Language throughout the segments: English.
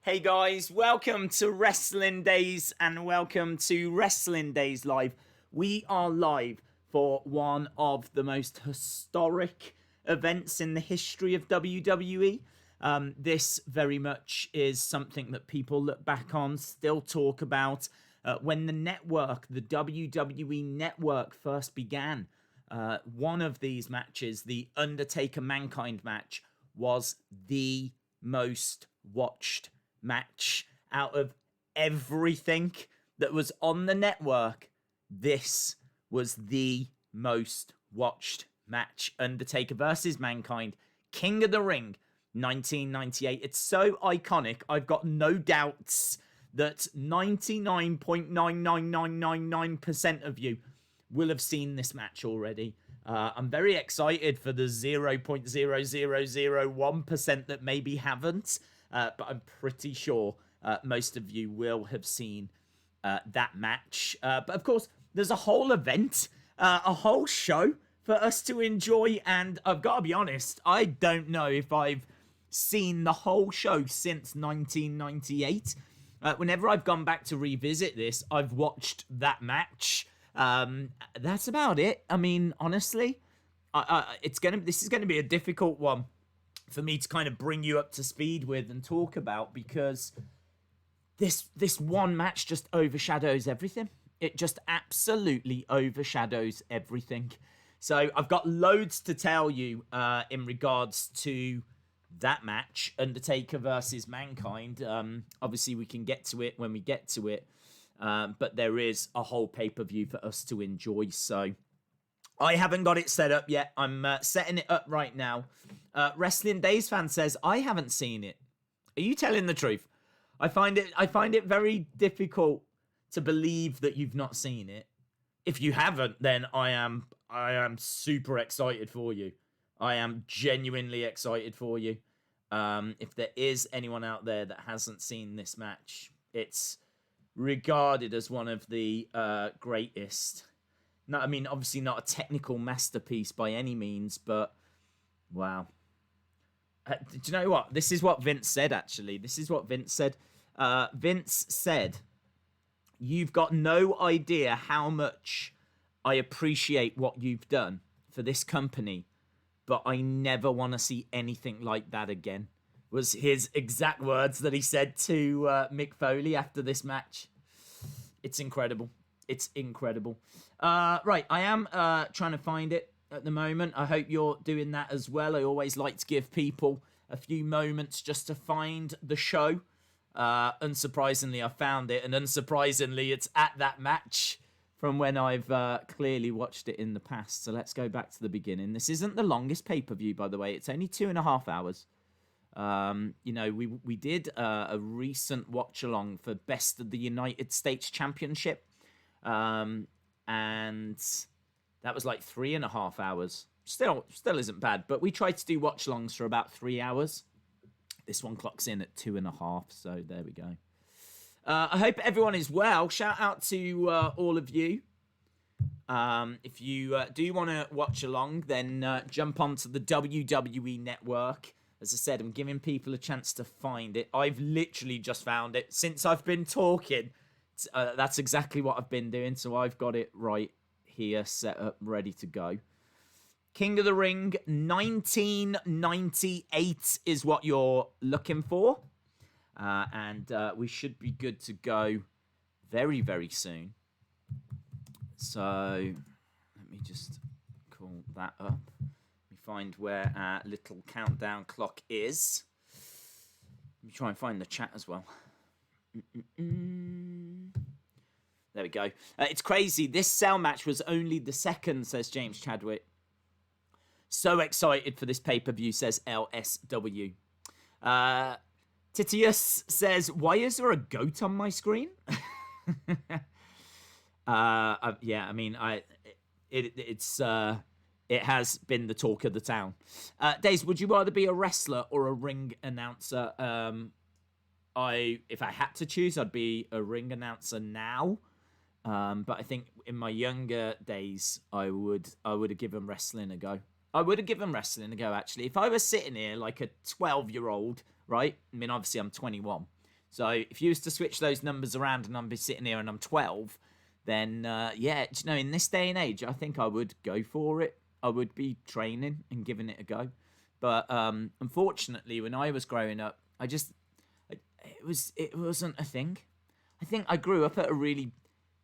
Hey guys, welcome to Wrestling Days and welcome to Wrestling Days Live. We are live for one of the most historic events in the history of WWE. This very much is something that people look back on, still talk about. When the network, the WWE Network, first began, one of these matches, the Undertaker-Mankind match, was the most watched match out of everything that was on the network. This was the most watched match. Undertaker versus Mankind, King of the Ring, 1998. It's so iconic. I've got no doubts that 99.99999% of you will have seen this match already. I'm very excited for the 0.0001% that maybe haven't. But I'm pretty sure most of you will have seen that match. But of course, there's a whole event, a whole show for us to enjoy. And I've got to be honest, I don't know if I've seen the whole show since 1998. Whenever I've gone back to revisit this, I've watched that match. That's about it. I mean, honestly, this is gonna be a difficult one for me to kind of bring you up to speed with and talk about, because this one match just overshadows everything. It just absolutely overshadows everything. So I've got loads to tell you in regards to that match, Undertaker versus Mankind. Obviously, we can get to it when we get to it, but there is a whole pay-per-view for us to enjoy, so I haven't got it set up yet. I'm setting it up right now. Wrestling Days fan says, I haven't seen it. Are you telling the truth? I find it very difficult to believe that you've not seen it. If you haven't, then I am super excited for you. I am genuinely excited for you. If there is anyone out there that hasn't seen this match, it's regarded as one of the greatest. No, I mean, obviously not a technical masterpiece by any means, but wow. Do you know what? This is what Vince said, actually. This is what Vince said. Vince said, "You've got no idea how much I appreciate what you've done for this company, but I never want to see anything like that again," was his exact words that he said to Mick Foley after this match. It's incredible. It's incredible. Right, I am trying to find it at the moment. I hope you're doing that as well. I always like to give people a few moments just to find the show. Unsurprisingly, I found it, and unsurprisingly, it's at that match from when I've clearly watched it in the past. So let's go back to the beginning. This isn't the longest pay-per-view, by the way. It's only 2.5 hours. You know, we did a recent watch-along for Best of the United States Championship. And that was like 3.5 hours. Still isn't bad, but we tried to do watch-alongs for about 3 hours. This one clocks in at 2.5, so there we go. I hope everyone is well. Shout out to all of you. If you do want to watch along, then jump onto the WWE Network. As I said, I'm giving people a chance to find it. I've literally just found it since I've been talking. That's exactly what I've been doing, so I've got it right here, set up, ready to go. King of the Ring, 1998 is what you're looking for. And we should be good to go very, very soon. So, let me just call that up. Let me find where our little countdown clock is. Let me try and find the chat as well. There we go. It's crazy. This cell match was only the second, says James Chadwick. So excited for this pay-per-view, says LSW. Titius says, why is there a goat on my screen? Yeah, I mean, it has been the talk of the town. Days, would you rather be a wrestler or a ring announcer? If I had to choose, I'd be a ring announcer now. But I think in my younger days, I would have given wrestling a go. Actually. If I was sitting here like a 12-year-old, right? I mean, obviously I'm 21. So if you was to switch those numbers around and I'm be sitting here and I'm 12, then yeah, you know, in this day and age, I think I would go for it. I would be training and giving it a go. But unfortunately, when I was growing up, it wasn't a thing. I think I grew up at a really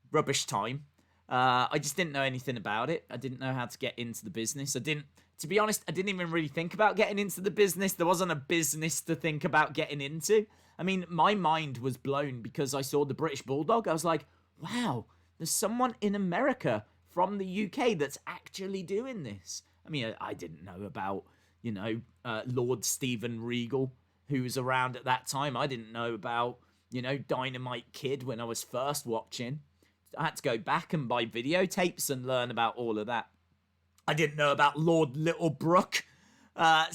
rubbish time. I just didn't know anything about it. I didn't know how to get into the business. To be honest, I didn't even really think about getting into the business. There wasn't a business to think about getting into. I mean, my mind was blown because I saw the British Bulldog. I was like, wow, there's someone in America from the UK that's actually doing this. I mean, I didn't know about, you know, Lord Stephen Regal, who was around at that time. I didn't know about, you know, Dynamite Kid when I was first watching. I had to go back and buy videotapes and learn about all of that. I didn't know about Lord Littlebrook. Yeah,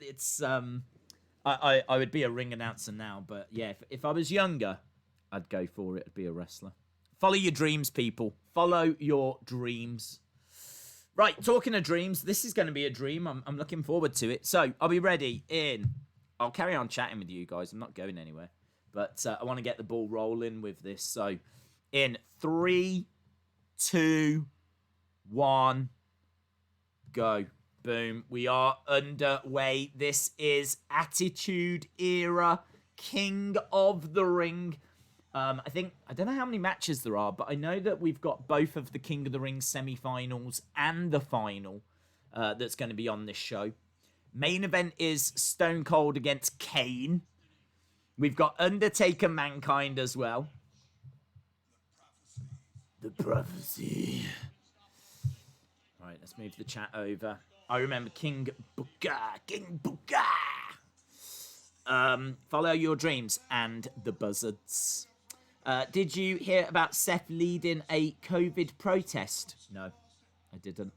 it's... I would be a ring announcer now, but yeah, if I was younger, I'd go for it. I'd be a wrestler. Follow your dreams, people. Follow your dreams. Right, talking of dreams, this is going to be a dream. I'm looking forward to it. So, I'll be ready in... I'll carry on chatting with you guys. I'm not going anywhere. But I want to get the ball rolling with this. So, in 3, 2, 1, go. Boom. We are underway. This is Attitude Era King of the Ring. I don't know how many matches there are, but I know that we've got both of the King of the Ring semi-finals and the final that's going to be on this show. Main event is Stone Cold against Kane. We've got Undertaker Mankind as well. The Prophecy. Right, let's move the chat over. I remember King Booker. King Booker. Follow your dreams and the buzzards. Did you hear about Seth leading a COVID protest? No, I didn't.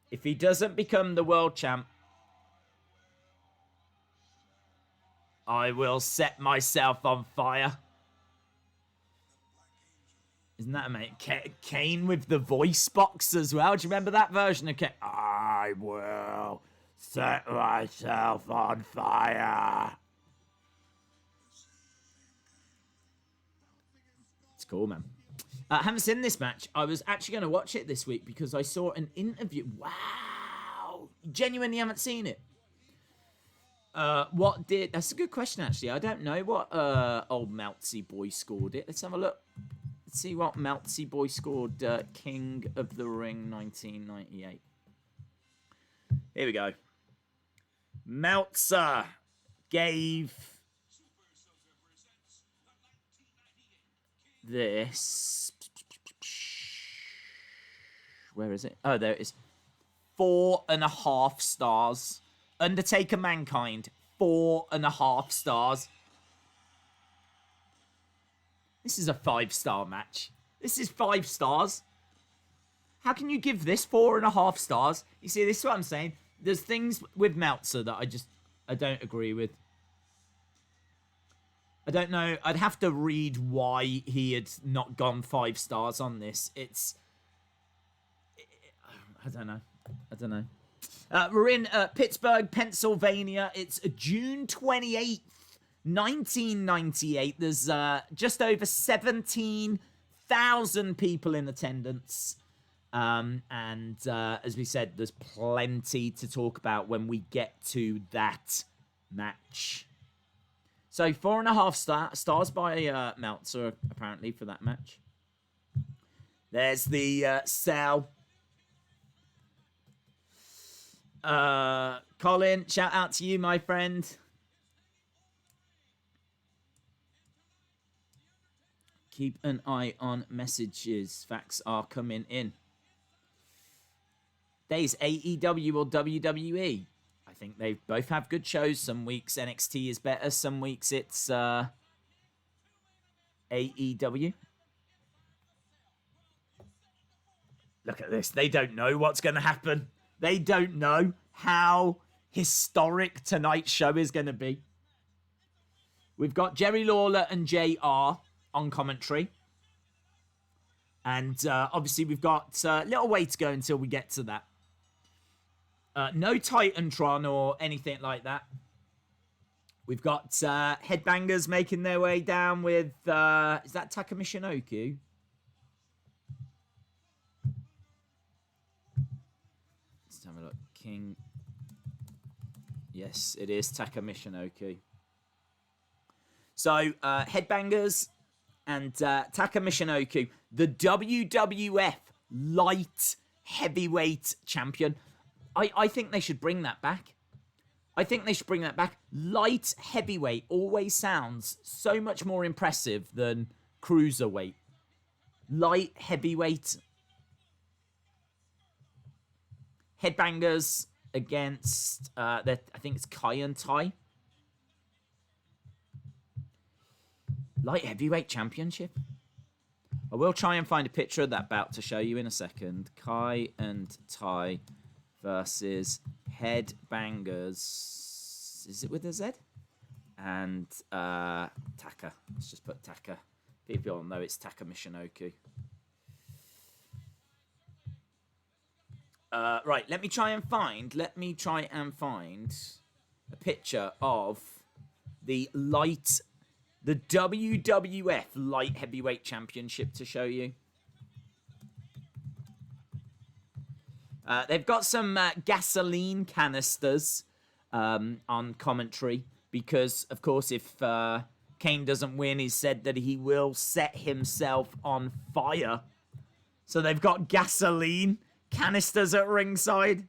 If he doesn't become the world champ, I will set myself on fire. Isn't that amazing? Kane with the voice box as well. Do you remember that version of Kane? I will set myself on fire. It's cool, man. I haven't seen this match. I was actually going to watch it this week because I saw an interview. Wow. Genuinely haven't seen it. That's a good question, actually. I don't know what old Meltsy Boy scored it. Let's have a look. Let's see what Meltsy Boy scored King of the Ring 1998. Here we go. Meltzer gave this... Where is it? Oh, there it is. 4.5 stars. Undertaker Mankind, 4.5 stars. This is a 5-star match. This is 5 stars. How can you give this 4.5 stars? You see, this is what I'm saying. There's things with Meltzer that I don't agree with. I don't know. I'd have to read why he had not gone 5 stars on this. I don't know. We're in Pittsburgh, Pennsylvania. It's June 28th, 1998. There's just over 17,000 people in attendance. And as we said, there's plenty to talk about when we get to that match. So 4.5 stars by Meltzer, apparently, for that match. There's the cell. Colin, shout out to you, my friend. Keep an eye on messages. Facts are coming in. Days AEW or WWE? I think they both have good shows. Some weeks NXT is better. Some weeks it's AEW. Look at this. They don't know what's going to happen. They don't know how historic tonight's show is going to be. We've got Jerry Lawler and JR on commentary. And obviously we've got a little way to go until we get to that. No Titantron or anything like that. We've got Headbangers making their way down with... is that Taka Michinoku? Let's have a look. King... Yes, it is Taka Michinoku. So, Headbangers and Taka Michinoku, the WWF Light Heavyweight Champion. I think they should bring that back. I think they should bring that back. Light heavyweight always sounds so much more impressive than cruiserweight. Light heavyweight. Headbangers against, I think it's Kai and Tai. Light heavyweight championship. I will try and find a picture of that bout to show you in a second. Kai and Tai versus Headbangers. Is it with a Z? And Taka. Let's just put Taka. People all know it's Taka Michinoku. Right, let me try and find a picture of the WWF Light Heavyweight Championship to show you. They've got some gasoline canisters on commentary because, of course, if Kane doesn't win, he's said that he will set himself on fire. So they've got gasoline canisters at ringside.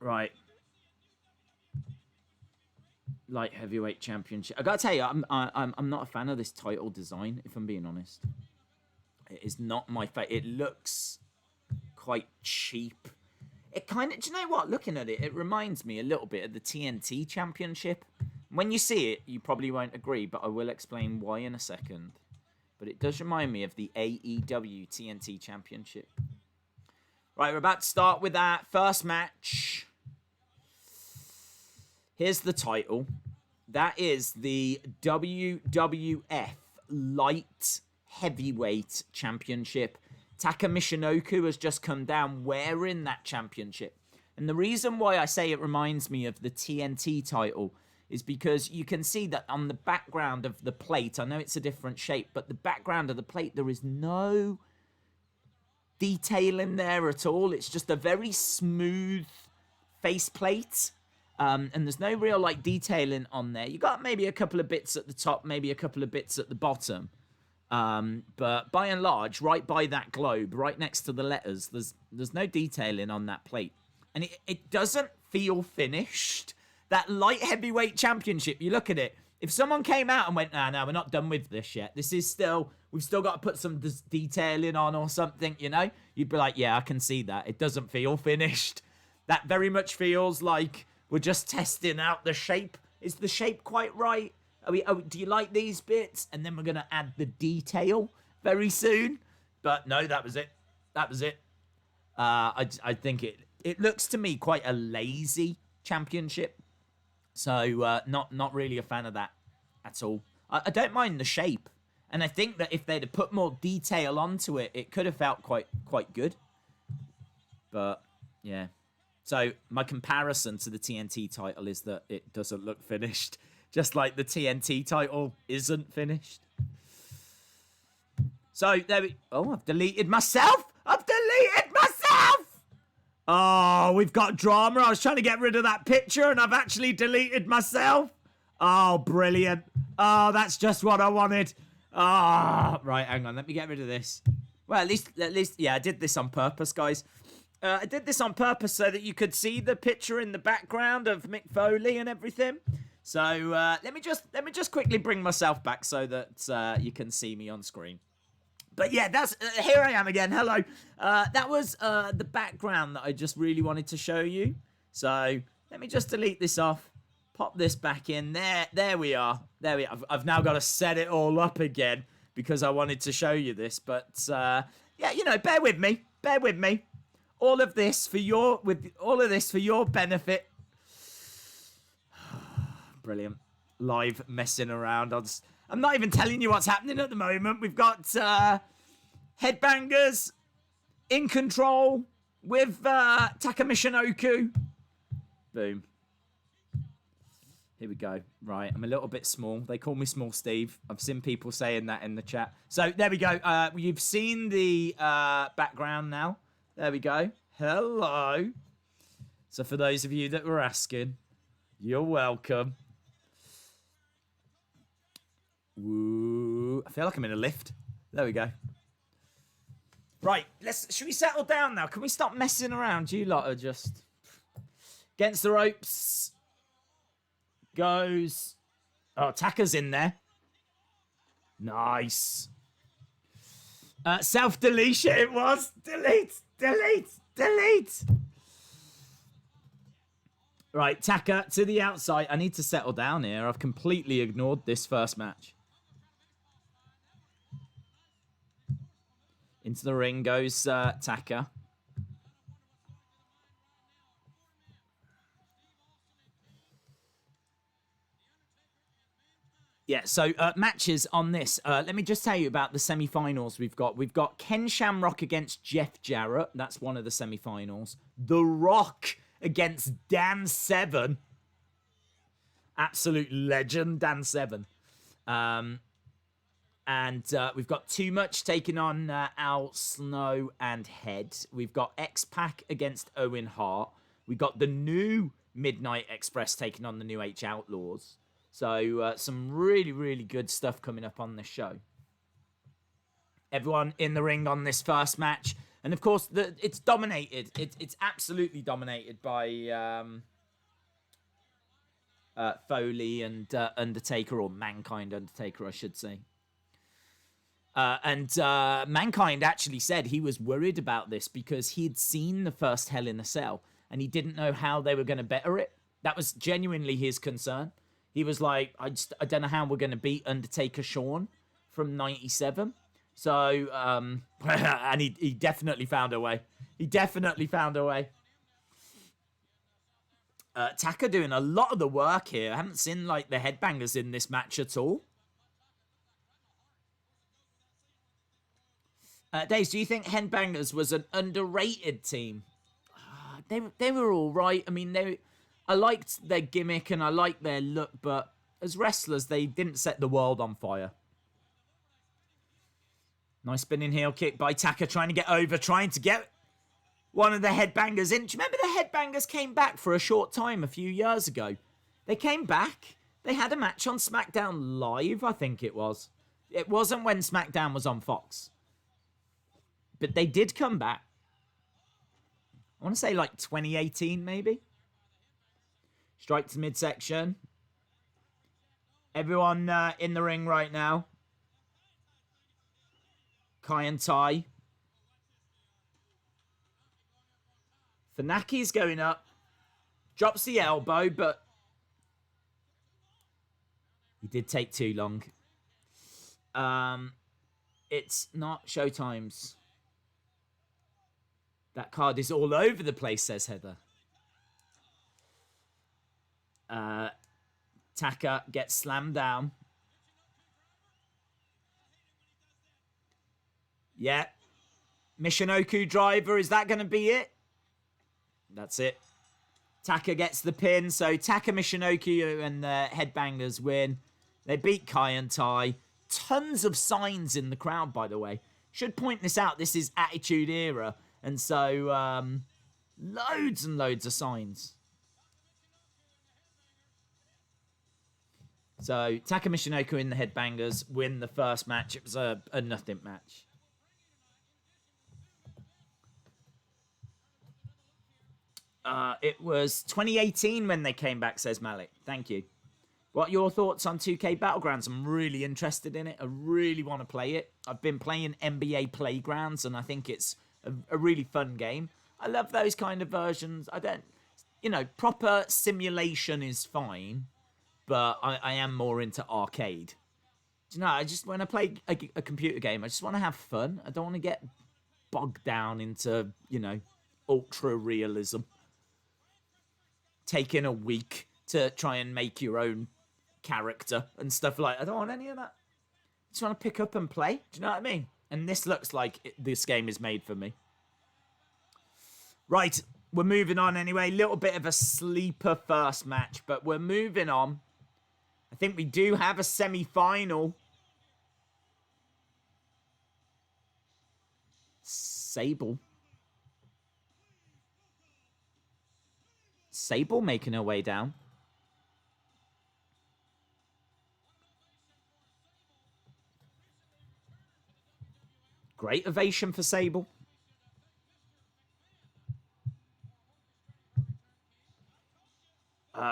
Right. Light heavyweight championship. I gotta tell you, I'm not a fan of this title design, if I'm being honest. It is not my favorite. It looks quite cheap. It kind of, do you know what? Looking at it, it reminds me a little bit of the TNT championship. When you see it, you probably won't agree, but I will explain why in a second. But it does remind me of the AEW TNT championship. Right, we're about to start with that first match. Here's the title. That is the WWF Light Heavyweight Championship. Taka Michinoku has just come down wearing that championship. And the reason why I say it reminds me of the TNT title is because you can see that on the background of the plate, I know it's a different shape, but the background of the plate, there is no detail in there at all. It's just a very smooth faceplate. And there's no real like detailing on there. You got maybe a couple of bits at the top, maybe a couple of bits at the bottom. But by and large, right by that globe, right next to the letters, there's no detailing on that plate. And it doesn't feel finished. That light heavyweight championship, you look at it, if someone came out and went, no, we're not done with this yet. This is still, we've still got to put some detailing on or something, you know? You'd be like, yeah, I can see that. It doesn't feel finished. That very much feels like we're just testing out the shape. Is the shape quite right? Do you like these bits? And then we're going to add the detail very soon. But no, that was it. That was it. I think it looks to me quite a lazy championship. So not really a fan of that at all. I don't mind the shape. And I think that if they'd have put more detail onto it, it could have felt quite good. But yeah. So my comparison to the TNT title is that it doesn't look finished. Just like the TNT title isn't finished. So there we... Oh, I've deleted myself. Oh, we've got drama. I was trying to get rid of that picture and I've actually deleted myself. Oh, brilliant. Oh, that's just what I wanted. Ah, right, hang on. Let me get rid of this. Well, at least, yeah, I did this on purpose, guys. I did this on purpose so that you could see the picture in the background of Mick Foley and everything. So let me just quickly bring myself back so that you can see me on screen. But yeah, that's here I am again. Hello. That was the background that I just really wanted to show you. So let me just delete this off. Pop this back in. There we are. There we are. I've now got to set it all up again because I wanted to show you this. But yeah, you know, bear with me. Bear with me. All of this for your benefit. Brilliant. Live messing around. I'm not even telling you what's happening at the moment. We've got Headbangers in control with Taka Michinoku. Boom. Here we go. Right, I'm a little bit small. They call me Small Steve. I've seen people saying that in the chat. So there we go. You've seen the background now. There we go. Hello. So for those of you that were asking, you're welcome. Woo. I feel like I'm in a lift. There we go. Right, should we settle down now? Can we stop messing around? You lot are just against the ropes. Goes. Oh, Taka's in there. Nice. Self-deletion it was. Delete, delete, delete. Right, Taka to the outside. I need to settle down here. I've completely ignored this first match. Into the ring goes Taka. Yeah, so matches on this. Let me just tell you about the semi-finals we've got. We've got Ken Shamrock against Jeff Jarrett. That's one of the semi-finals. The Rock against Dan Severn. Absolute legend, Dan Severn. And we've got Too Much taking on Al Snow and Head. We've got X-Pac against Owen Hart. We've got the new Midnight Express taking on the New Age Outlaws. So some really, really good stuff coming up on this show. Everyone in the ring on this first match. And, of course, it's dominated. It's absolutely dominated by Foley and Undertaker, or Mankind Undertaker, I should say. And Mankind actually said he was worried about this because he'd seen the first Hell in a Cell and he didn't know how they were going to better it. That was genuinely his concern. He was like, I don't know how we're going to beat Undertaker Shawn from 97. So, and he definitely found a way. He definitely found a way. Taka doing a lot of the work here. I haven't seen, like, the headbangers in this match at all. Daze, do you think Headbangers was an underrated team? They were all right. I mean, I liked their gimmick and I liked their look, but as wrestlers, they didn't set the world on fire. Nice spinning heel kick by Taka, trying to get over, trying to get one of the Headbangers in. Do you remember the Headbangers came back for a short time a few years ago? They came back. They had a match on SmackDown Live, I think it was. It wasn't when SmackDown was on Fox. But they did come back. I want to say like 2018, maybe. Strike to midsection. Everyone in the ring right now. Kai and Tai. Funaki's going up. Drops the elbow, but he did take too long. It's not Showtime's. That card is all over the place, says Heather. Taka gets slammed down. Yeah. Michinoku driver, is that going to be it? That's it. Taka gets the pin, so Taka, Michinoku and the Headbangers win. They beat Kai and Tai. Tons of signs in the crowd, by the way. Should point this out, this is Attitude Era. And so, loads and loads of signs. So, Taka Michinoku and the Headbangers win the first match. It was a nothing match. It was 2018 when they came back, says Malik. Thank you. What are your thoughts on 2K Battlegrounds? I'm really interested in it. I really want to play it. I've been playing NBA Playgrounds, and I think it's a really fun game. I love those kind of versions. I don't, proper simulation is fine, but I am more into arcade. Do you know, when I play a computer game, I just want to have fun. I don't want to get bogged down into, ultra realism. Taking a week to try and make your own character and stuff like that. I don't want any of that. I just want to pick up and play. Do you know what I mean? And this looks like this game is made for me. Right, we're moving on anyway. Little bit of a sleeper first match, but we're moving on. I think we do have a semi-final. Sable. Sable making her way down. Great ovation for Sable.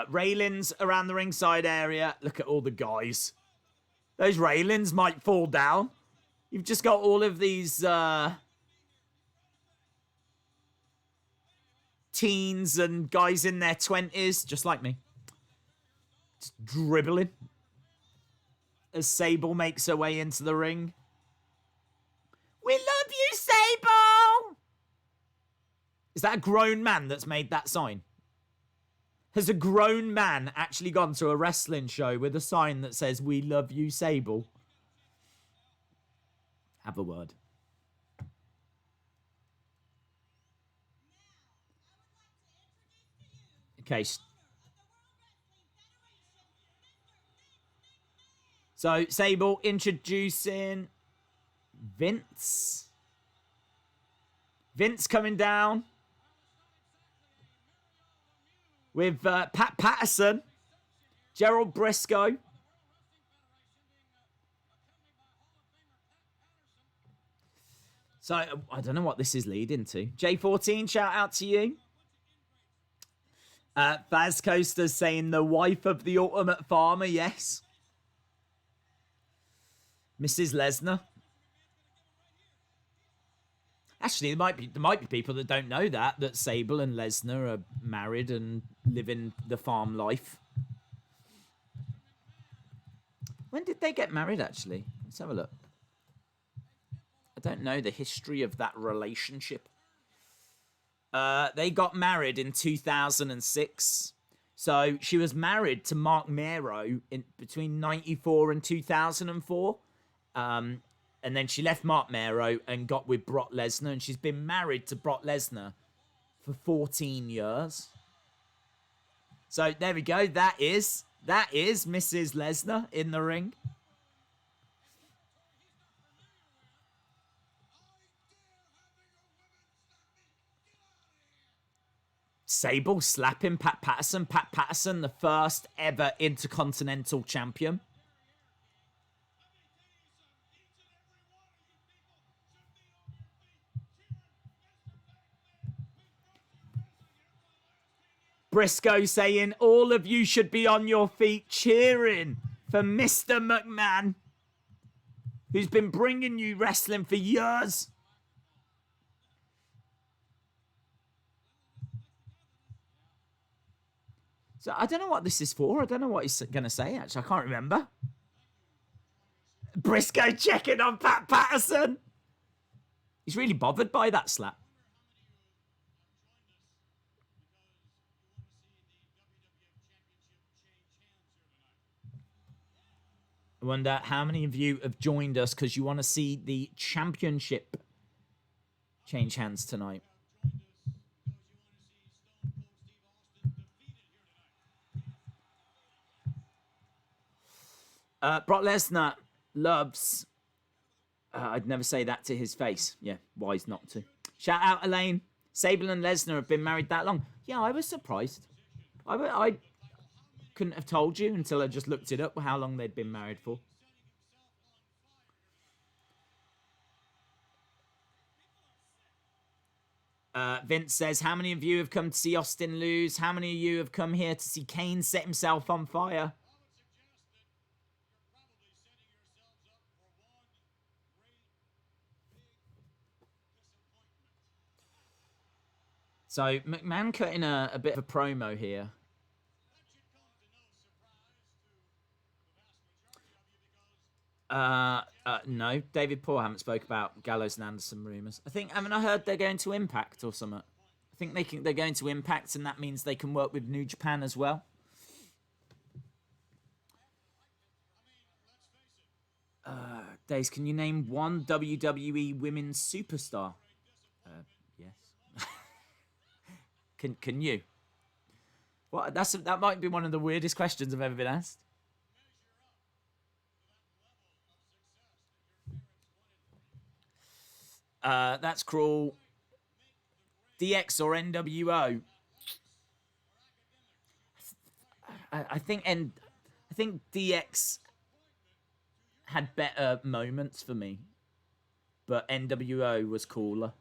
Railings around the ringside area. Look at all the guys. Those railings might fall down. You've just got all of these teens and guys in their 20s, just like me. Just dribbling. As Sable makes her way into the ring. We love you, Sable! Is that a grown man that's made that sign? Has a grown man actually gone to a wrestling show with a sign that says, we love you, Sable? Have a word. Okay. So, Sable introducing Vince. Vince coming down. With Pat Patterson. Gerald Briscoe. So, I don't know what this is leading to. J14, shout out to you. Faz Coaster saying the wife of the Ultimate Farmer, yes. Mrs. Lesnar. Actually, there might be people that don't know that Sable and Lesnar are married and living the farm life. When did they get married, actually? Let's have a look. I don't know the history of that relationship. They got married in 2006. So she was married to Mark Mero in between 94 and 2004. And then she left Mark Mero and got with Brock Lesnar. And she's been married to Brock Lesnar for 14 years. So there we go. That is Mrs. Lesnar in the ring. Sable slapping Pat Patterson. Pat Patterson, the first ever Intercontinental Champion. Briscoe saying, all of you should be on your feet cheering for Mr. McMahon, who's been bringing you wrestling for years. So I don't know what this is for. I don't know what he's going to say, actually. I can't remember. Briscoe checking on Pat Patterson. He's really bothered by that slap. I wonder how many of you have joined us because you want to see the championship change hands tonight. Brock Lesnar loves... I'd never say that to his face. Yeah, wise not to. Shout out, Elaine. Sable and Lesnar have been married that long. Yeah, I was surprised. I couldn't have told you until I just looked it up how long they'd been married for. Vince says, how many of you have come to see Austin lose? How many of you have come here to see Kane set himself on fire? So, McMahon cutting a bit of a promo here. No, David Paul haven't spoke about Gallows and Anderson rumours. Haven't I heard they're going to Impact or something? I think they're going to Impact, and that means they can work with New Japan as well. Days, can you name one WWE women's superstar? Yes. Can you? What? That might be one of the weirdest questions I've ever been asked. That's cruel. DX or NWO? I think DX had better moments for me, but NWO was cooler.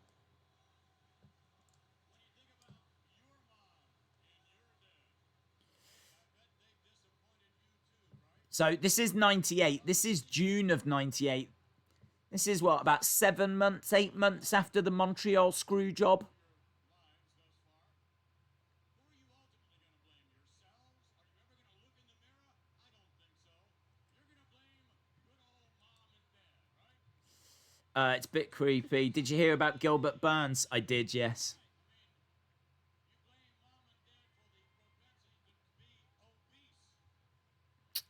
So this is 98. This is June of 98. This is what, about 7 months, 8 months after the Montreal screw job? It's a bit creepy. Did you hear about Gilbert Burns? I did, yes.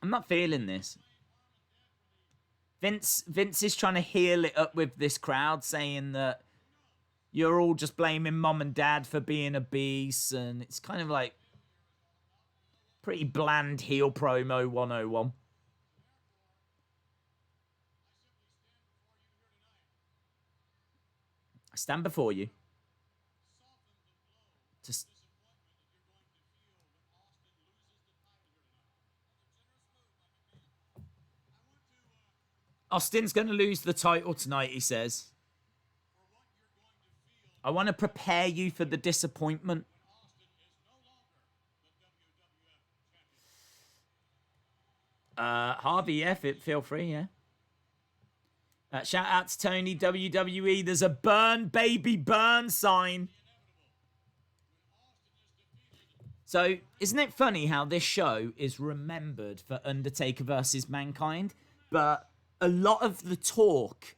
I'm not feeling this. Vince is trying to heal it up with this crowd, saying that you're all just blaming mom and dad for being obese, and it's kind of like pretty bland heel promo 101. I stand before you. Just Austin's going to lose the title tonight, he says. I want to prepare you for the disappointment. Harvey, yeah, feel free, yeah. Shout out to Tony, WWE. There's a burn, baby, burn sign. So, isn't it funny how this show is remembered for Undertaker versus Mankind? But a lot of the talk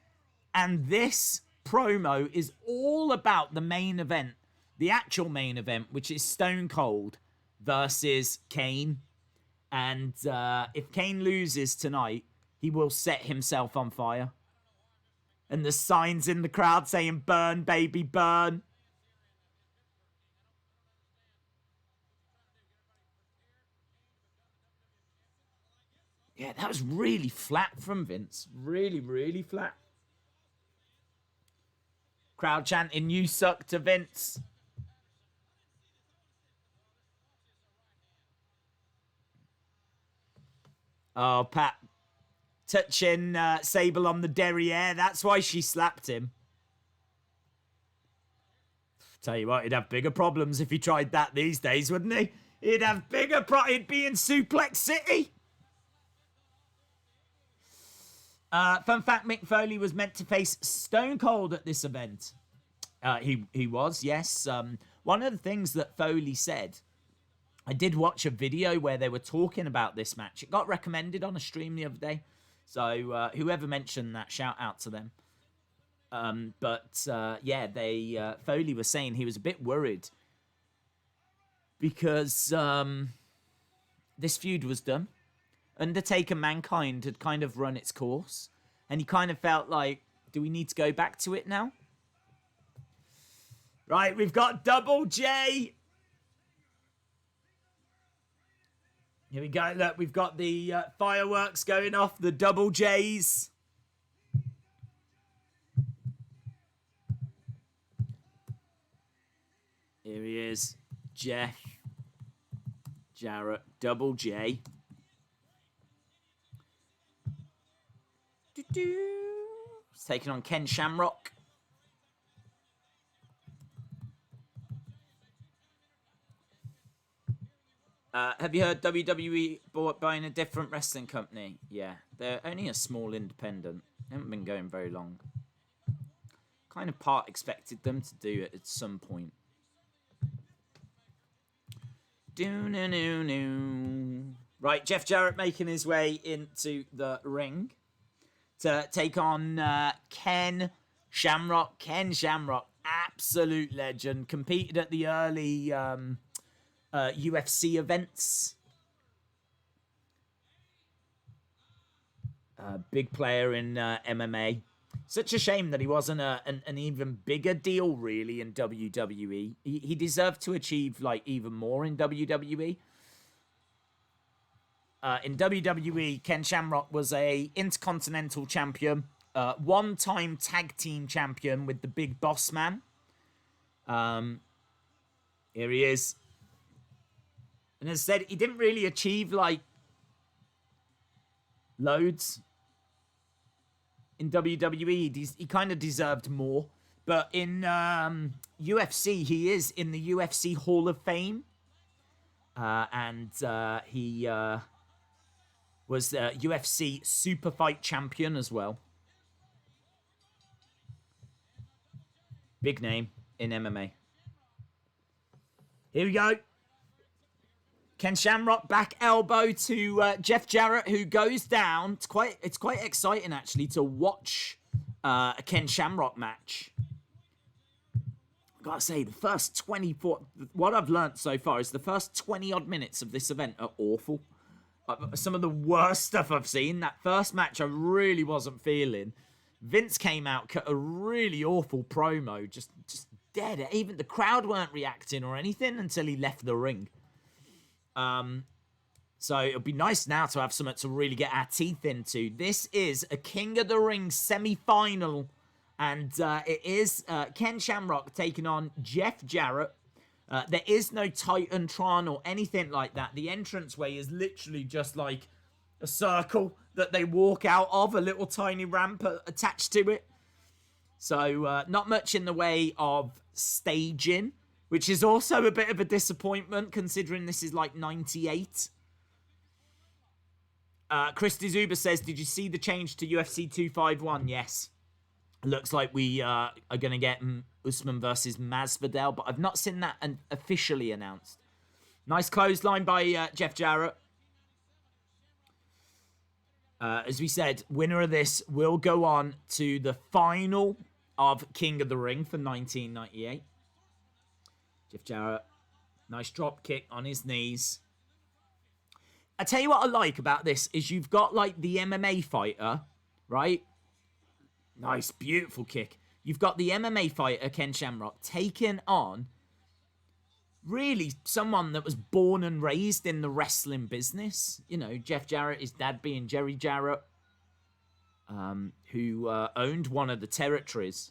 and this promo is all about the main event, the actual main event, which is Stone Cold versus Kane. And if Kane loses tonight, he will set himself on fire. And the signs in the crowd saying, burn, baby, burn. Yeah, that was really flat from Vince. Really, really flat. Crowd chanting, you suck to Vince. Oh, Pat touching Sable on the derriere. That's why she slapped him. Tell you what, he'd have bigger problems if he tried that these days, wouldn't he? He'd have bigger he'd be in Suplex City. Fun fact, Mick Foley was meant to face Stone Cold at this event. He was, yes. One of the things that Foley said, I did watch a video where they were talking about this match. It got recommended on a stream the other day. So whoever mentioned that, shout out to them. Yeah, Foley was saying he was a bit worried because this feud was done. Undertaker Mankind had kind of run its course, and he kind of felt like, do we need to go back to it now? Right, we've got Double J. Here we go. Look, we've got the fireworks going off, the Double J's. Here he is, Jeff Jarrett, Double J. He's taking on Ken Shamrock. Have you heard WWE buying a different wrestling company? Yeah, they're only a small independent. They haven't been going very long. Kind of part expected them to do it at some point. Right, Jeff Jarrett making his way into the ring to take on Ken Shamrock. Ken Shamrock, absolute legend. Competed at the early UFC events. Big player in MMA. Such a shame that he wasn't an even bigger deal, really, in WWE. He deserved to achieve, like, even more in WWE. In WWE, Ken Shamrock was a Intercontinental Champion, one-time Tag Team Champion with the Big Boss Man. Here he is. And as I said, he didn't really achieve, like, loads in WWE. He kind of deserved more. But in UFC, he is in the UFC Hall of Fame. And he was UFC Super Fight Champion as well. Big name in MMA. Here we go. Ken Shamrock back elbow to Jeff Jarrett, who goes down. It's quite exciting, actually, to watch a Ken Shamrock match. I've got to say, the first 24... What I've learnt so far is the first 20-odd minutes of this event are awful. Some of the worst stuff I've seen. That first match I really wasn't feeling. Vince came out, cut a really awful promo, just dead. Even the crowd weren't reacting or anything until he left the ring. So it'll be nice now to have something to really get our teeth into. This is a King of the Ring semi-final, and it is Ken Shamrock taking on Jeff Jarrett. There is no Titantron or anything like that. The entranceway is literally just like a circle that they walk out of, a little tiny ramp attached to it. So not much in the way of staging, which is also a bit of a disappointment considering this is like 98. Chris Dizuba says, did you see the change to UFC 251? Yes. Looks like we are going to get Usman versus Masvidal, but I've not seen that officially announced. Nice clothesline by Jeff Jarrett. As we said, winner of this will go on to the final of King of the Ring for 1998. Jeff Jarrett, nice drop kick on his knees. I tell you what I like about this is you've got like the MMA fighter, right? Nice, beautiful kick. You've got the MMA fighter, Ken Shamrock, taking on really someone that was born and raised in the wrestling business. You know, Jeff Jarrett, his dad being Jerry Jarrett, who owned one of the territories.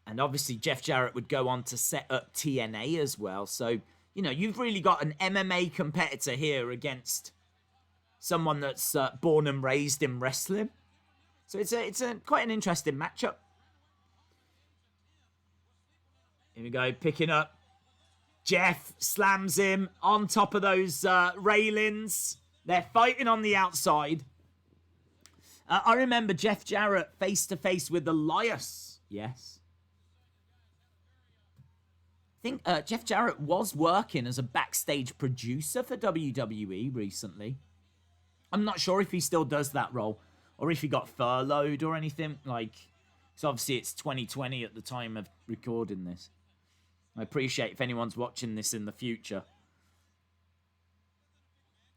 And obviously Jeff Jarrett would go on to set up TNA as well. So, you know, you've really got an MMA competitor here against someone that's born and raised in wrestling. So it's a quite an interesting matchup. Here we go, picking up. Jeff slams him on top of those railings. They're fighting on the outside. I remember Jeff Jarrett face-to-face with Elias. Yes. I think Jeff Jarrett was working as a backstage producer for WWE recently. I'm not sure if he still does that role or if he got furloughed or anything. Like, so obviously it's 2020 at the time of recording this. I appreciate if anyone's watching this in the future.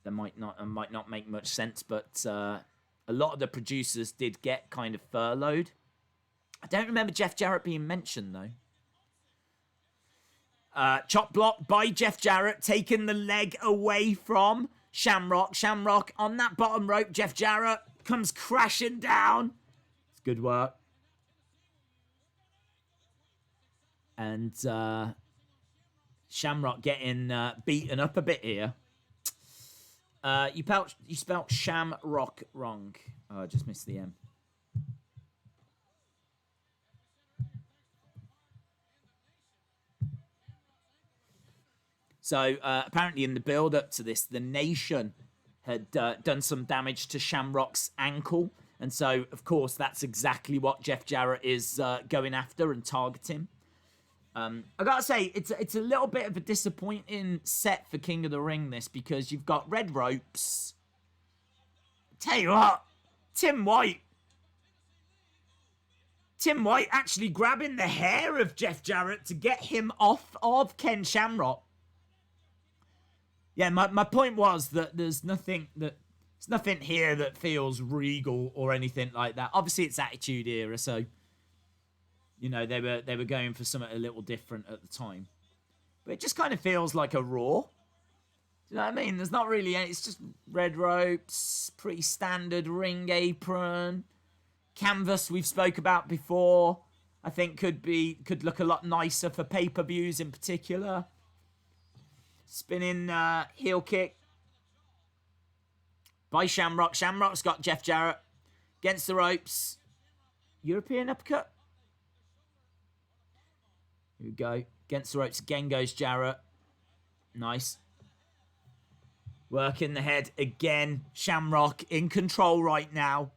That might not make much sense, but a lot of the producers did get kind of furloughed. I don't remember Jeff Jarrett being mentioned, though. Chop block by Jeff Jarrett, taking the leg away from Shamrock. Shamrock on that bottom rope. Jeff Jarrett comes crashing down. It's good work. And Shamrock getting beaten up a bit here. You spelt Shamrock wrong. Oh, I just missed the M. So, apparently in the build-up to this, the Nation had done some damage to Shamrock's ankle. And so, of course, that's exactly what Jeff Jarrett is going after and targeting. I gotta say, it's a little bit of a disappointing set for King of the Ring, this, because you've got red ropes. Tell you what, Tim White actually grabbing the hair of Jeff Jarrett to get him off of Ken Shamrock. Yeah, my point was that there's nothing that There's nothing here that feels regal or anything like that. Obviously, it's Attitude Era, so you know they were going for something a little different at the time. But it just kind of feels like a Raw. Do you know what I mean? There's not really any. It's just red ropes, pretty standard ring apron, canvas we've spoke about before. I think could look a lot nicer for pay-per-views in particular. Spinning heel kick by Shamrock. Shamrock's got Jeff Jarrett against the ropes. European uppercut. Here we go. Against the ropes again goes Jarrett. Nice. Working the head again. Shamrock in control right now.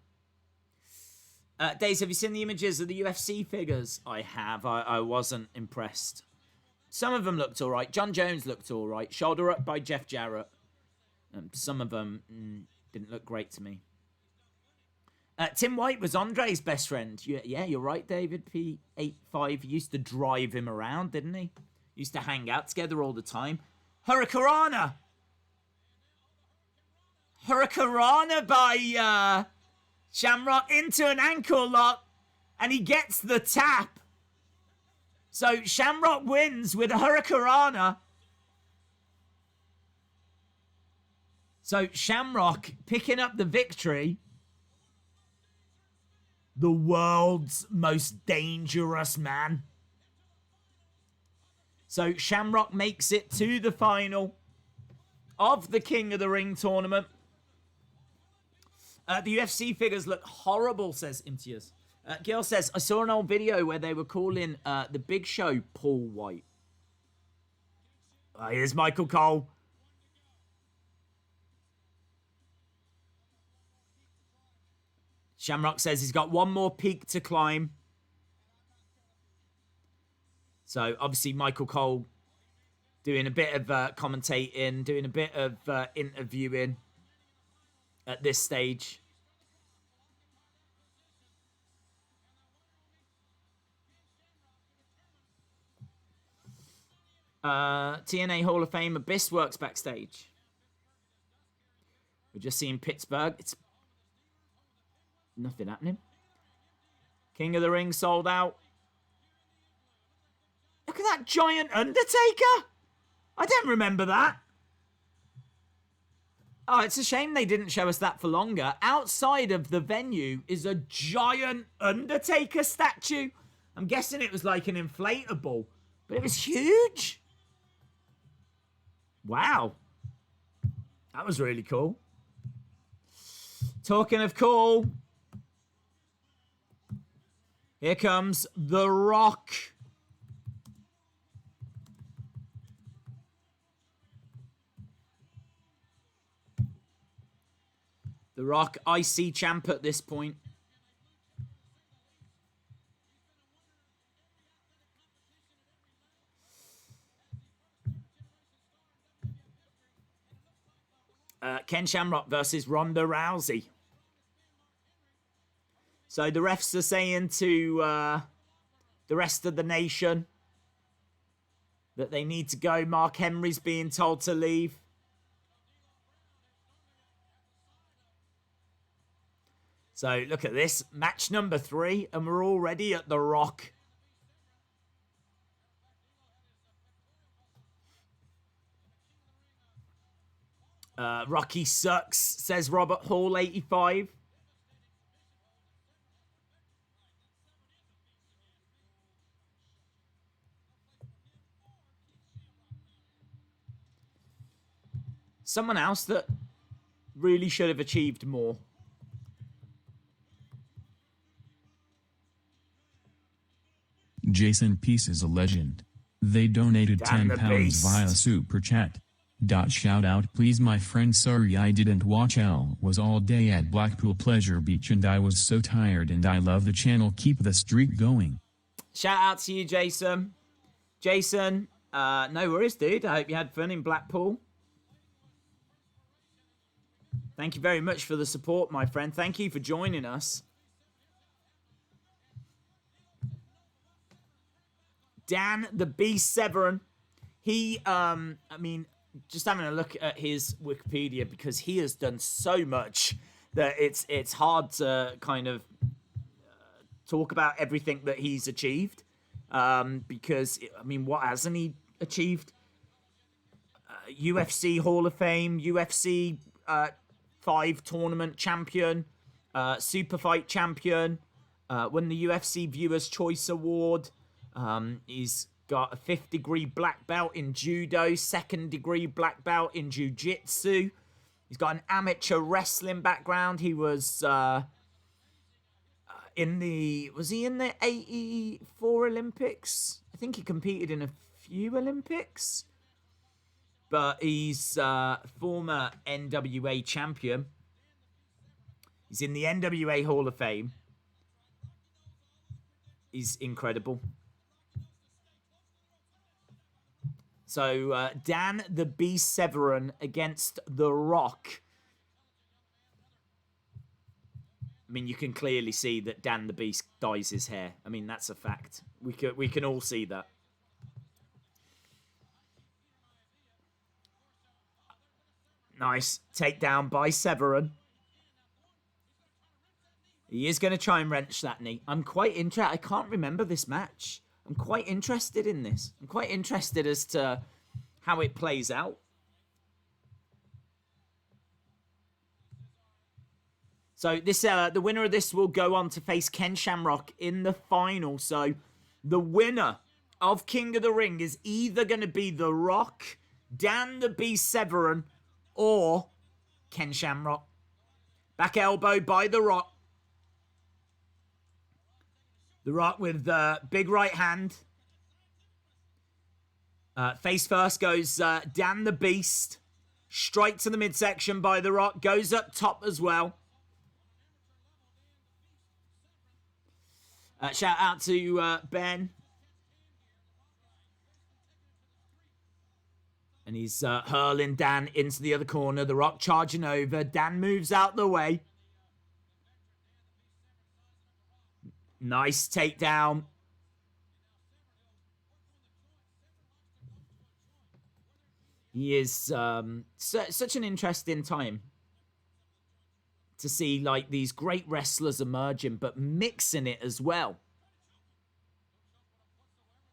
Daze, have you seen the images of the UFC figures? I have. I wasn't impressed. Some of them looked all right. John Jones looked all right. Shoulder up by Jeff Jarrett. Some of them didn't look great to me. Tim White was Andre's best friend. Yeah, you're right, David. P85 used to drive him around, didn't he? Used to hang out together all the time. Hurricanrana! Hurricanrana by Shamrock into an ankle lock. And he gets the tap. So Shamrock wins with a Hurricanrana. So Shamrock picking up the victory. The world's most dangerous man. So Shamrock makes it to the final of the King of the Ring tournament. The UFC figures look horrible, says Imtiaz. Gil says, I saw an old video where they were calling the Big Show Paul White. Here's Michael Cole. Shamrock says he's got one more peak to climb. So, obviously, Michael Cole doing a bit of commentating, doing a bit of interviewing at this stage. TNA Hall of Fame Abyss works backstage. We're just seeing Pittsburgh. It's nothing happening. King of the Ring sold out. Look at that giant Undertaker. I don't remember that. Oh, it's a shame they didn't show us that for longer. Outside of the venue is a giant Undertaker statue. I'm guessing it was like an inflatable, but it was huge. Wow. That was really cool. Talking of cool, here comes The Rock. The Rock, IC champ at this point. Ken Shamrock versus Ronda Rousey. So the refs are saying to the rest of the nation that they need to go. Mark Henry's being told to leave. So look at this. Match number 3 and we're already at The Rock. Rocky sucks, says Robert Hall 85. Someone else that really should have achieved more. Jason Peace is a legend. They donated £10 via Super Chat. Shout out please my friend, sorry I didn't watch L was all day at Blackpool Pleasure Beach and I was so tired and I love the channel, keep the streak going. Shout out to you, Jason. Jason, no worries dude, I hope you had fun in Blackpool. Thank you very much for the support, my friend. Thank you for joining us. Dan the Beast Severn, he I mean just having a look at his Wikipedia, because he has done so much that it's hard to kind of talk about everything that he's achieved. Because, I mean, what hasn't he achieved? UFC Hall of Fame, UFC 5 tournament champion, super fight champion, won the UFC Viewers' Choice Award. He's got a 5th degree black belt in judo, 2nd degree black belt in jiu-jitsu. He's got an amateur wrestling background. He was was he in the 84 Olympics? I think he competed in a few Olympics. But he's former NWA champion. He's in the NWA Hall of Fame. He's incredible. So, Dan the Beast Severn against The Rock. I mean, you can clearly see that Dan the Beast dyes his hair. I mean, that's a fact. We can all see that. Nice takedown by Severn. He is going to try and wrench that knee. I'm quite interested. I can't remember this match. I'm quite interested in this. I'm quite interested as to how it plays out. So this, the winner of this will go on to face Ken Shamrock in the final. So the winner of King of the Ring is either going to be The Rock, Dan the Beast Severn, or Ken Shamrock. Back elbow by The Rock. The Rock with big right hand. Face first goes Dan the Beast. Straight to the midsection by The Rock. Goes up top as well. Shout out to Ben. And he's hurling Dan into the other corner. The Rock charging over. Dan moves out the way. Nice takedown. He is such an interesting time to see like these great wrestlers emerging, but mixing it as well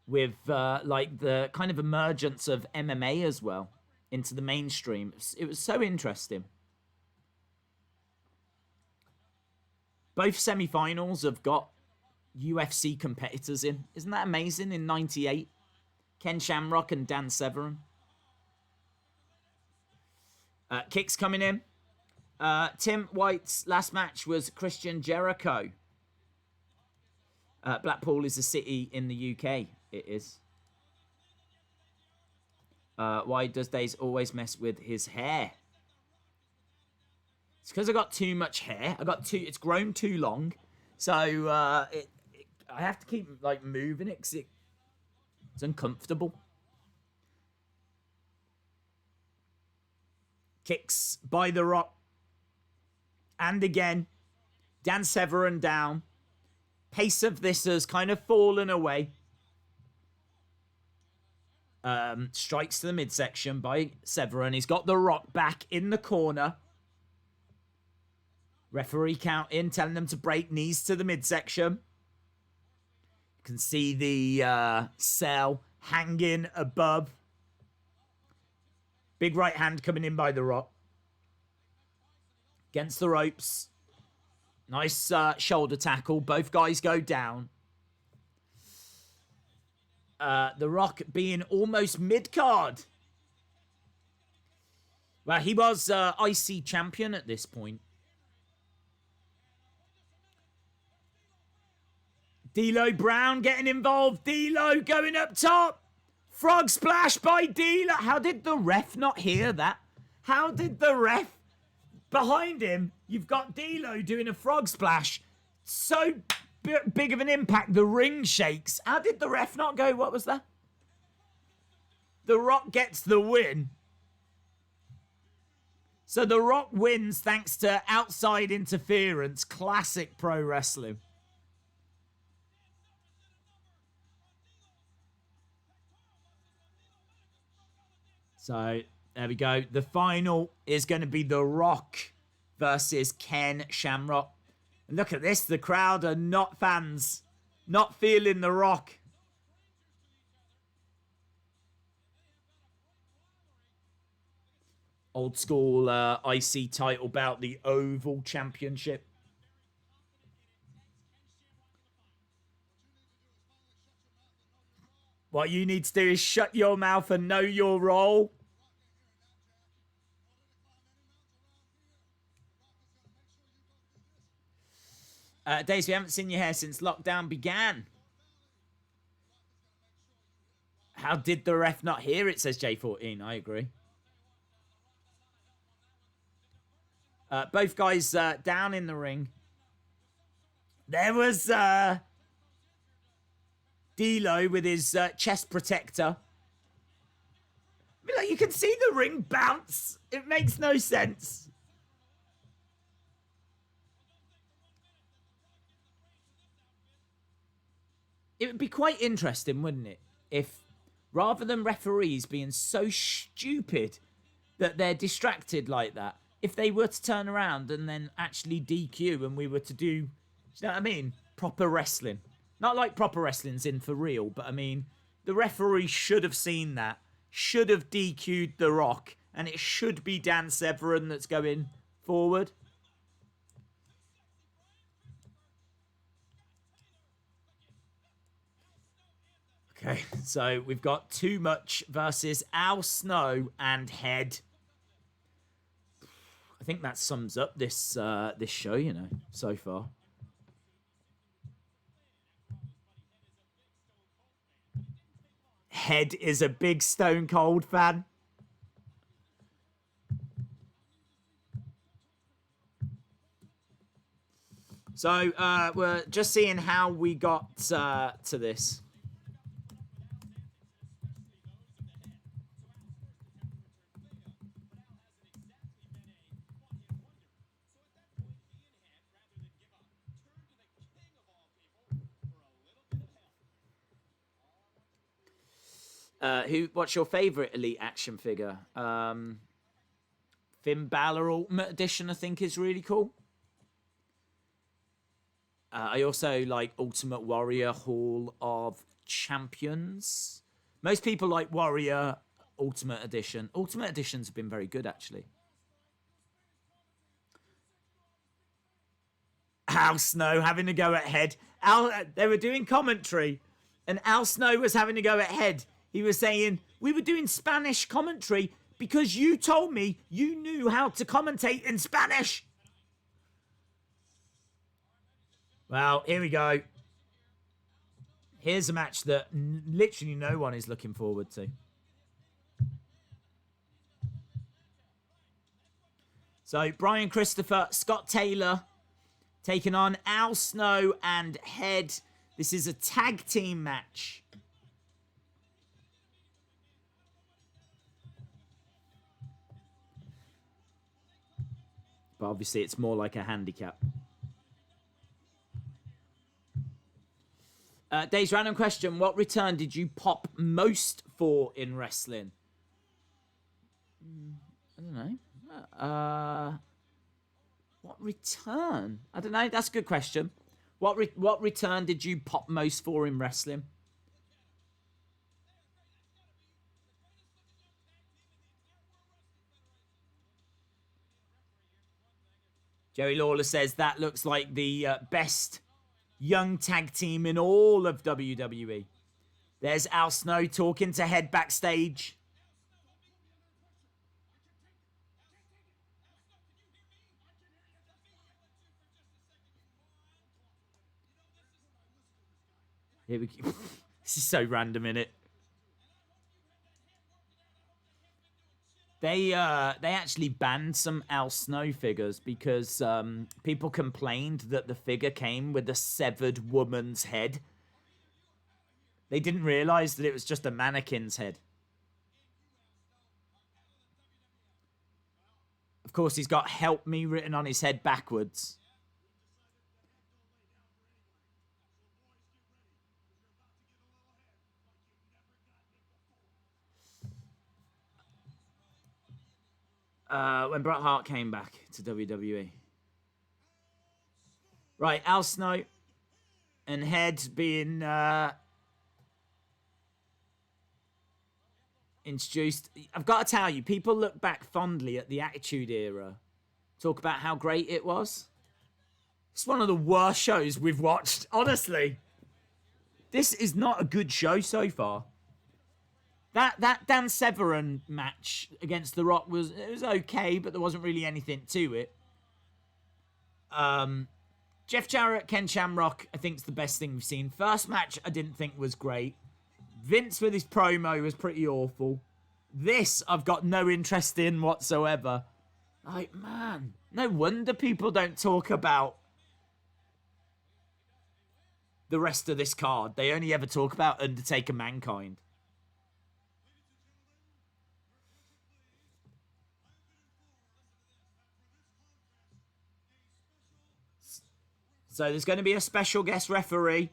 with like the kind of emergence of MMA as well into the mainstream. It was so interesting. Both semi-finals have got UFC competitors in. Isn't that amazing? In 98, Ken Shamrock and Dan Severn. Kicks coming in. Tim White's last match was Christian Jericho. Blackpool is a city in the UK. It is. Why does Daze always mess with his hair? It's because I got too much hair. It's grown too long. So I have to keep like moving it because it's uncomfortable. Kicks by The Rock. And again, Dan Severn down. Pace of this has kind of fallen away. Strikes to the midsection by Severn. He's got The Rock back in the corner. Referee count in, telling them to break, knees to the midsection. You can see the cell hanging above. Big right hand coming in by The Rock. Against the ropes. Nice shoulder tackle. Both guys go down. The Rock being almost mid-card. Well, he was IC champion at this point. D'Lo Brown getting involved. D'Lo going up top. Frog splash by D'Lo. How did the ref not hear that? How did the ref... Behind him, you've got D'Lo doing a frog splash. So big of an impact, the ring shakes. How did the ref not go, what was that? The Rock gets the win. So The Rock wins thanks to outside interference. Classic pro wrestling. So There we go. The final is going to be The Rock versus Ken Shamrock. And look at this. The crowd are not fans. Not feeling The Rock. Old school IC title bout, the Oval Championship. What you need to do is shut your mouth and know your role. Days, we haven't seen your hair since lockdown began. How did the ref not hear it, says J14. I agree. Both guys down in the ring. There was D'Lo with his chest protector. I mean, like, you can see the ring bounce. It makes no sense. It would be quite interesting, wouldn't it? If rather than referees being so stupid that they're distracted like that, if they were to turn around and then actually DQ and we were to do, you know what I mean? Proper wrestling. Not like proper wrestling's in for real, but I mean, the referee should have seen that, should have DQ'd The Rock, and it should be Dan Severn that's going forward. Okay, so we've got Too Much versus Al Snow and Head. I think that sums up this this show, you know, so far. Head is a big Stone Cold fan. So we're just seeing how we got to this. What's your favourite Elite action figure? Finn Balor Ultimate Edition, I think, is really cool. I also like Ultimate Warrior Hall of Champions. Most people like Warrior Ultimate Edition. Ultimate Editions have been very good, actually. Al Snow having to go at Head. They were doing commentary, and Al Snow was having to go at Head. He was saying, we were doing Spanish commentary because you told me you knew how to commentate in Spanish. Well, here we go. Here's a match that literally no one is looking forward to. So, Brian Christopher, Scott Taylor taking on Al Snow and Head. This is a tag team match. But obviously, it's more like a handicap. Dave's random question. What return did you pop most for in wrestling? I don't know. What return? I don't know. That's a good question. What return did you pop most for in wrestling? Jerry Lawler says that looks like the best young tag team in all of WWE. There's Al Snow talking to Head backstage. Here we go. This is so random, innit? They actually banned some Al Snow figures because people complained that the figure came with a severed woman's head. They didn't realize that it was just a mannequin's head. Of course, he's got "Help Me" written on his head backwards. when Bret Hart came back to WWE. Right, Al Snow and Head being introduced. I've got to tell you, people look back fondly at the Attitude Era. Talk about how great it was. It's one of the worst shows we've watched, honestly. This is not a good show so far. That Dan Severn match against The Rock was okay, but there wasn't really anything to it. Jeff Jarrett, Ken Shamrock, I think is the best thing we've seen. First match I didn't think was great. Vince with his promo was pretty awful. This I've got no interest in whatsoever. Like, man, no wonder people don't talk about the rest of this card. They only ever talk about Undertaker Mankind. So there's going to be a special guest referee.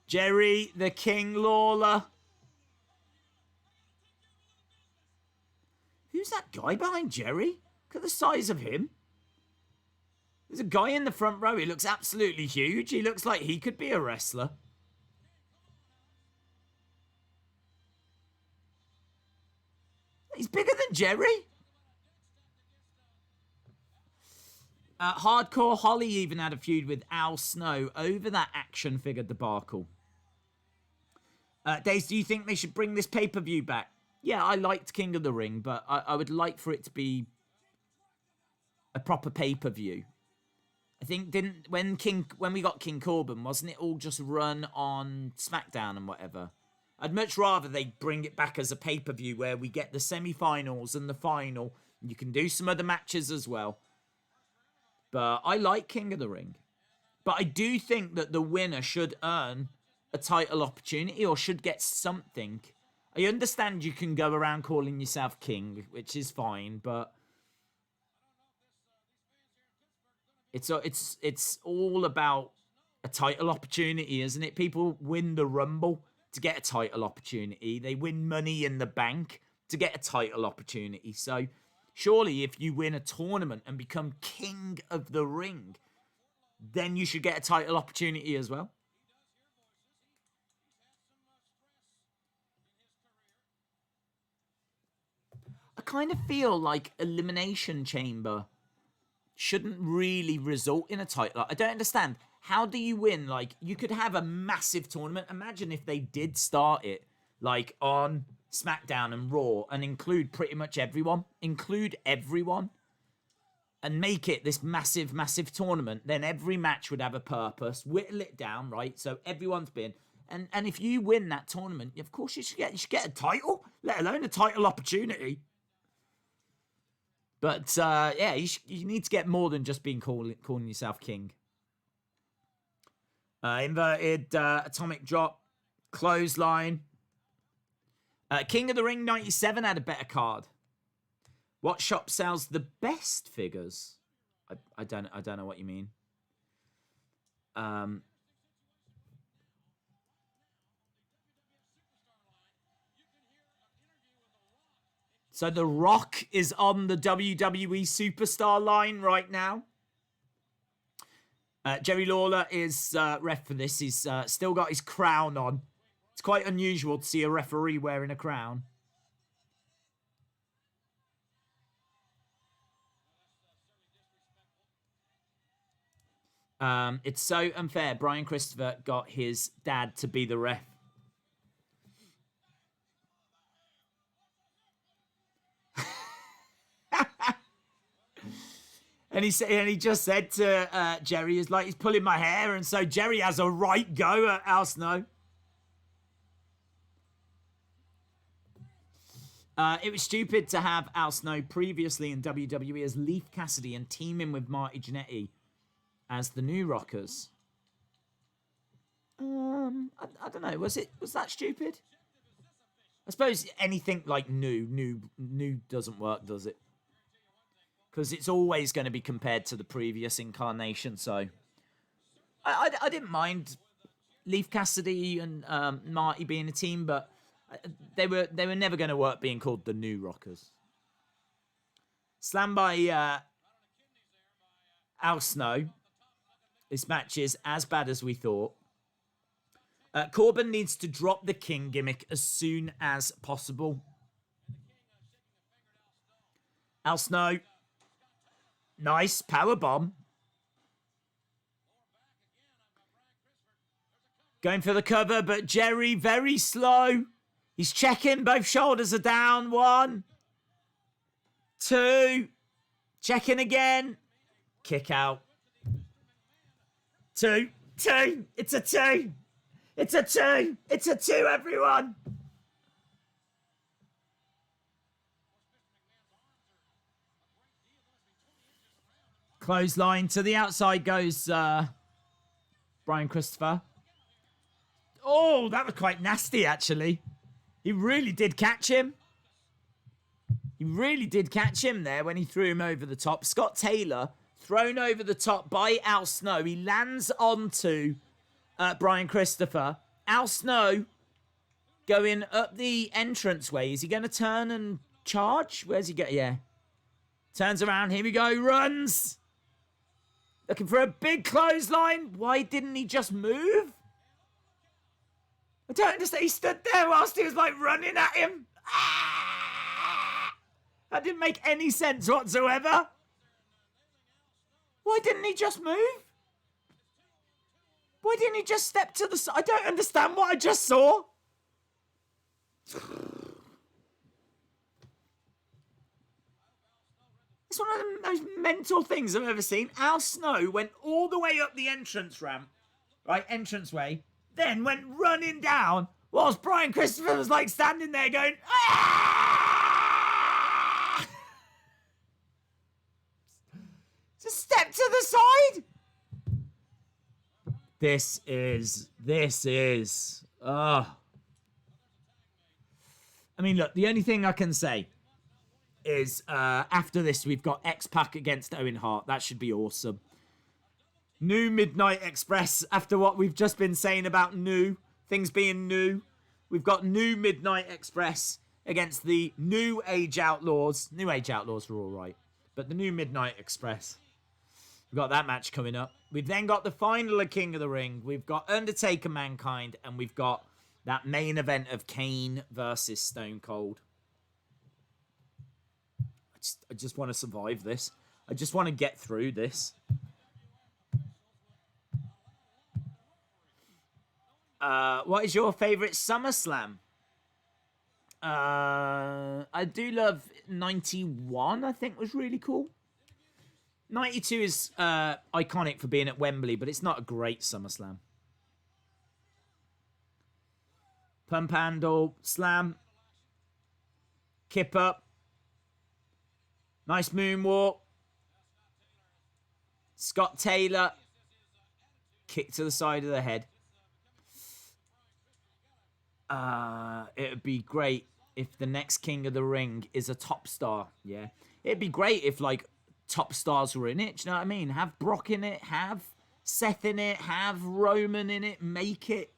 Jerry the King Lawler. Who's that guy behind Jerry? Look at the size of him. There's a guy in the front row. He looks absolutely huge. He looks like he could be a wrestler. He's bigger than Jerry. Hardcore Holly even had a feud with Al Snow over that action figure debacle. Daze, do you think they should bring this pay-per-view back? Yeah, I liked King of the Ring, but I would like for it to be a proper pay-per-view. I think when we got King Corbin, wasn't it all just run on SmackDown and whatever? I'd much rather they bring it back as a pay-per-view where we get the semi-finals and the final. You can do some other matches as well. But I like King of the Ring. But I do think that the winner should earn a title opportunity or should get something. I understand you can go around calling yourself king, which is fine, but it's all about a title opportunity, isn't it? People win the Rumble to get a title opportunity. They win Money in the Bank to get a title opportunity. So surely if you win a tournament and become King of the Ring, then you should get a title opportunity as well. I kind of feel like Elimination Chamber shouldn't really result in a title. I don't understand. How do you win? Like, you could have a massive tournament. Imagine if they did start it, like, on SmackDown and Raw and include pretty much everyone. Include everyone. And make it this massive, massive tournament. Then every match would have a purpose. Whittle it down, right? So everyone's been. And if you win that tournament, of course you should get a title, let alone a title opportunity. But, yeah, you need to get more than just being calling yourself king. Inverted atomic drop, clothesline. King of the Ring 97 had a better card. What shop sells the best figures? I don't know what you mean. So The Rock is on the WWE Superstar line right now. Jerry Lawler is ref for this. He's still got his crown on. It's quite unusual to see a referee wearing a crown. It's so unfair. Brian Christopher got his dad to be the ref. And he just said to Jerry, "Is like he's pulling my hair," and so Jerry has a right go at Al Snow. It was stupid to have Al Snow previously in WWE as Leif Cassidy and teaming with Marty Jannetty as the New Rockers. I don't know. Was that stupid? I suppose anything like new doesn't work, does it? Because it's always going to be compared to the previous incarnation. So I didn't mind Leaf Cassidy and Marty being a team, but they were never going to work being called the New Rockers. Slam by Al Snow. This match is as bad as we thought. Corbin needs to drop the King gimmick as soon as possible. Al Snow. Nice powerbomb. Going for the cover, but Jerry very slow. He's checking. Both shoulders are down. 1, 2. Checking again. Kick out. 2. It's a 2. It's a 2. It's a 2, everyone. Clothesline to the outside goes Brian Christopher. Oh, that was quite nasty, actually. He really did catch him. He really did catch him there when he threw him over the top. Scott Taylor thrown over the top by Al Snow. He lands onto Brian Christopher. Al Snow going up the entranceway. Is he going to turn and charge? Where's he going? Yeah. Turns around. Here we go. Runs. Looking for a big clothesline. Why didn't he just move? I don't understand. He stood there whilst he was like running at him. Ah! That didn't make any sense whatsoever. Why didn't he just move? Why didn't he just step to the side? I don't understand what I just saw. It's one of the most mental things I've ever seen. Al Snow went all the way up the entrance ramp, right, entranceway, then went running down whilst Brian Christopher was like standing there going, ah! Just step to the side. This is, I mean, look, the only thing I can say is after this, we've got X-Pac against Owen Hart. That should be awesome. New Midnight Express, after what we've just been saying about new, things being new. We've got New Midnight Express against the New Age Outlaws. New Age Outlaws are all right, but the New Midnight Express. We've got that match coming up. We've then got the final of King of the Ring. We've got Undertaker Mankind, and we've got that main event of Kane versus Stone Cold. I just want to survive this. I just want to get through this. What is your favourite SummerSlam? I do love 91, I think was really cool. 92 is iconic for being at Wembley, but it's not a great SummerSlam. Pump handle, slam. Kip up. Nice moonwalk. Scott Taylor. Kick to the side of the head. It would be great if the next King of the Ring is a top star. Yeah. It'd be great if, like, top stars were in it. Do you know what I mean? Have Brock in it. Have Seth in it. Have Roman in it. Make it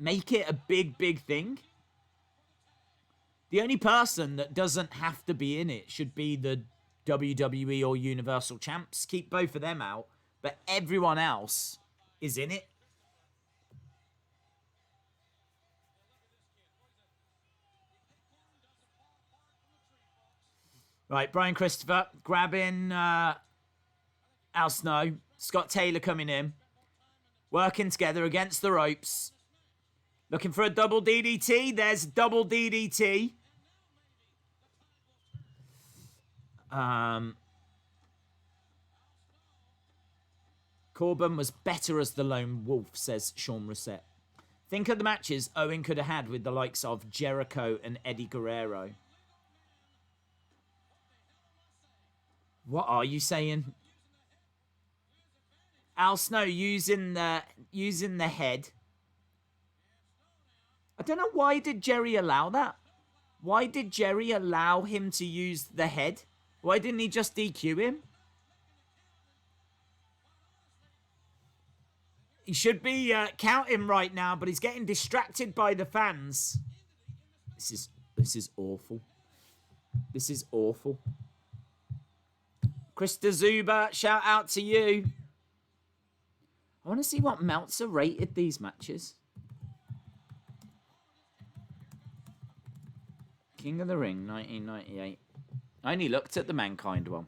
a big, big thing. The only person that doesn't have to be in it should be the WWE or Universal Champs. Keep both of them out. But everyone else is in it. Right, Brian Christopher grabbing Al Snow. Scott Taylor coming in. Working together against the ropes. Looking for a double DDT. There's double DDT. Corbin was better as the lone wolf, says Sean Rossett. Think of the matches Owen could have had with the likes of Jericho and Eddie Guerrero. What are you saying? Al Snow using the head. I don't know, why did Jerry allow that? Why did Jerry allow him to use the head? Why didn't he just DQ him? He should be counting right now, but he's getting distracted by the fans. This is awful. This is awful. Krista Zuba, shout out to you. I want to see what Meltzer rated these matches. King of the Ring, 1998. I only looked at the Mankind one.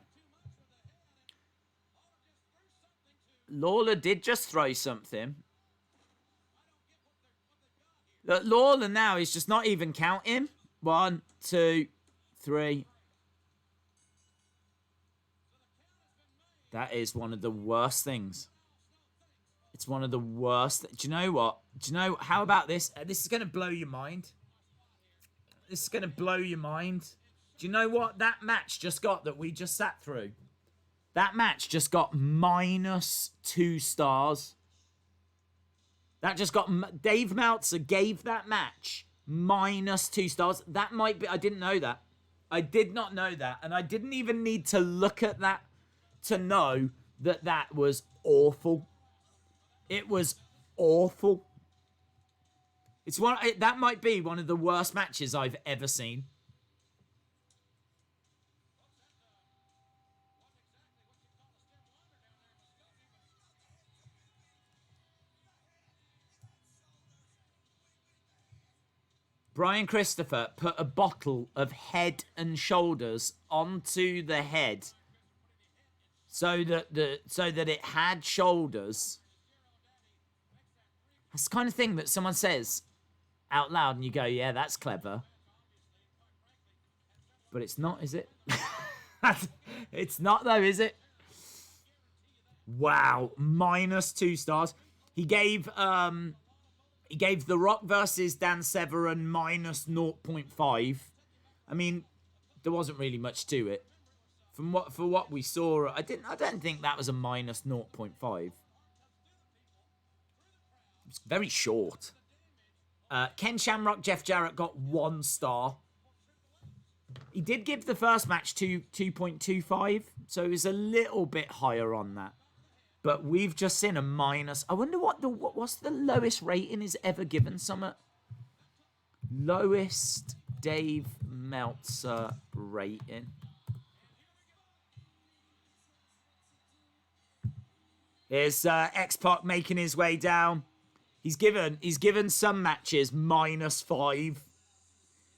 Lawler did just throw something. Look, Lawler now is just not even counting. 1, 2, 3. That is one of the worst things. It's one of the worst. Do you know what? Do you know, how about this? This is going to blow your mind. This is going to blow your mind. Do you know what that match just got that we just sat through? That match just got -2 stars. That just got... Dave Meltzer gave that match -2 stars. That might be... I didn't know that. I did not know that. And I didn't even need to look at that to know that that was awful. It was awful. It's one... That might be one of the worst matches I've ever seen. Brian Christopher put a bottle of Head and Shoulders onto the head so that it had shoulders. That's the kind of thing that someone says out loud and you go, yeah, that's clever. But it's not, is it? It's not though, is it? Wow, -2 stars. He gave The Rock versus Dan Severn -0.5. I mean, there wasn't really much to it. For what we saw, I don't think that was a -0.5. It's very short. Ken Shamrock, Jeff Jarrett got 1 star. He did give the first match 2.25, so it was a little bit higher on that. But we've just seen a minus. I wonder what's the lowest rating he's ever given Summit. Lowest Dave Meltzer rating. Here's X-Pac making his way down. He's given some matches -5.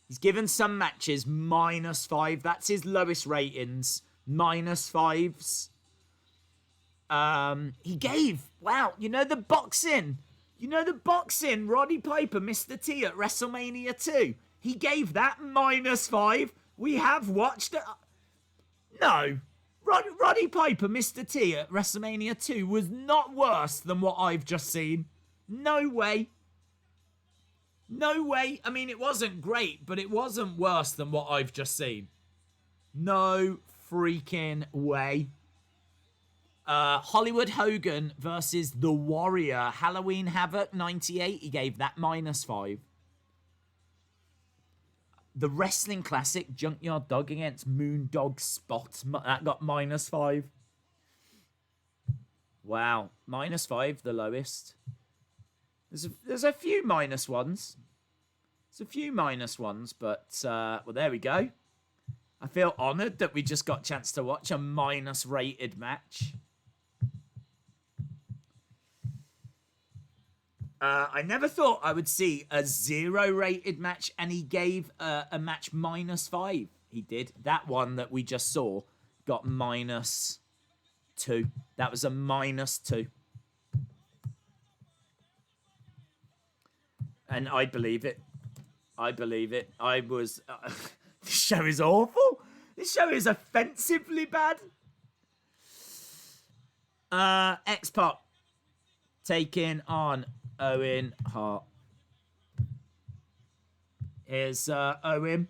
He's given some matches -5. That's his lowest ratings. -5s. He gave, wow, you know the boxing, Roddy Piper, Mr. T at WrestleMania 2. He gave that -5. We have watched it. No, Roddy Piper, Mr. T at WrestleMania 2 was not worse than what I've just seen. No way. No way. I mean, it wasn't great, but it wasn't worse than what I've just seen. No freaking way. Hollywood Hogan versus The Warrior. Halloween Havoc 98. He gave that -5. The Wrestling Classic Junkyard Dog against Moondog Spot. That got -5. Wow. -5, the lowest. There's a few -1s. There's a few -1s, but well, there we go. I feel honoured that we just got a chance to watch a -rated match. I never thought I would see a 0-rated match, and he gave a match -5. He did. That one that we just saw got -2. That was a -2. And I believe it. I believe it. I was... this show is awful. This show is offensively bad. X-Pac taking on Owen Hart. Here's Owen.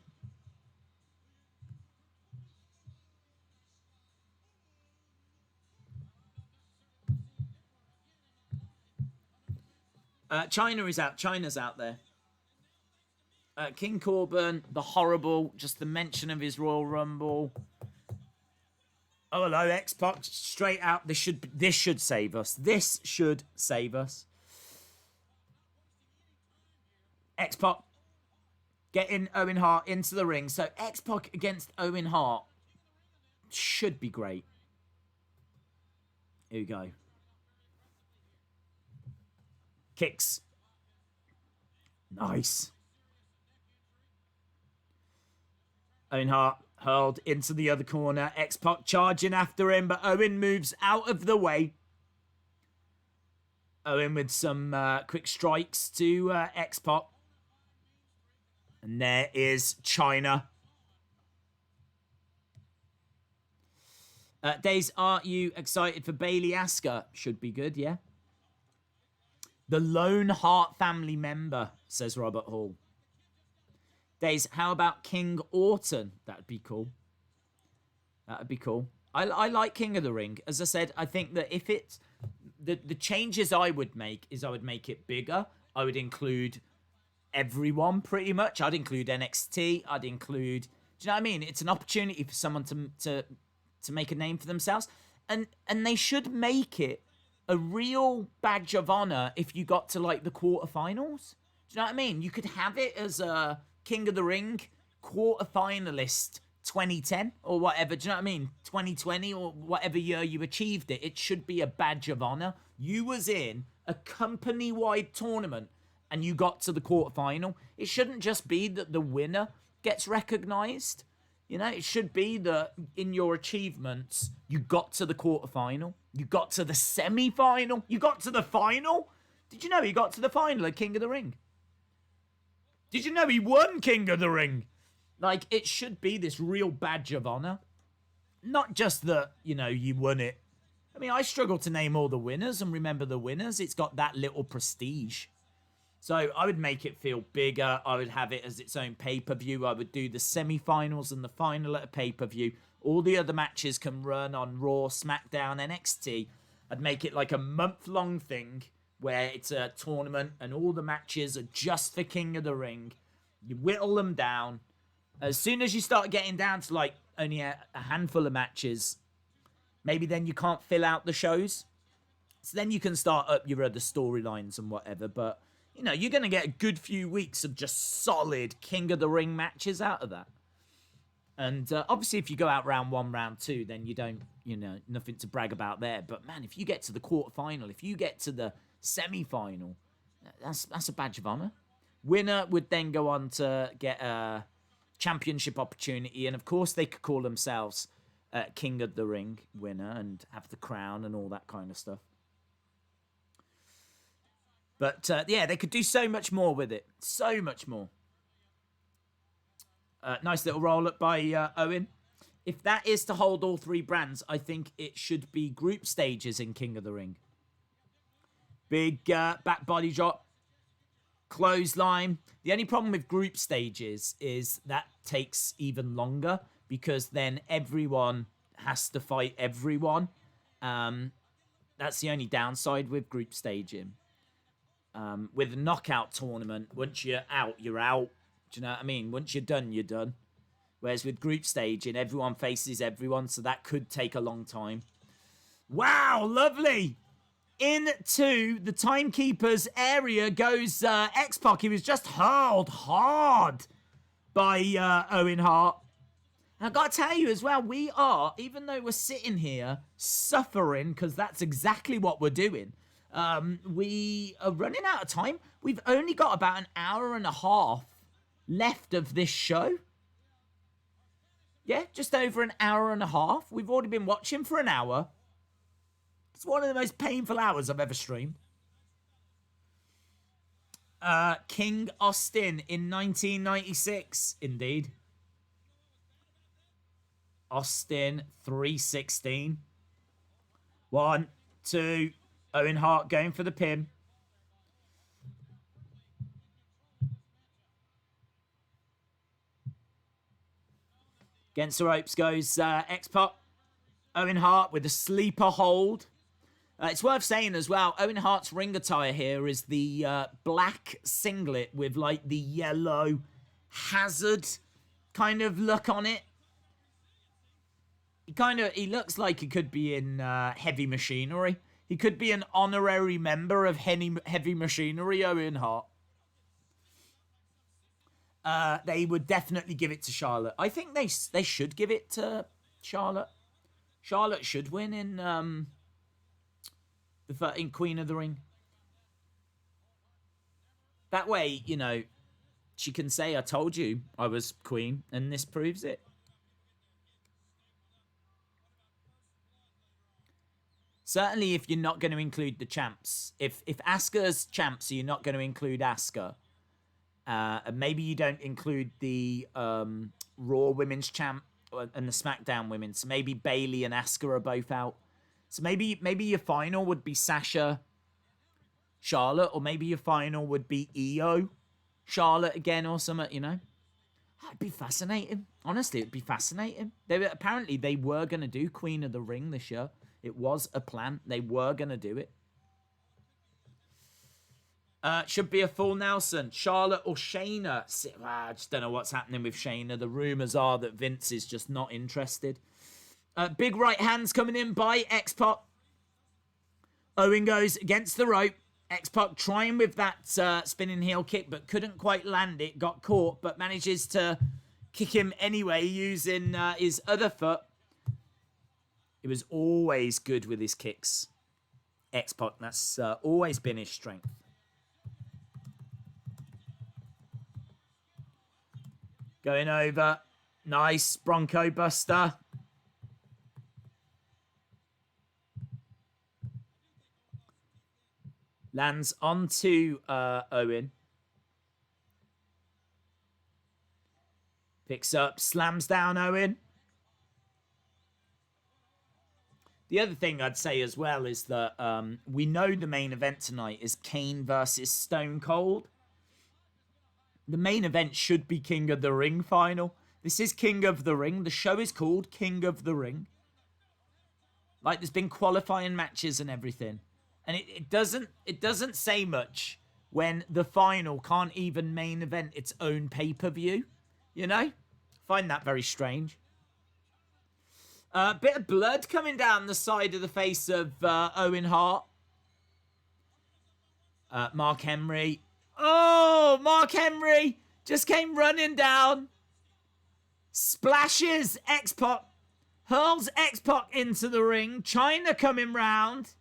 China is out. China's out there. King Corbin, the horrible, just the mention of his Royal Rumble. Oh, hello, X-Pac. Straight out. This should save us. This should save us. X-Pac getting Owen Hart into the ring. So X-Pac against Owen Hart should be great. Here we go. Kicks. Nice. Owen Hart hurled into the other corner. X-Pac charging after him, but Owen moves out of the way. Owen with some quick strikes to X-Pac. And there is China. Days, are you excited for Bailey Asuka? Should be good, yeah. The lone Hart family member, says Robert Hall. Days, how about King Orton? That'd be cool. That'd be cool. I like King of the Ring. As I said, I think that if it's... The changes I would make is I would make it bigger. I would include everyone, pretty much. I'd include NXT. I'd include... Do you know what I mean? It's an opportunity for someone to make a name for themselves. And they should make it a real badge of honor if you got to, like, the quarterfinals. Do you know what I mean? You could have it as a King of the Ring quarterfinalist 2010 or whatever. Do you know what I mean? 2020 or whatever year you achieved it. It should be a badge of honor. You was in a company-wide tournament and you got to the quarterfinal. It shouldn't just be that the winner gets recognized. You know, it should be that in your achievements, you got to the quarterfinal. You got to the semi-final. You got to the final. Did you know he got to the final at King of the Ring? Did you know he won King of the Ring? Like, it should be this real badge of honor. Not just that, you know, you won it. I mean, I struggle to name all the winners and remember the winners. It's got that little prestige. So I would make it feel bigger. I would have it as its own pay-per-view. I would do the semi-finals and the final at a pay-per-view. All the other matches can run on Raw, SmackDown, NXT. I'd make it like a month-long thing where it's a tournament and all the matches are just for King of the Ring. You whittle them down. As soon as you start getting down to like only a handful of matches, maybe then you can't fill out the shows. So then you can start up your other storylines and whatever. But, you know, you're going to get a good few weeks of just solid King of the Ring matches out of that. And obviously if you go out round 1, round 2, then you don't, you know, nothing to brag about there. But, man, if you get to the quarterfinal, if you get to the semi-final, that's a badge of honor. Winner would then go on to get a championship opportunity, and of course they could call themselves King of the Ring winner and have the crown and all that kind of stuff. But yeah, they could do so much more with it. So much more. Nice little roll-up by Owen. If that is to hold all 3 brands, I think it should be group stages in King of the Ring. Big back body drop. Clothesline. The only problem with group stages is that takes even longer because then everyone has to fight everyone. That's the only downside with group staging. With a knockout tournament, once you're out, you're out. Do you know what I mean? Once you're done, you're done. Whereas with group staging, everyone faces everyone, so that could take a long time. Wow, lovely! Into the timekeeper's area goes X-Pac. He was just hurled hard by Owen Hart. And I've got to tell you as well, we are, even though we're sitting here suffering, because that's exactly what we're doing, we are running out of time. We've only got about an hour and a half left of this show. Yeah, just over an hour and a half. We've already been watching for an hour. It's one of the most painful hours I've ever streamed. King Austin in 1996, indeed. Austin 316. 1, 2. Owen Hart going for the pin. Against the ropes goes X-Pac. Owen Hart with a sleeper hold. It's worth saying as well, Owen Hart's ring attire here is the black singlet with like the yellow hazard kind of look on it. He looks like he could be in Heavy Machinery. He could be an honorary member of Heavy Machinery, Owen Hart. They would definitely give it to Charlotte. I think they should give it to Charlotte. Charlotte should win in Queen of the Ring. That way, you know, she can say, I told you I was queen, and this proves it. Certainly if you're not going to include the champs. If Asuka's champs, so you're not going to include Asuka. And maybe you don't include the Raw Women's Champ and the SmackDown Women. So maybe Bayley and Asuka are both out. So maybe your final would be Sasha, Charlotte, or maybe your final would be Io, Charlotte again, or something. You know, that'd be fascinating. Honestly, it'd be fascinating. Apparently they were gonna do Queen of the Ring this year. It was a plan. They were gonna do it. Should be a full Nelson. Charlotte or Shayna. I just don't know what's happening with Shayna. The rumors are that Vince is just not interested. Big right hands coming in by X-Pac. Owen goes against the rope. X-Pac trying with that spinning heel kick, but couldn't quite land it. Got caught, but manages to kick him anyway using his other foot. He was always good with his kicks. X-Pac, that's always been his strength. Going over. Nice Bronco Buster. Lands onto Owen. Picks up, slams down Owen. The other thing I'd say as well is that we know the main event tonight is Kane versus Stone Cold. The main event should be King of the Ring final. This is King of the Ring. The show is called King of the Ring. Like, there's been qualifying matches and everything. And it doesn't say much when the final can't even main event its own pay-per-view. You know? Find that very strange. Bit of blood coming down the side of the face of Owen Hart. Mark Henry. Oh, Mark Henry just came running down. Splashes X-Pac. Hurls X-Pac into the ring. Chyna coming round.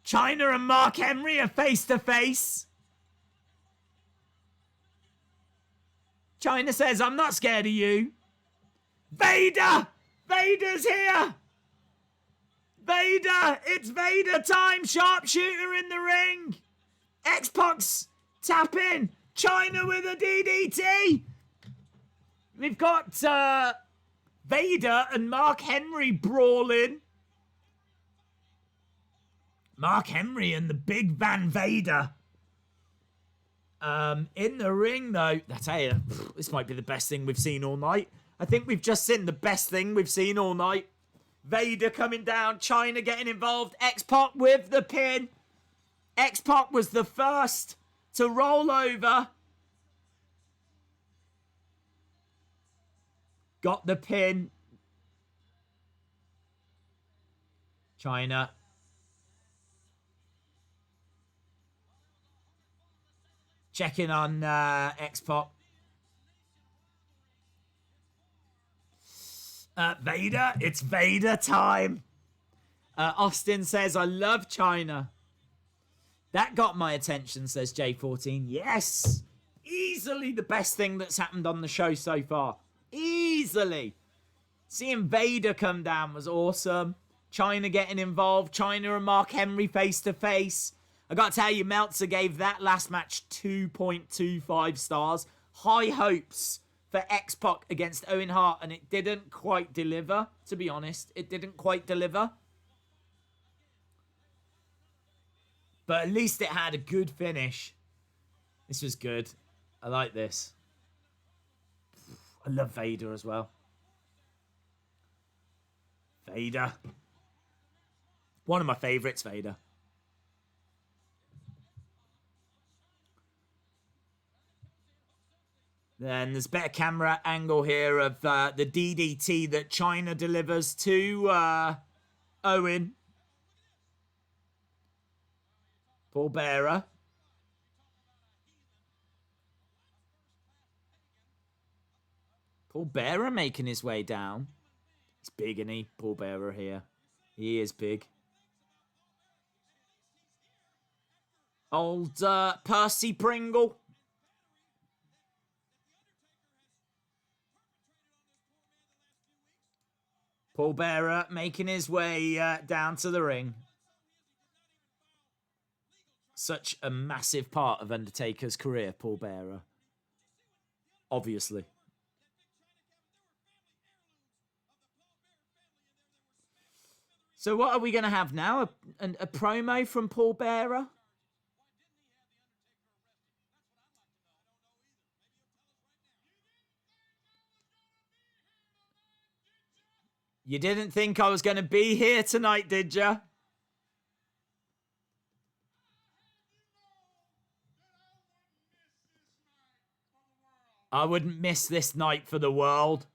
Chyna and Mark Henry are face to face. Chyna says, I'm not scared of you. Vader! Vader's here! Vader! It's Vader time! Sharpshooter in the ring! X-Pac's tapping! Chyna with a DDT! We've got Vader and Mark Henry brawling. Mark Henry and the big Van Vader. In the ring, though, I tell you, this might be the best thing we've seen all night. I think we've just seen the best thing we've seen all night. Vader coming down, Chyna getting involved, X-Pac with the pin. X-Pac was the first to roll over. Got the pin. Chyna. Checking on X-Pac. Vader, it's Vader time. Austin says, I love Chyna. That got my attention, says J14. Yes! Easily the best thing that's happened on the show so far. Easily. Seeing Vader come down was awesome. Chyna getting involved. Chyna and Mark Henry face to face. I got to tell you, Meltzer gave that last match 2.25 stars. High hopes for X-Pac against Owen Hart, and it didn't quite deliver, to be honest. It didn't quite deliver. But at least it had a good finish. This was good. I like this. I love Vader as well. Vader. One of my favourites, Vader. Then there's better camera angle here of the DDT that China delivers to Owen. Paul Bearer. Paul Bearer making his way down. He's big, isn't he? Paul Bearer here. He is big. Old Percy Pringle. Paul Bearer making his way down to the ring. Such a massive part of Undertaker's career, Paul Bearer. Obviously. So what are we going to have now? A promo from Paul Bearer? You didn't think I was going to be here tonight, did you? I wouldn't miss this night for the world.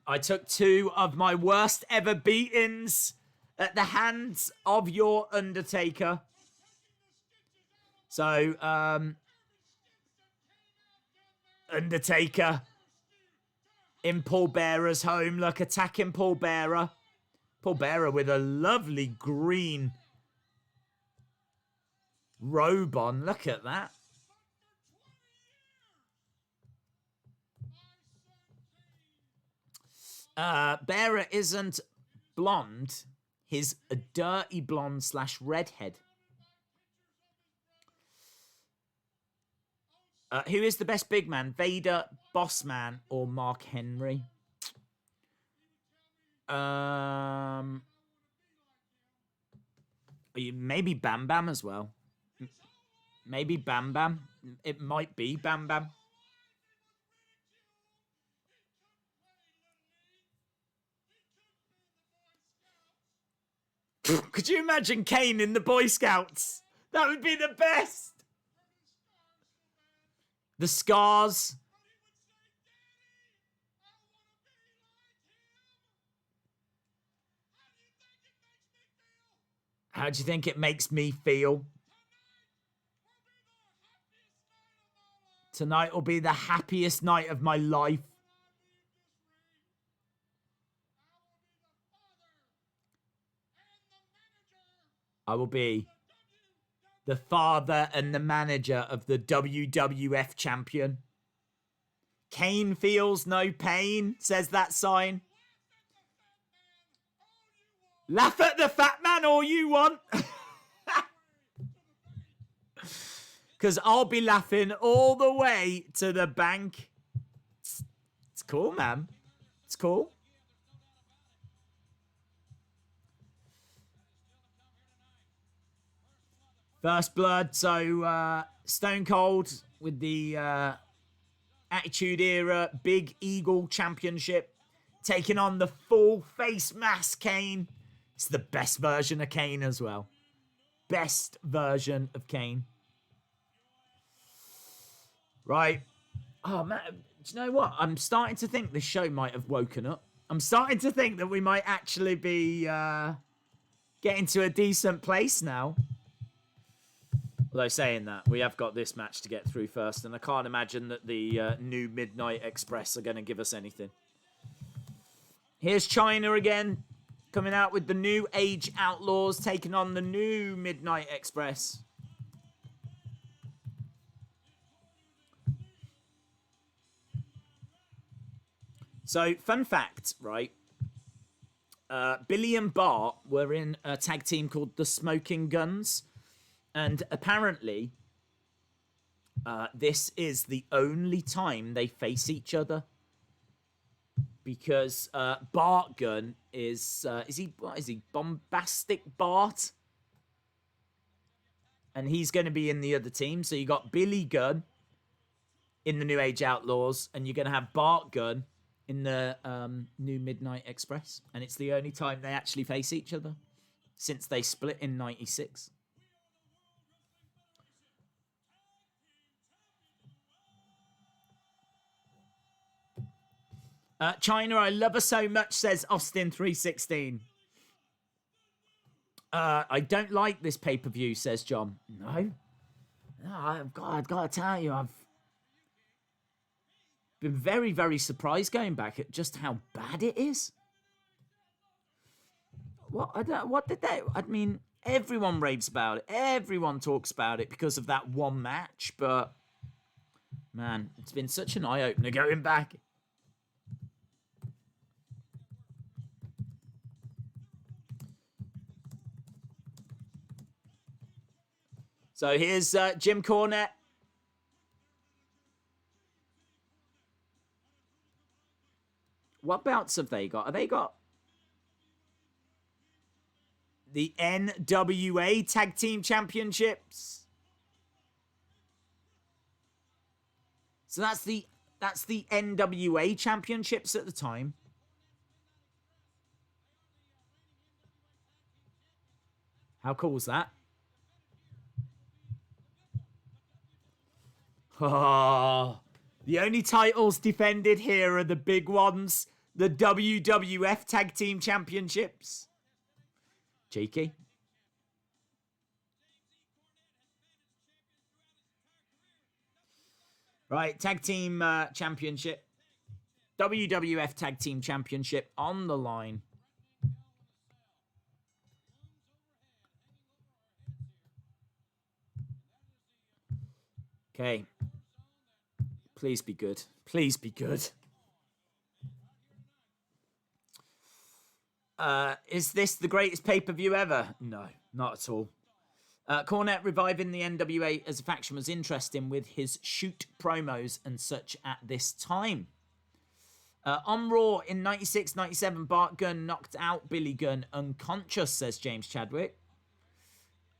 I took 2 of my worst ever beatings at the hands of your Undertaker. So, Undertaker in Paul Bearer's home. Look, attacking Paul Bearer. Paul Bearer with a lovely green robe on. Look at that. Bearer isn't blonde. He's a dirty blonde / redhead. Who is the best big man? Vader, Bossman, or Mark Henry? Maybe Bam Bam as well. Maybe Bam Bam. It might be Bam Bam. Could you imagine Kane in the Boy Scouts? That would be the best. The scars. How do you think it makes me feel? Tonight will be the happiest night of my life. I will be the father and the manager of the WWF champion. Kane feels no pain, says that sign. Laugh at the fat man all you want. Because I'll be laughing all the way to the bank. It's cool, man. It's cool. First blood, so Stone Cold with the Attitude Era Big Eagle Championship, taking on the full face mask Kane. It's the best version of Kane as well. Best version of Kane. Right. Oh, man. Do you know what? I'm starting to think this show might have woken up. I'm starting to think that we might actually be getting to a decent place now. Although saying that, we have got this match to get through first, and I can't imagine that the new Midnight Express are going to give us anything. Here's China again, coming out with the New Age Outlaws, taking on the new Midnight Express. So, fun fact, right? Billy and Bart were in a tag team called the Smoking Guns. And apparently, this is the only time they face each other. Because Bart Gunn is he Bombastic Bart? And he's going to be in the other team. So you got Billy Gunn in the New Age Outlaws. And you're going to have Bart Gunn in the new Midnight Express, and it's the only time they actually face each other since they split in '96. China, I love her so much, says Austin316. I don't like this pay-per-view, says John. No, I've got to tell you, I've been very, very surprised going back at just how bad it is. What did they... I mean, everyone raves about it. Everyone talks about it because of that one match, but... Man, it's been such an eye-opener going back. So here's Jim Cornette. What belts have they got? Have they got the NWA Tag Team Championships? So that's the NWA Championships at the time. How cool is that? Oh, the only titles defended here are the big ones. The WWF Tag Team Championships. Cheeky. Right, Tag Team Championship. WWF Tag Team Championship on the line. Okay. Please be good. Please be good. Is this the greatest pay-per-view ever? No, not at all. Cornette reviving the NWA as a faction was interesting with his shoot promos and such at this time. On Raw in 96-97, Bart Gunn knocked out Billy Gunn unconscious, says James Chadwick.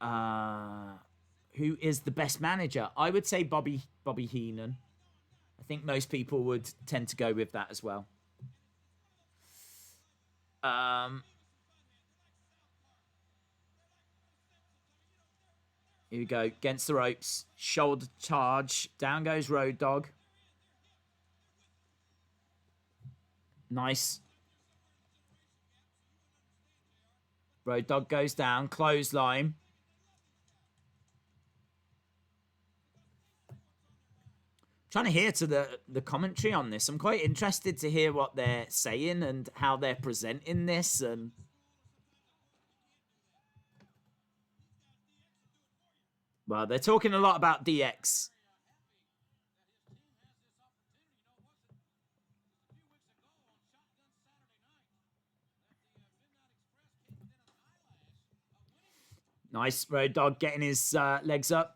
Who is the best manager? I would say Bobby Heenan. I think most people would tend to go with that as well. Here we go. Against the ropes. Shoulder charge. Down goes Road Dogg. Nice. Road Dogg goes down. Clothesline. Trying to hear to the commentary on this. I'm quite interested to hear what they're saying and how they're presenting this. And well, they're talking a lot about DX. Nice. Road Dogg getting his legs up.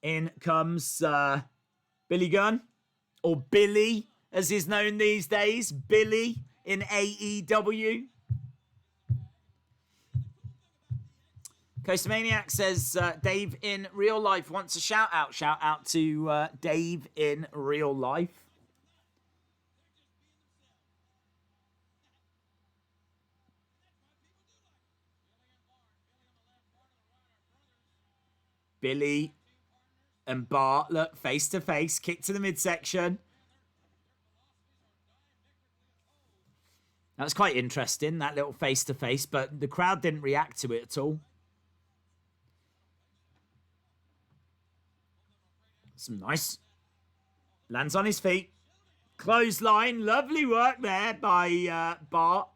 In comes Billy Gunn, or Billy, as is known these days. Billy in AEW. Coastamaniac says, Dave in real life wants a shout out. Shout out to Dave in real life. Billy and Bart, look, face to face, kick to the midsection. That was quite interesting, that little face to face, but the crowd didn't react to it at all. Some nice. Lands on his feet. Clothesline, lovely work there by Bart.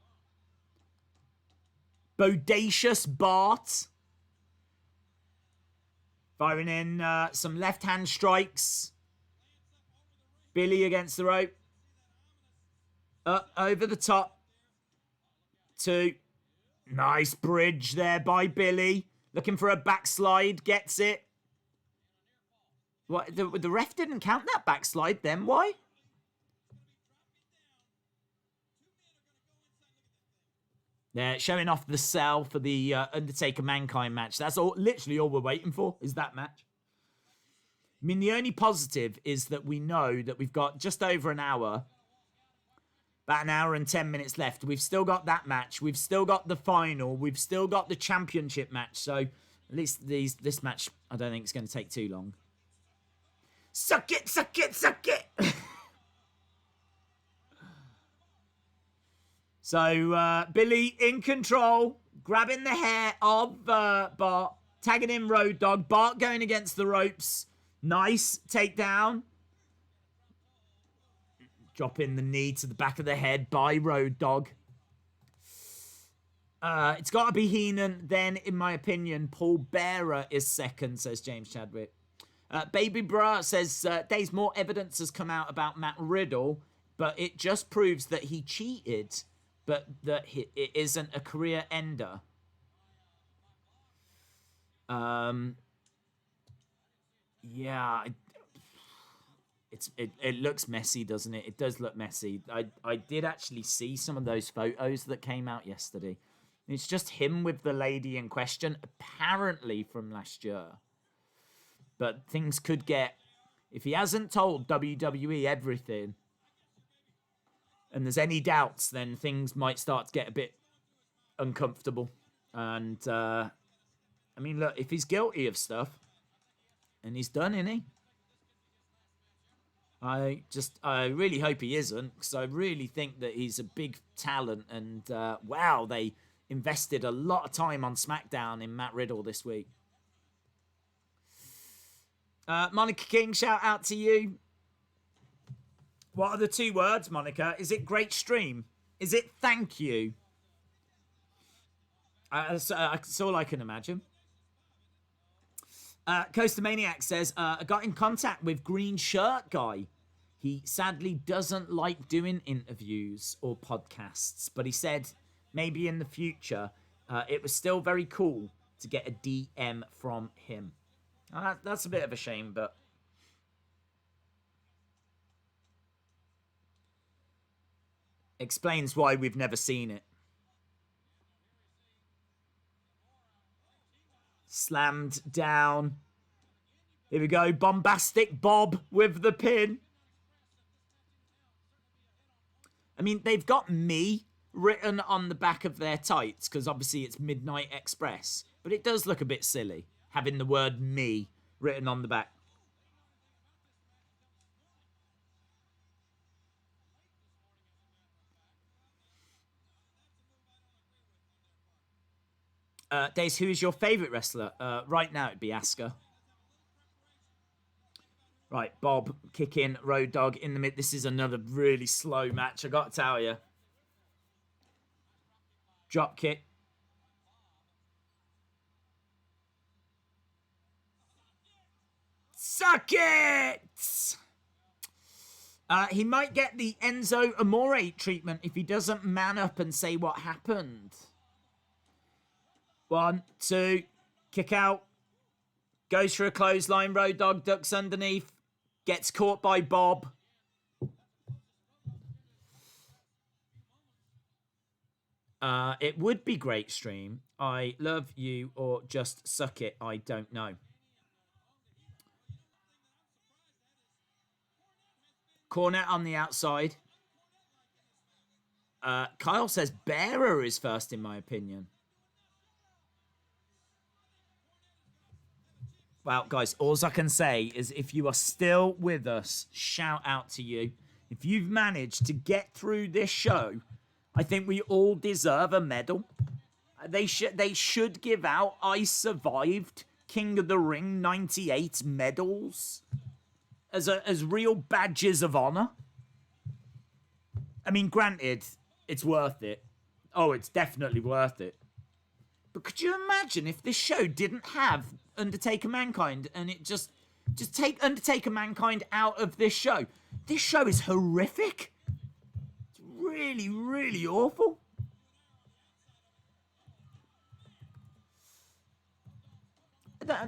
Bodacious Bart. Firing in some left-hand strikes. Billy against the rope. Over the top. 2. Nice bridge there by Billy. Looking for a backslide. Gets it. What? The ref didn't count that backslide then. Why? They're showing off the cell for the Undertaker Mankind match. That's all, literally all we're waiting for, is that match. I mean, the only positive is that we know that we've got just over an hour, about an hour and 10 minutes left. We've still got that match. We've still got the final. We've still got the championship match. So at least this match, I don't think it's going to take too long. Suck it, suck it, suck it. So Billy in control, grabbing the hair of Bart, tagging in Road Dogg. Bart going against the ropes. Nice takedown. Dropping the knee to the back of the head by Road Dogg. It's got to be Heenan. Then, in my opinion, Paul Bearer is second, says James Chadwick. Baby Bra says, Days, more evidence has come out about Matt Riddle, but it just proves that he cheated, but that it isn't a career ender. Yeah, it looks messy, doesn't it? It does look messy. I did actually see some of those photos that came out yesterday. It's just him with the lady in question, apparently from last year. But things could get, if he hasn't told WWE everything, and there's any doubts, then things might start to get a bit uncomfortable. And I mean, look, if he's guilty of stuff, and he's done, isn't he? I really hope he isn't, because I really think that he's a big talent. And wow, they invested a lot of time on SmackDown in Matt Riddle this week. Monica King, shout out to you. What are the 2 words, Monica? Is it great stream? Is it thank you? That's all I can imagine. Coaster Maniac says, I got in contact with Green Shirt Guy. He sadly doesn't like doing interviews or podcasts, but he said maybe in the future it was still very cool to get a DM from him. That's a bit of a shame, but... explains why we've never seen it. Slammed down. Here we go. Bombastic Bob with the pin. I mean, they've got me written on the back of their tights because obviously it's Midnight Express. But it does look a bit silly having the word me written on the back. Days, who is your favourite wrestler? Right now, it'd be Asuka. Right, Bob, kick in, Road Dogg in the mid. This is another really slow match, I got to tell you. Drop kick. Suck it! He might get the Enzo Amore treatment if he doesn't man up and say what happened. 1, 2, kick out. Goes for a clothesline. Road Dogg ducks underneath. Gets caught by Bob. It would be great stream. I love you or just suck it. I don't know. Cornet on the outside. Kyle says Bearer is first in my opinion. Well, guys, all I can say is if you are still with us, shout out to you. If you've managed to get through this show, I think we all deserve a medal. They should give out I Survived King of the Ring 98 medals as real badges of honor. I mean, granted, it's worth it. Oh, it's definitely worth it. But could you imagine if this show didn't have Undertaker Mankind and it just take Undertaker Mankind out of this show? This show is horrific. It's really, really awful.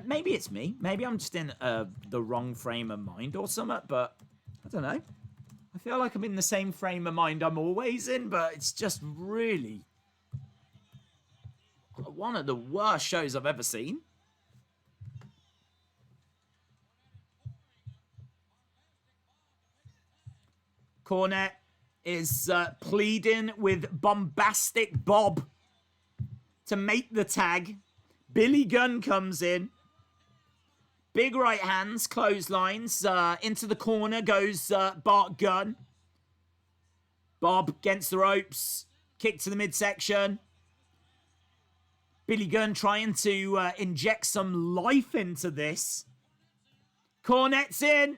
Maybe it's me. Maybe I'm just in the wrong frame of mind or something, but I don't know. I feel like I'm in the same frame of mind I'm always in, but it's just really one of the worst shows I've ever seen. Cornette is pleading with Bombastic Bob to make the tag. Billy Gunn comes in. Big right hands, clotheslines. Into the corner goes Bart Gunn. Bob against the ropes. Kick to the midsection. Billy Gunn trying to inject some life into this. Cornette's in.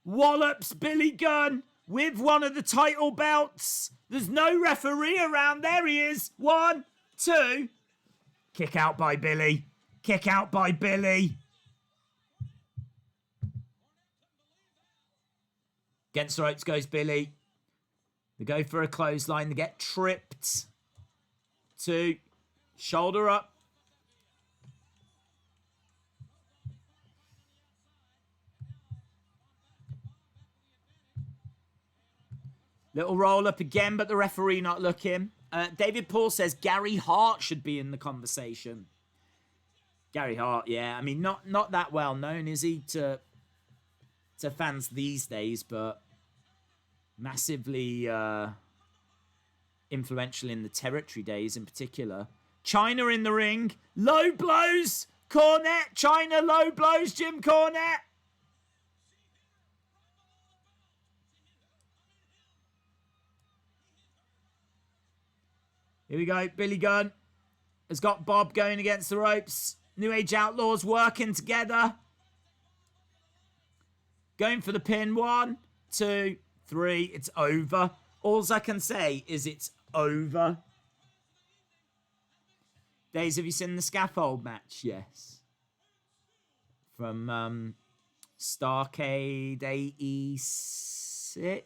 Wallops Billy Gunn with one of the title belts. There's no referee around. There he is. 1, 2. Kick out by Billy. Kick out by Billy. Against the ropes goes Billy. They go for a clothesline. They get tripped. 2. Shoulder up. Little roll up again, but the referee not looking. David Paul says Gary Hart should be in the conversation. Gary Hart, yeah. I mean, not that well known, is he, to fans these days, but massively influential in the territory days in particular. China in the ring. Low blows. Cornette. China low blows. Jim Cornette. Here we go. Billy Gunn has got Bob going against the ropes. New Age Outlaws working together. Going for the pin. 1, 2, 3. It's over. All I can say is it's over. Days, have you seen the scaffold match? Yes. From Starcade 86.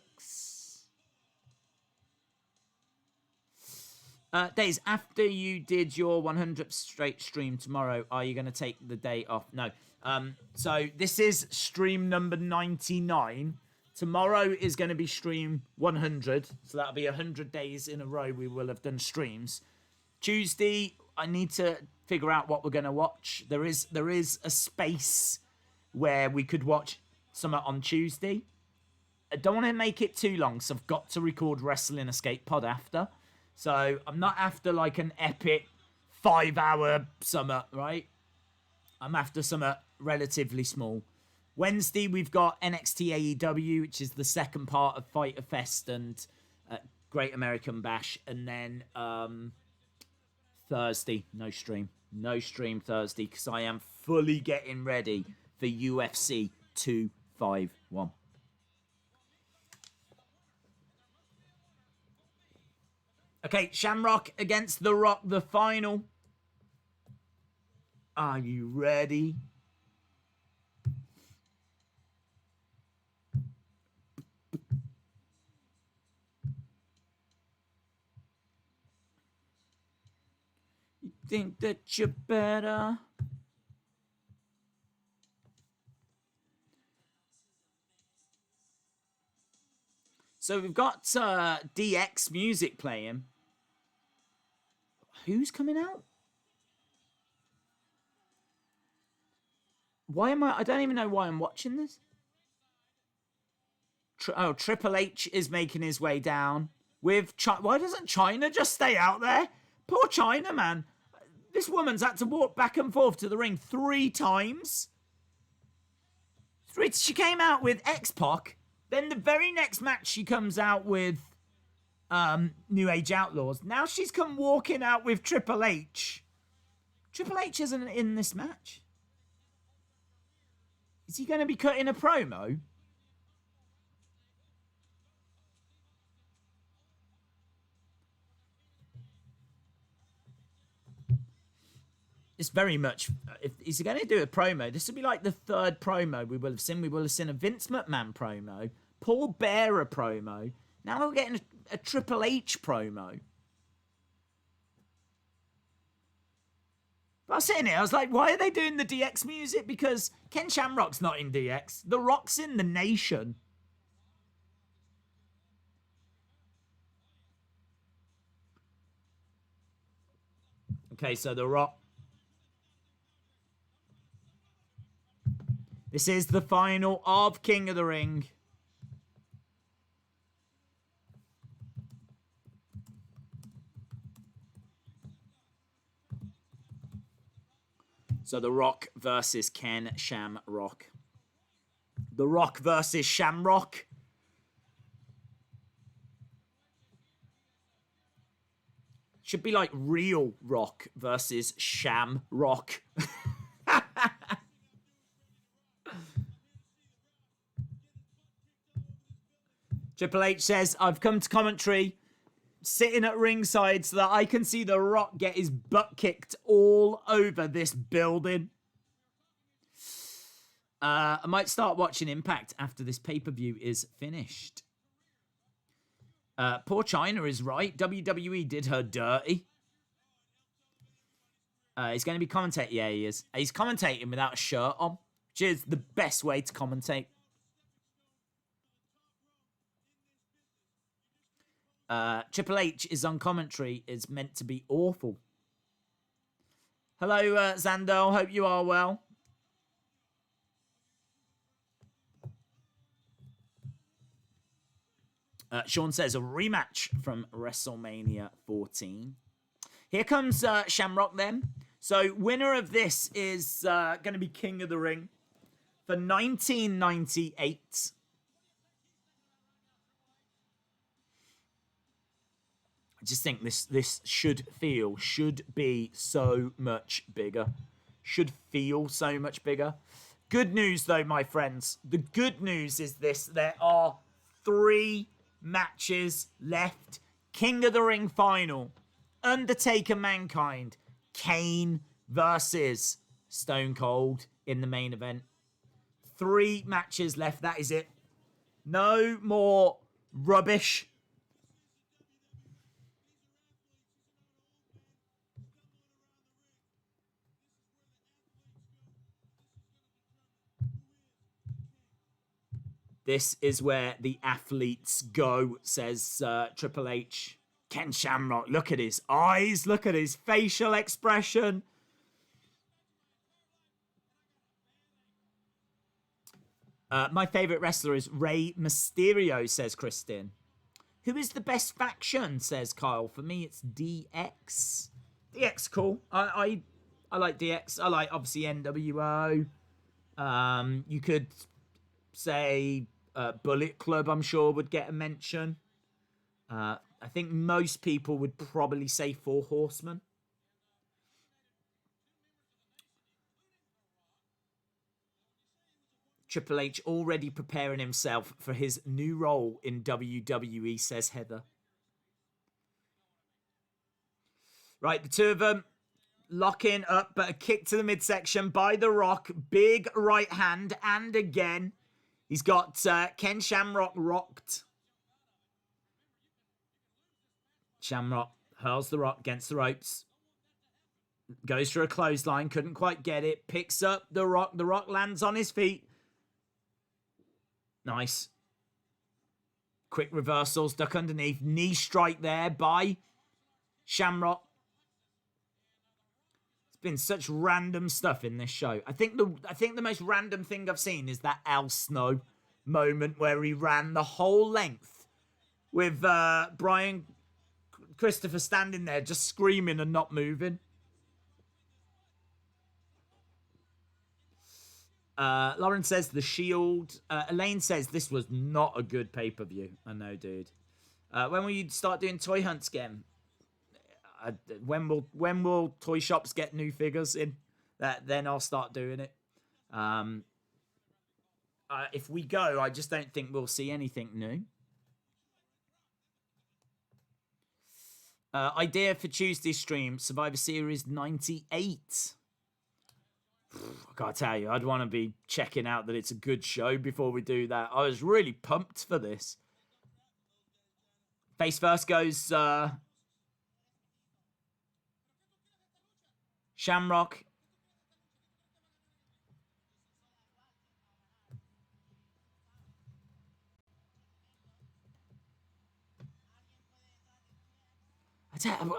Days, after you did your 100th straight stream tomorrow, are you going to take the day off? No. So this is stream number 99. Tomorrow is going to be stream 100. So that'll be 100 days in a row we will have done streams. Tuesday, I need to figure out what we're going to watch. There is a space where we could watch something on Tuesday. I don't want to make it too long, so I've got to record Wrestling Escape Pod after. So I'm not after like an epic 5-hour summit, right? I'm after something relatively small. Wednesday, we've got NXT AEW, which is the second part of Fyter Fest and Great American Bash. And then Thursday, no stream. No stream Thursday because I am fully getting ready for UFC 251. Okay, Shamrock against The Rock, the final. Are you ready? You think that you're better? So we've got DX music playing. Who's coming out? Why am I don't even know why I'm watching this. Triple H is making his way down with why doesn't China just stay out there? Poor China, man. This woman's had to walk back and forth to the ring 3 times. She came out with X-Pac. Then the very next match she comes out with New Age Outlaws. Now she's come walking out with Triple H. Triple H isn't in this match. Is he going to be cutting a promo? It's very much, if he's going to do a promo, this will be like the 3rd promo we will have seen. We will have seen a Vince McMahon promo, Paul Bearer promo. Now we're getting a Triple H promo. But I was sitting here, I was like, why are they doing the DX music? Because Ken Shamrock's not in DX. The Rock's in the Nation. Okay, so The Rock. This is the final of King of the Ring. So The Rock versus Ken Shamrock. The Rock versus Shamrock. Should be like Real Rock versus Sham Rock. Triple H says, I've come to commentary, sitting at ringside so that I can see The Rock get his butt kicked all over this building. I might start watching Impact after this pay-per-view is finished. Poor China is right. WWE did her dirty. He's going to be commentating. Yeah, he is. He's commentating without a shirt on, which is the best way to commentate. Triple H is on commentary. Is meant to be awful. Hello, Zandel. Hope you are well. Sean says a rematch from WrestleMania 14. Here comes Shamrock then. So winner of this is going to be King of the Ring for 1998. I just think this should be so much bigger. Should feel so much bigger. Good news though, my friends. The good news is this. There are 3 matches left. King of the Ring final. Undertaker Mankind. Kane versus Stone Cold in the main event. 3 matches left. That is it. No more rubbish. This is where the athletes go, says Triple H. Ken Shamrock, look at his eyes, look at his facial expression. My favourite wrestler is Rey Mysterio, says Kristen. Who is the best faction, says Kyle. For me, it's DX. DX, cool. I like DX. I like, obviously, NWO. You could say Bullet Club, I'm sure, would get a mention. I think most people would probably say 4 Horsemen. Triple H already preparing himself for his new role in WWE, says Heather. Right, the two of them locking up, but a kick to the midsection by The Rock. Big right hand, and again, he's got Ken Shamrock rocked. Shamrock hurls The Rock against the ropes. Goes for a clothesline, couldn't quite get it. Picks up The Rock. The Rock lands on his feet. Nice. Quick reversals, duck underneath. Knee strike there by Shamrock. It's been such random stuff in this show. I think the most random thing I've seen is that Al Snow moment where he ran the whole length with Brian Christopher standing there just screaming and not moving. Lauren says The Shield. Elaine says this was not a good pay-per-view. I know, dude. When will you start doing toy hunts again? When will toy shops get new figures in? Then I'll start doing it. If we go, I just don't think we'll see anything new. Idea for Tuesday stream, Survivor Series 98. I gotta tell you, I'd want to be checking out that it's a good show before we do that. I was really pumped for this. Face first goes Shamrock.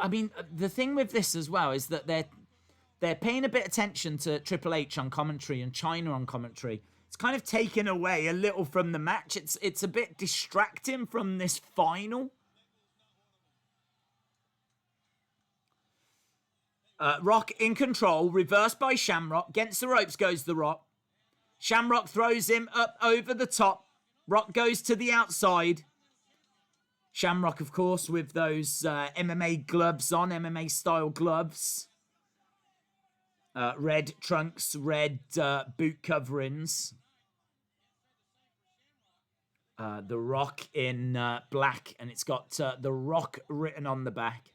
I mean, the thing with this as well is that they're paying a bit of attention to Triple H on commentary and China on commentary. It's kind of taken away a little from the match. It's a bit distracting from this final. Rock in control, reversed by Shamrock. Against the ropes goes The Rock. Shamrock throws him up over the top. Rock goes to the outside. Shamrock, of course, with those MMA gloves on, MMA-style gloves. Red trunks, red boot coverings. The Rock in black, and it's got The Rock written on the back.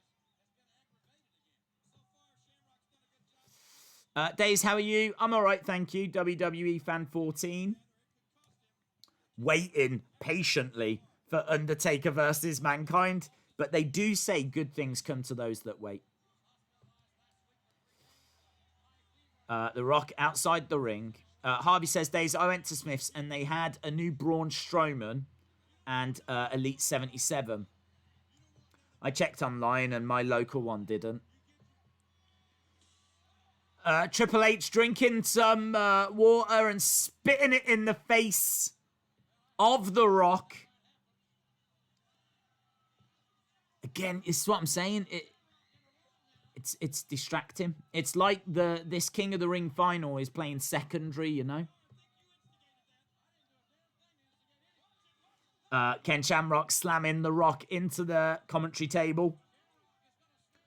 Days, how are you? I'm all right, thank you. WWE Fan 14. Waiting patiently for Undertaker versus Mankind, but they do say good things come to those that wait. The Rock outside the ring. Harvey says, Days, I went to Smith's and they had a new Braun Strowman and Elite 77. I checked online and my local one didn't. Triple H drinking some water and spitting it in the face of The Rock. Again, it's what I'm saying. It's distracting. It's like this King of the Ring final is playing secondary, you know. Ken Shamrock slamming The Rock into the commentary table.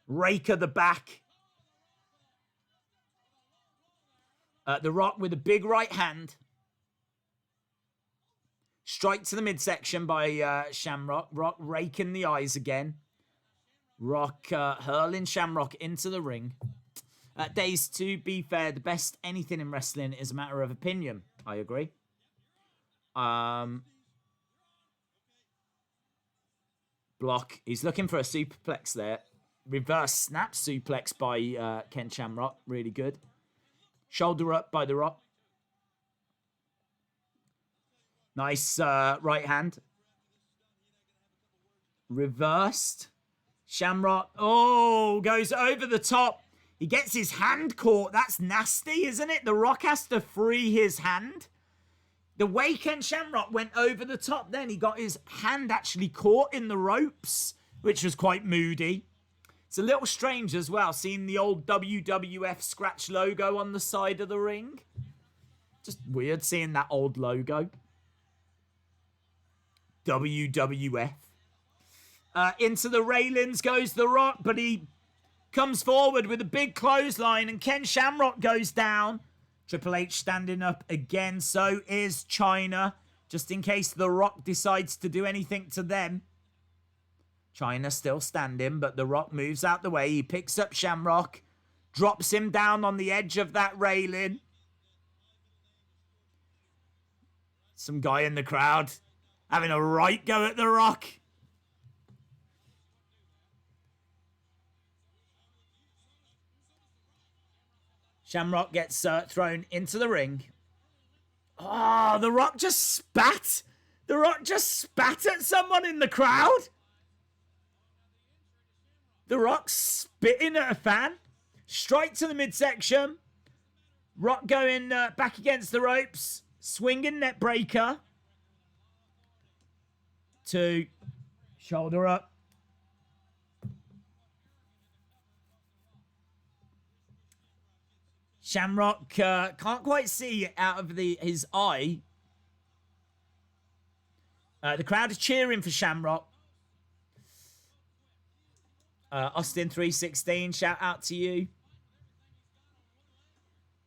Rake of the back. The Rock with a big right hand. Strike to the midsection by Shamrock. Rock raking the eyes again. Rock hurling Shamrock into the ring. Days, to be fair, the best anything in wrestling is a matter of opinion. I agree. Block. He's looking for a superplex there. Reverse snap suplex by Ken Shamrock. Really good. Shoulder up by The Rock. Nice right hand. Reversed. Shamrock. Oh, goes over the top. He gets his hand caught. That's nasty, isn't it? The Rock has to free his hand. The way Ken Shamrock went over the top then, he got his hand actually caught in the ropes, which was quite moody. It's a little strange as well, seeing the old WWF scratch logo on the side of the ring. Just weird seeing that old logo. WWF. Into the railings goes The Rock, but he comes forward with a big clothesline and Ken Shamrock goes down. Triple H standing up again, so is China, just in case The Rock decides to do anything to them. China still standing, but The Rock moves out the way. He picks up Shamrock, drops him down on the edge of that railing. Some guy in the crowd having a right go at The Rock. Shamrock gets thrown into the ring. Oh, The Rock just spat. The Rock just spat at someone in the crowd. The Rock spitting at a fan. Straight to the midsection. Rock going back against the ropes. Swinging net breaker. 2. Shoulder up. Shamrock can't quite see out of his eye. The crowd is cheering for Shamrock. Austin 316, shout out to you.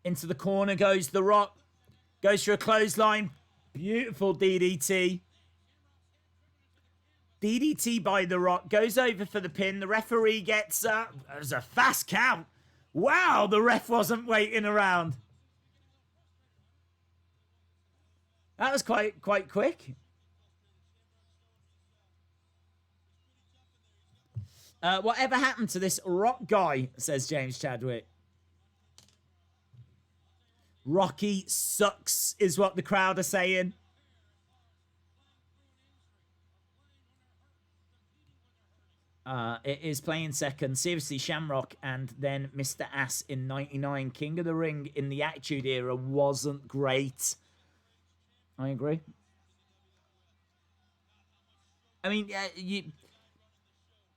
Into the corner goes The Rock. Goes for a clothesline. Beautiful DDT. DDT by The Rock. Goes over for the pin. The referee gets... there's a fast count. Wow, the ref wasn't waiting around. That was quite quick. Whatever happened to this Rock guy, says James Chadwick. Rocky sucks, is what the crowd are saying. It is playing second. Seriously, Shamrock and then Mr. Ass in 99. King of the Ring in the Attitude Era wasn't great. I agree. I mean,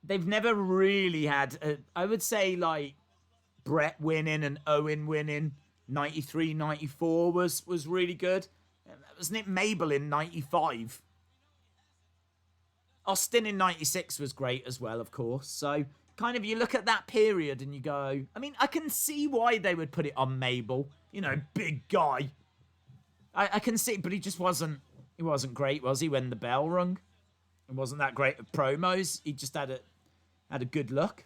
they've never really had, I would say, like, Brett winning and Owen winning 93, 94 was really good. Wasn't it Mabel in 95? Austin in 96 was great as well, of course. So kind of you look at that period and you go, I mean, I can see why they would put it on Mabel. You know, big guy. I can see, but he wasn't great, was he, when the bell rung? It wasn't that great at promos. He just had a good look.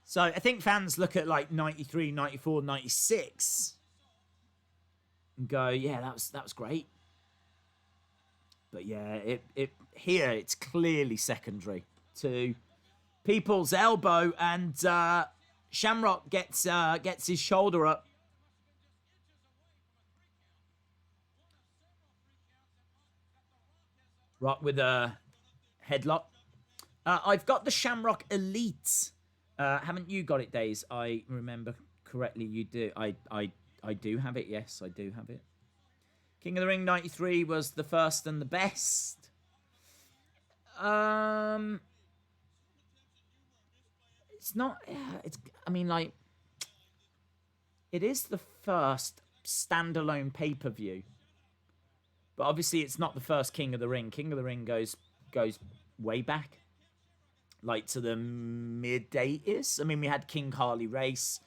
So I think fans look at like 93, 94, 96 and go, yeah, that was great. But yeah, here it's clearly secondary to People's Elbow, and Shamrock gets his shoulder up. Rock with a headlock. I've got the Shamrock Elite. Haven't you got it, Days? I remember correctly, you do. I do have it. Yes, I do have it. King of the Ring 93 was the first and the best. It's not. I mean, like, it is the first standalone pay-per-view. But obviously, it's not the first King of the Ring. King of the Ring goes way back, like to the mid-80s. I mean, we had King Harley Race,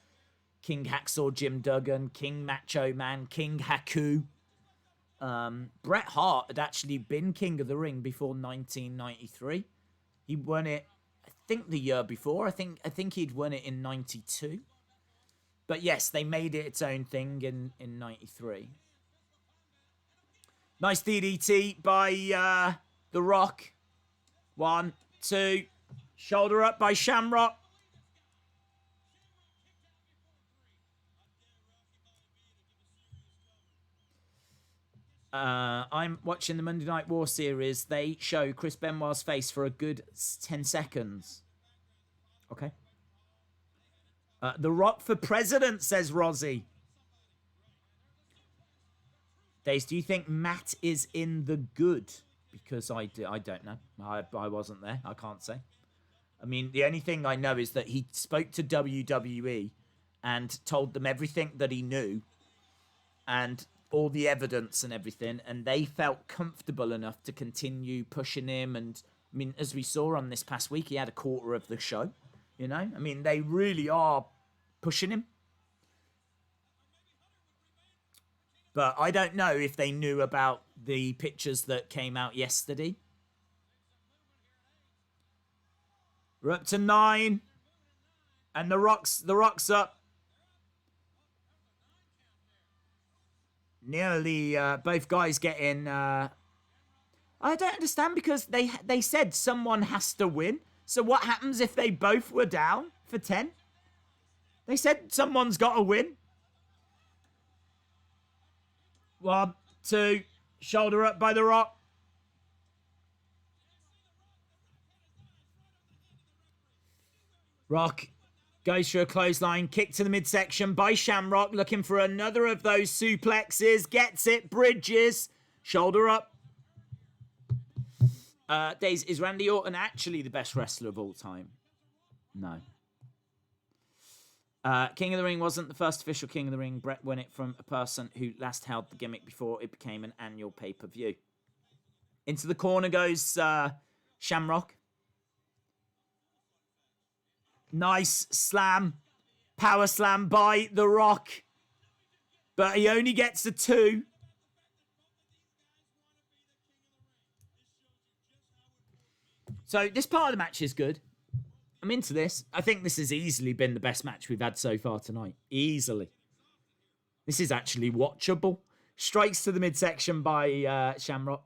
King Hacksaw Jim Duggan, King Macho Man, King Haku. Bret Hart had actually been King of the Ring before 1993. He won it, I think, the year before. I think he'd won it in 92. But yes, they made it its own thing in 93. Nice DDT by The Rock. 1, 2. Shoulder up by Shamrock. I'm watching the Monday Night War series. They show Chris Benoit's face for a good 10 seconds. Okay. The Rock for president, says Rozzy. Days, do you think Matt is in the good? Because I don't know. I wasn't there. I can't say. I mean, the only thing I know is that he spoke to WWE and told them everything that he knew and all the evidence and everything, and they felt comfortable enough to continue pushing him. And I mean, as we saw on this past week, he had a quarter of the show. You know, I mean, they really are pushing him. But I don't know if they knew about the pictures that came out yesterday. We're up to 9. And the Rock's up. Nearly both guys getting... I don't understand, because they said someone has to win. So what happens if they both were down for 10? They said someone's got to win. 1, 2, shoulder up by The Rock. Rock goes for a clothesline, kick to the midsection by Shamrock, looking for another of those suplexes, gets it, bridges, shoulder up. Days, is Randy Orton actually the best wrestler of all time? No. King of the Ring wasn't the first official King of the Ring. Brett won it from a person who last held the gimmick before it became an annual pay-per-view. Into the corner goes Shamrock. Nice slam. Power slam by The Rock. But he only gets a 2. So this part of the match is good. I'm into this. I think this has easily been the best match we've had so far tonight. Easily. This is actually watchable. Strikes to the midsection by Shamrock.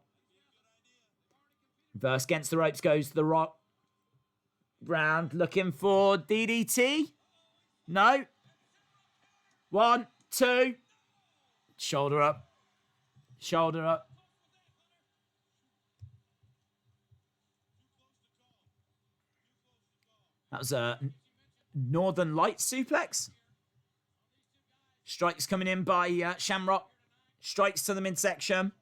Reverse against the ropes goes The Rock. Round looking for DDT. No. 1, 2. Shoulder up. Shoulder up. That was a Northern Light suplex. Strikes coming in by Shamrock. Strikes to the midsection.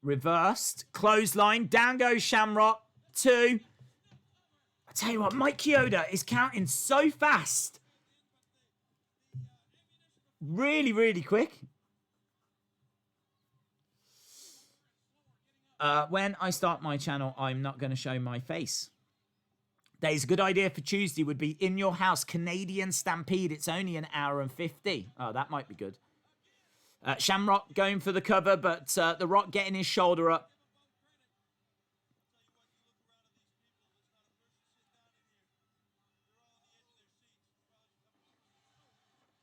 Reversed. Clothesline. Down goes Shamrock 2. I tell you what, Mike Chioda is counting so fast. Really, really quick. When I start my channel, I'm not going to show my face. There's a good idea for Tuesday would be In Your House, Canadian Stampede. It's only an hour and 50. Oh, that might be good. Shamrock going for the cover, but The Rock getting his shoulder up.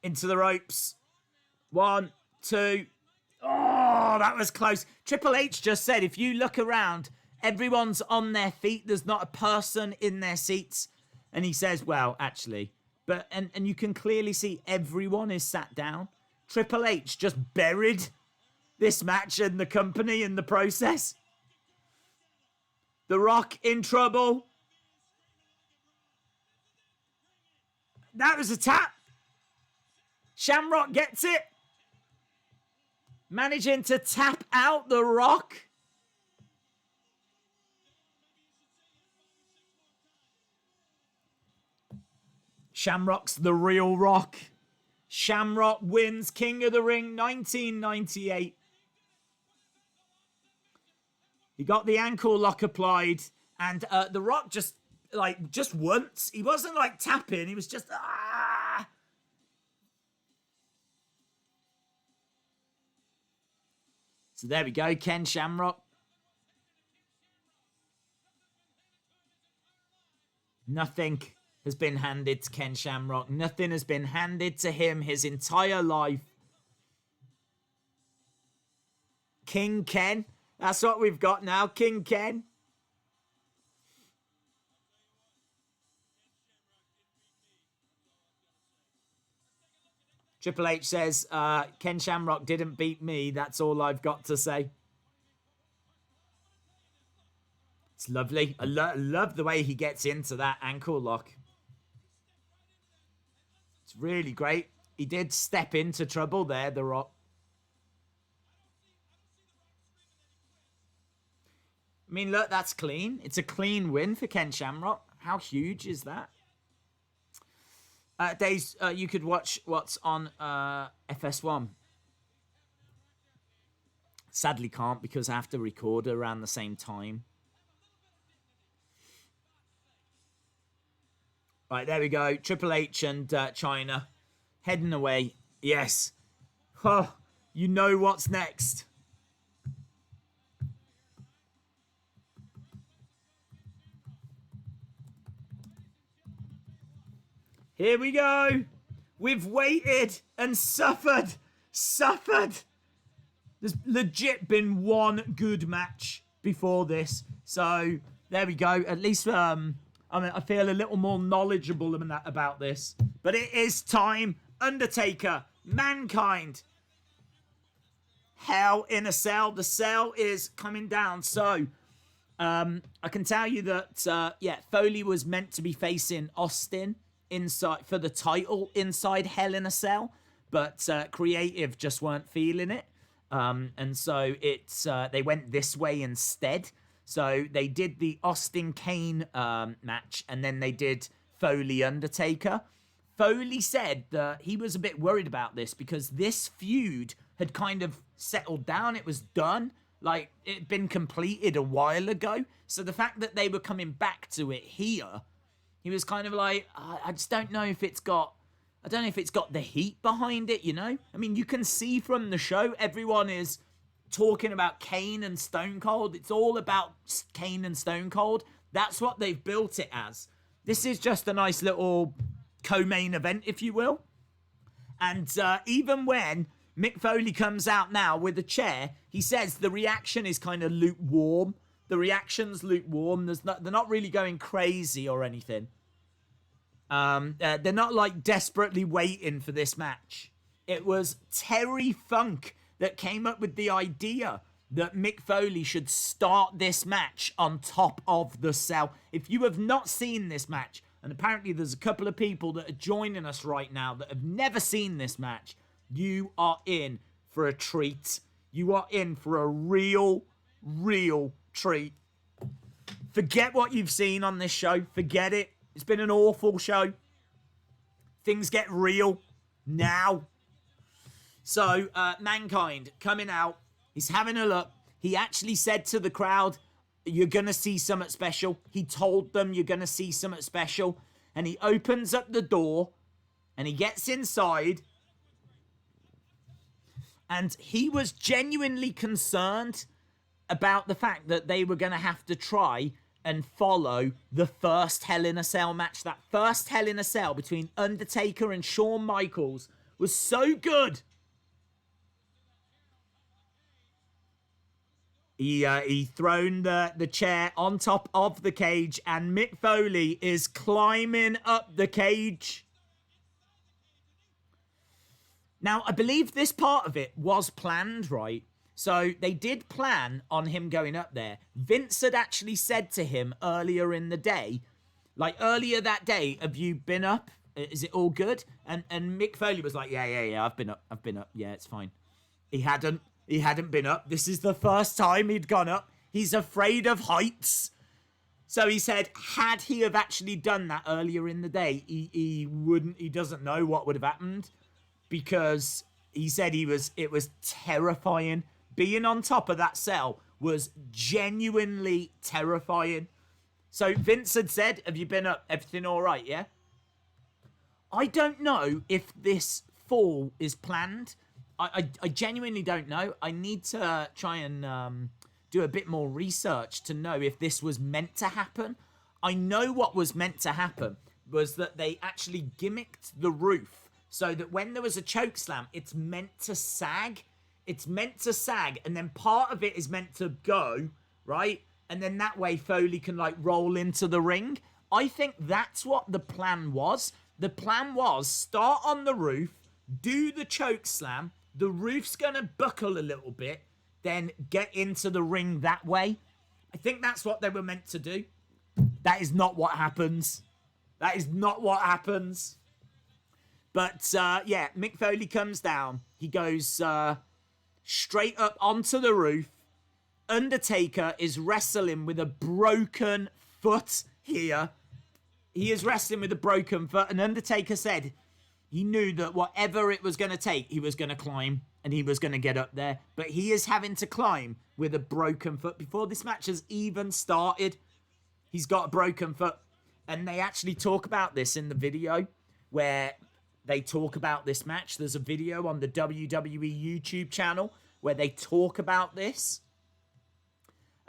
Into the ropes. 1, 2. Oh, that was close. Triple H just said, if you look around, everyone's on their feet. There's not a person in their seats. And he says, well, actually. But and you can clearly see everyone is sat down. Triple H just buried this match and the company in the process. The Rock in trouble. That was a tap. Shamrock gets it. Managing to tap out The Rock. Shamrock's the real Rock. Shamrock wins King of the Ring 1998. He got the ankle lock applied. And The Rock just once. He wasn't like tapping. He was just... So there we go, Ken Shamrock. Nothing has been handed to Ken Shamrock. Nothing has been handed to him his entire life. King Ken. That's what we've got now, King Ken. Triple H says, Ken Shamrock didn't beat me. That's all I've got to say. It's lovely. I love the way he gets into that ankle lock. It's really great. He did step into trouble there, The Rock. I mean, look, that's clean. It's a clean win for Ken Shamrock. How huge is that? Days, you could watch what's on FS1. Sadly can't because I have to record around the same time. Right, there we go. Triple H and China heading away. Yes. Oh, you know what's next. Here we go. We've waited and suffered. There's legit been one good match before this. So, there we go. At least, I mean, I feel a little more knowledgeable about this. But it is time. Undertaker, Mankind. Hell in a Cell. The cell is coming down. So, I can tell you that, yeah, Foley was meant to be facing Austin inside for the title inside Hell in a Cell, but creative just weren't feeling it, and so it's they went this way instead. So they did the Austin Kane match, and then they did Foley Undertaker. Foley said that he was a bit worried about this because this feud had kind of settled down. It was done, like it'd been completed a while ago. So the fact that they were coming back to it here, he was kind of like, I just don't know if it's got, I don't know if it's got the heat behind it, you know? I mean, you can see from the show, everyone is talking about Kane and Stone Cold. It's all about Kane and Stone Cold. That's what they've built it as. This is just a nice little co-main event, if you will. And even when Mick Foley comes out now with a chair, he says the reaction is kind of lukewarm. The reaction's lukewarm. They're not really going crazy or anything. They're not like desperately waiting for this match. It was Terry Funk that came up with the idea that Mick Foley should start this match on top of the cell. If you have not seen this match, and apparently there's a couple of people that are joining us right now that have never seen this match, you are in for a treat. You are in for a real treat. Forget what you've seen on this show. Forget it. It's been an awful show. Things get real now. So, Mankind coming out. He's having a look. He actually said to the crowd, you're going to see something special. He told them you're going to see something special. And he opens up the door. And he gets inside. And he was genuinely concerned about the fact that they were going to have to try and follow the first Hell in a Cell match. That first Hell in a Cell between Undertaker and Shawn Michaels was so good. He thrown the chair on top of the cage, and Mick Foley is climbing up the cage. Now, I believe this part of it was planned, right? So they did plan on him going up there. Vince had actually said to him earlier in the day, like earlier that day, have you been up? Is it all good? And Mick Foley was like, yeah, I've been up. Yeah, it's fine. He hadn't been up. This is the first time he'd gone up. He's afraid of heights. So he said, had he have actually done that earlier in the day, he doesn't know what would have happened, because he said it was terrifying. Being on top of that cell was genuinely terrifying. So Vince had said, have you been up? Everything all right, yeah? I don't know if this fall is planned. I genuinely don't know. I need to try and do a bit more research to know if this was meant to happen. I know what was meant to happen was that they actually gimmicked the roof so that when there was a choke slam, it's meant to sag. It's meant to sag, and then part of it is meant to go, right? And then that way Foley can, like, roll into the ring. I think that's what the plan was. The plan was start on the roof, do the choke slam, the roof's going to buckle a little bit, then get into the ring that way. I think that's what they were meant to do. That is not what happens. That is not what happens. But, yeah, Mick Foley comes down. He goes straight up onto the roof. Undertaker is wrestling with a broken foot here. He is wrestling with a broken foot. And Undertaker said he knew that whatever it was going to take, he was going to climb and he was going to get up there. But he is having to climb with a broken foot. Before this match has even started, he's got a broken foot. And they actually talk about this in the video where they talk about this match. There's a video on the WWE YouTube channel where they talk about this.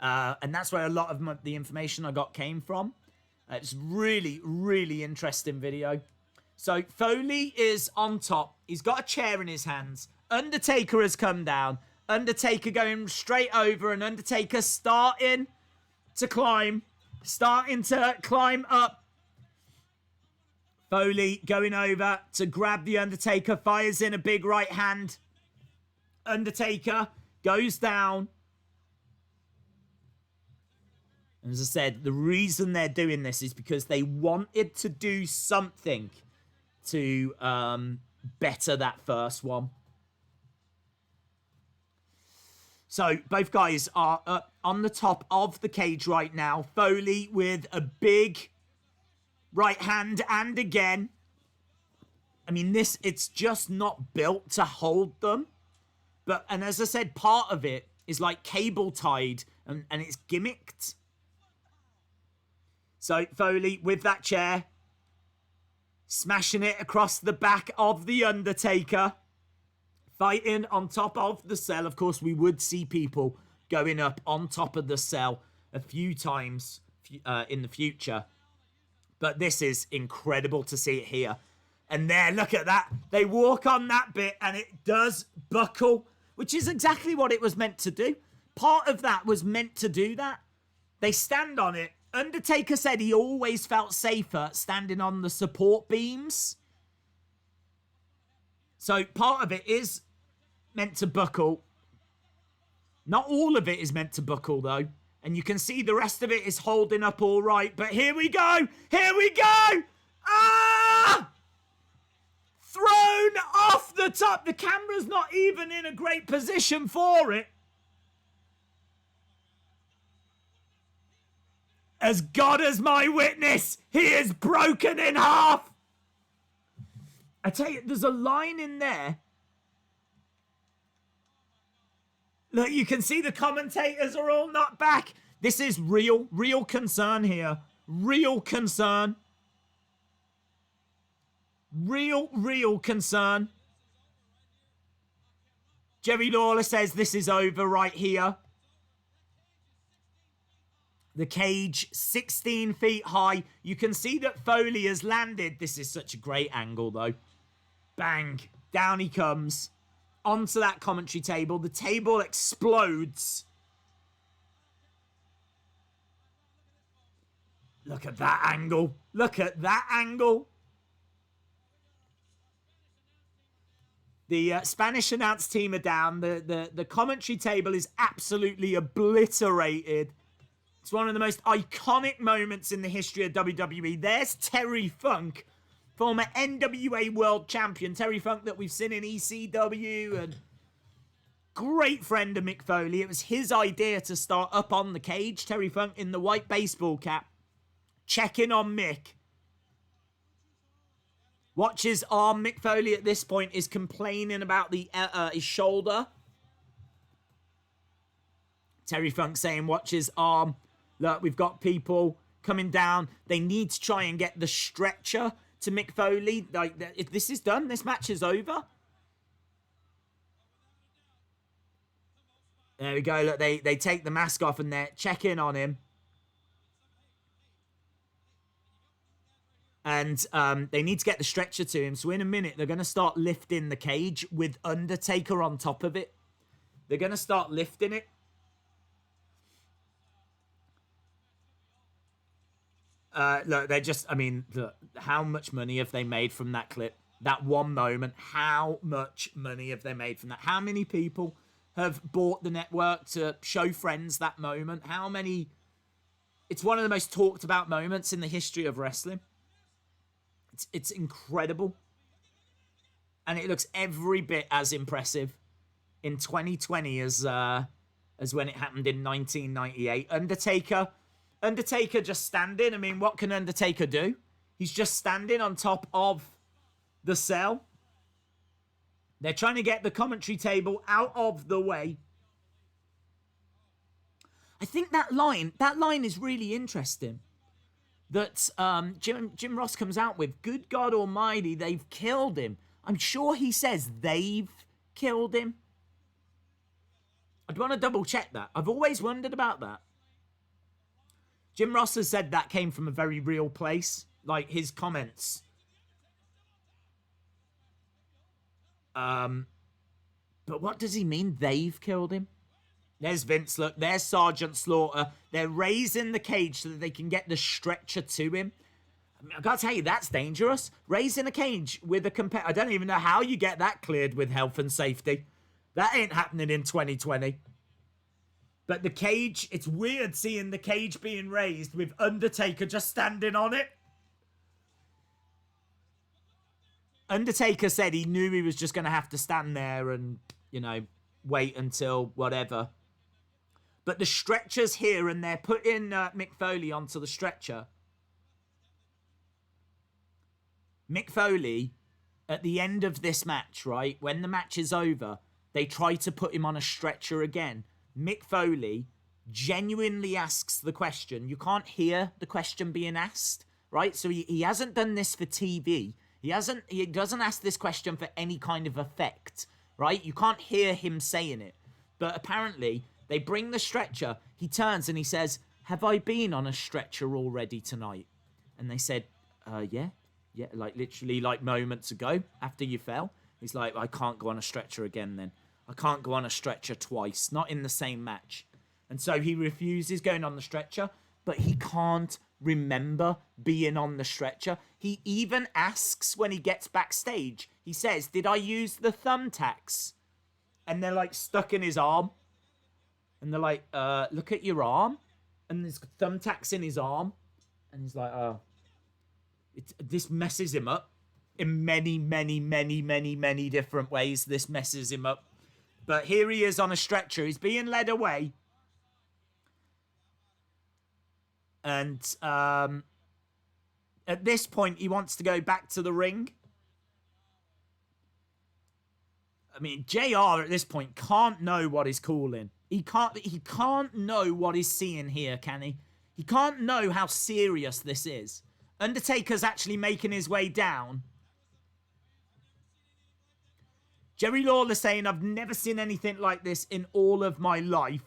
And that's where a lot of the information I got came from. It's really, really interesting video. So Foley is on top. He's got a chair in his hands. Undertaker has come down. Undertaker going straight over, and Undertaker starting to climb up. Foley going over to grab the Undertaker, fires in a big right hand. Undertaker goes down. And as I said, the reason they're doing this is because they wanted to do something to better that first one. So both guys are up on the top of the cage right now. Foley with a big right hand, and again. I mean, it's just not built to hold them. And as I said, part of it is like cable tied and it's gimmicked. So Foley with that chair, smashing it across the back of the Undertaker, fighting on top of the cell. Of course, we would see people going up on top of the cell a few times in the future. But this is incredible to see it here. And there, look at that. They walk on that bit and it does buckle, which is exactly what it was meant to do. Part of that was meant to do that. They stand on it. Undertaker said he always felt safer standing on the support beams. So part of it is meant to buckle. Not all of it is meant to buckle, though. And you can see the rest of it is holding up all right. But here we go. Here we go. Ah! Thrown off the top. The camera's not even in a great position for it. As God is my witness, he is broken in half. I tell you, there's a line in there. Look, you can see the commentators are all not back. This is real concern here. Real concern. Real concern. Jerry Lawler says this is over right here. The cage, 16 feet high. You can see that Foley has landed. This is such a great angle, though. Bang. Down he comes. Onto that commentary table. The table explodes. Look at that angle. Look at that angle. The Spanish announce team are down. The commentary table is absolutely obliterated. It's one of the most iconic moments in the history of WWE. There's Terry Funk, former NWA World Champion. Terry Funk that we've seen in ECW and great friend of Mick Foley. It was his idea to start up on the cage. Terry Funk in the white baseball cap, checking on Mick. Watch his arm. Mick Foley at this point is complaining about his shoulder. Terry Funk saying, watch his arm. Look, we've got people coming down. They need to try and get the stretcher to Mick Foley. Like, if this is done, this match is over. There we go. Look, they take the mask off and they're checking on him. And they need to get the stretcher to him. So in a minute, they're going to start lifting the cage with Undertaker on top of it. They're going to start lifting it. Look, they're just, I mean, look, how much money have they made from that clip? That one moment, how much money have they made from that? How many people have bought the network to show friends that moment? How many? It's one of the most talked about moments in the history of wrestling. It's incredible. And it looks every bit as impressive in 2020 as when it happened in 1998. Undertaker just standing. I mean, what can Undertaker do? He's just standing on top of the cell. They're trying to get the commentary table out of the way. I think that line is really interesting. That Jim Ross comes out with, good God Almighty, they've killed him. I'm sure he says they've killed him. I'd want to double check that. I've always wondered about that. Jim Ross has said that came from a very real place. Like his comments. But what does he mean? They've killed him? There's Vince. Look, there's Sergeant Slaughter. They're raising the cage so that they can get the stretcher to him. I mean, I gotta tell you, that's dangerous. Raising a cage with a competitor. I don't even know how you get that cleared with health and safety. That ain't happening in 2020. But the cage, it's weird seeing the cage being raised with Undertaker just standing on it. Undertaker said he knew he was just going to have to stand there and, you know, wait until whatever. But the stretcher's here and they're putting Mick Foley onto the stretcher. Mick Foley, at the end of this match, right, when the match is over, they try to put him on a stretcher again. Mick Foley genuinely asks the question. You can't hear the question being asked, right? So he hasn't done this for TV. He doesn't ask this question for any kind of effect, right? You can't hear him saying it. But apparently, they bring the stretcher. He turns and he says, have I been on a stretcher already tonight? And they said, yeah, like literally like moments ago after you fell. He's like, I can't go on a stretcher again then. I can't go on a stretcher twice, not in the same match. And so he refuses going on the stretcher, but he can't remember being on the stretcher. He even asks when he gets backstage, he says, did I use the thumbtacks? And they're like stuck in his arm. And they're like, look at your arm. And there's thumbtacks in his arm. And he's like, oh. This messes him up in many, many, many, many, many different ways. This messes him up. But here he is on a stretcher. He's being led away. And at this point, he wants to go back to the ring. I mean, JR at this point can't know what he's calling. He can't know what he's seeing here, can he? He can't know how serious this is. Undertaker's actually making his way down. Jerry Lawler saying, I've never seen anything like this in all of my life.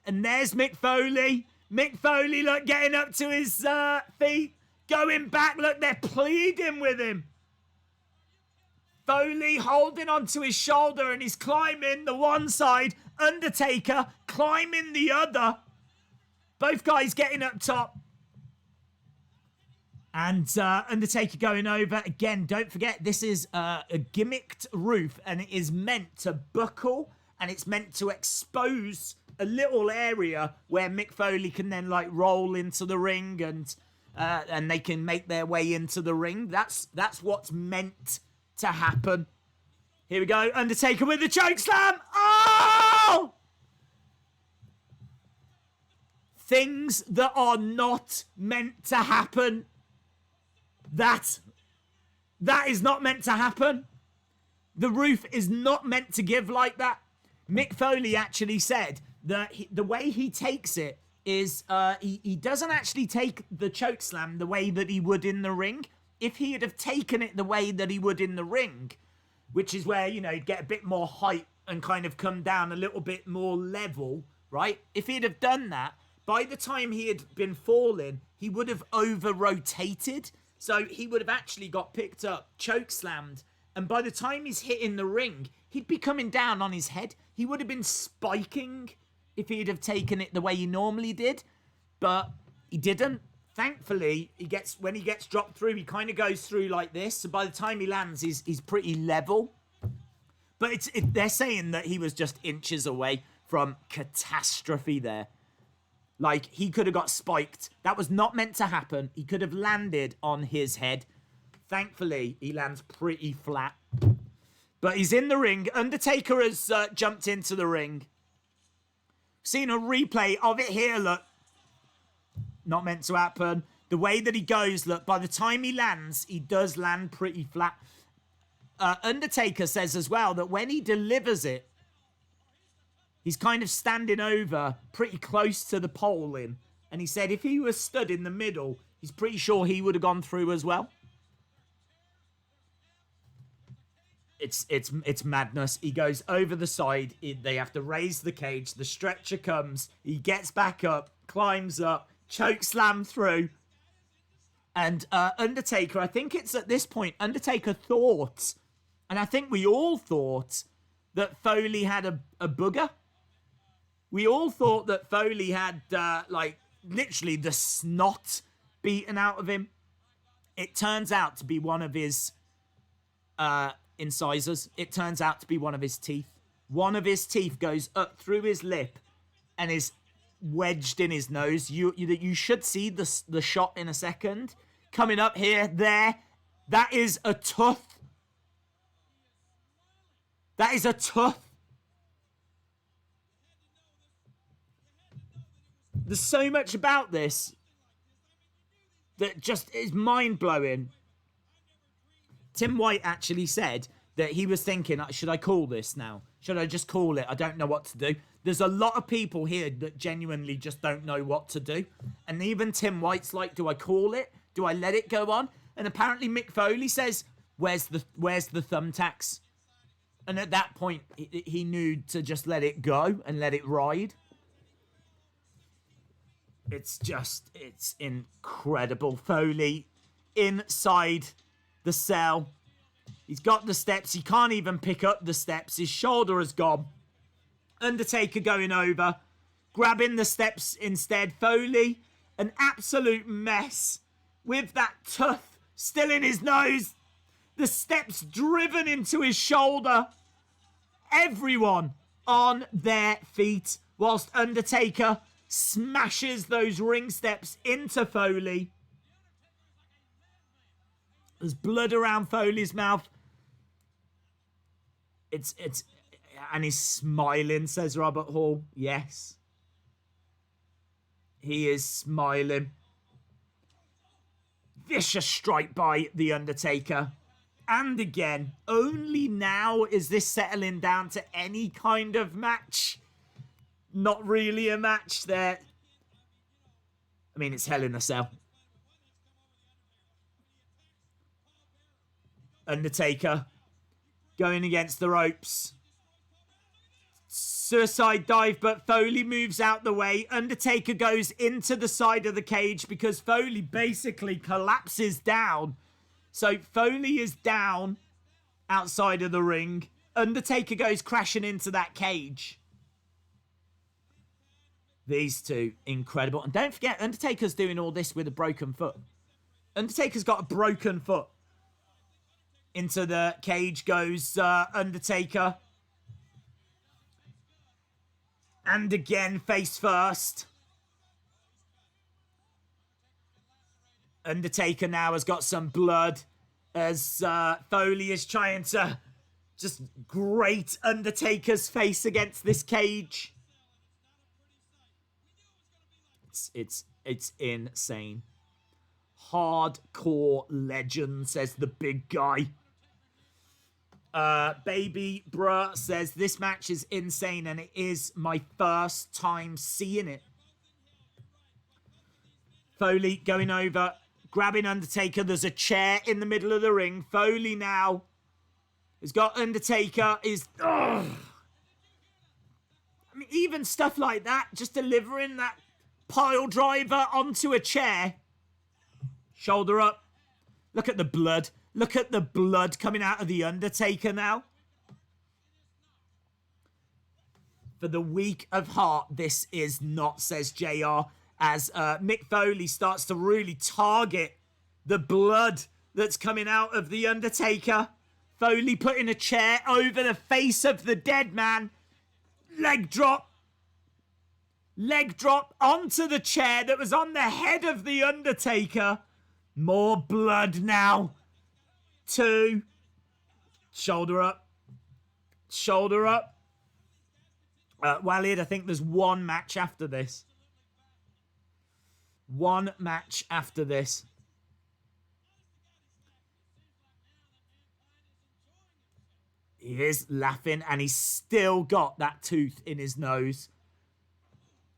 And there's Mick Foley. Mick Foley, look, getting up to his feet. Going back, look, they're pleading with him. Foley holding onto his shoulder and he's climbing the one side. Undertaker climbing the other. Both guys getting up top. And Undertaker going over. Again, don't forget, this is a gimmicked roof and it is meant to buckle and it's meant to expose a little area where Mick Foley can then like roll into the ring and they can make their way into the ring. That's what's meant to happen. Here we go. Undertaker with the chokeslam. Oh! Things that are not meant to happen. That is not meant to happen. The roof is not meant to give like that. Mick Foley actually said that the way he takes it is he doesn't actually take the chokeslam the way that he would in the ring. If he had have taken it the way that he would in the ring, which is where, you know, he'd get a bit more height and kind of come down a little bit more level, right? If he'd have done that, by the time he had been falling, he would have over-rotated. So he would have actually got picked up, choke-slammed, and by the time he's hitting the ring, he'd be coming down on his head. He would have been spiking if he'd have taken it the way he normally did, but he didn't. Thankfully, when he gets dropped through, he kind of goes through like this. So by the time he lands, he's pretty level. But they're saying that he was just inches away from catastrophe there. Like, he could have got spiked. That was not meant to happen. He could have landed on his head. Thankfully, he lands pretty flat. But he's in the ring. Undertaker has jumped into the ring. Seen a replay of it here, look. Not meant to happen. The way that he goes, look, by the time he lands, he does land pretty flat. Undertaker says as well that when he delivers it, he's kind of standing over pretty close to the pole in. And he said if he was stood in the middle, he's pretty sure he would have gone through as well. It's madness. He goes over the side. They have to raise the cage. The stretcher comes. He gets back up, climbs up, choke slam through. And Undertaker, I think it's at this point, Undertaker thought, and I think we all thought, that Foley had a booger. We all thought that Foley had, like, literally the snot beaten out of him. It turns out to be one of his incisors. It turns out to be one of his teeth. One of his teeth goes up through his lip and is wedged in his nose. You should see the shot in a second. Coming up here, there. That is a tooth. That is a tooth. There's so much about this that just is mind-blowing. Tim White actually said that he was thinking, should I call this now? Should I just call it? I don't know what to do. There's a lot of people here that genuinely just don't know what to do. And even Tim White's like, do I call it? Do I let it go on? And apparently Mick Foley says, where's the thumbtacks? And at that point, he knew to just let it go and let it ride. It's incredible. Foley inside the cell. He's got the steps. He can't even pick up the steps. His shoulder has gone. Undertaker going over. Grabbing the steps instead. Foley, an absolute mess. With that tooth still in his nose. The steps driven into his shoulder. Everyone on their feet. Whilst Undertaker smashes those ring steps into Foley. There's blood around Foley's mouth. And he's smiling, says Robert Hall. Yes. He is smiling. Vicious strike by The Undertaker. And again, only now is this settling down to any kind of match. Not really a match there. I mean, it's Hell in a Cell. Undertaker going against the ropes. Suicide dive, but Foley moves out the way. Undertaker goes into the side of the cage because Foley basically collapses down. So Foley is down outside of the ring. Undertaker goes crashing into that cage. These two, incredible. And don't forget, Undertaker's doing all this with a broken foot. Undertaker's got a broken foot. Into the cage goes Undertaker. And again, face first. Undertaker now has got some blood as Foley is trying to just grate Undertaker's face against this cage. It's insane. Hardcore legend, says the big guy. Baby Bruh says, this match is insane and it is my first time seeing it. Foley going over, grabbing Undertaker. There's a chair in the middle of the ring. Foley now has got Undertaker. I mean, even stuff like that, just delivering that pile driver onto a chair. Shoulder up. Look at the blood. Look at the blood coming out of The Undertaker now. For the weak of heart, this is not, says JR, as Mick Foley starts to really target the blood that's coming out of The Undertaker. Foley putting a chair over the face of the dead man. Leg drop. Leg drop onto the chair that was on the head of The Undertaker. More blood now. 2. Shoulder up. Shoulder up. Walid, I think there's one match after this. One match after this. He is laughing and he's still got that tooth in his nose.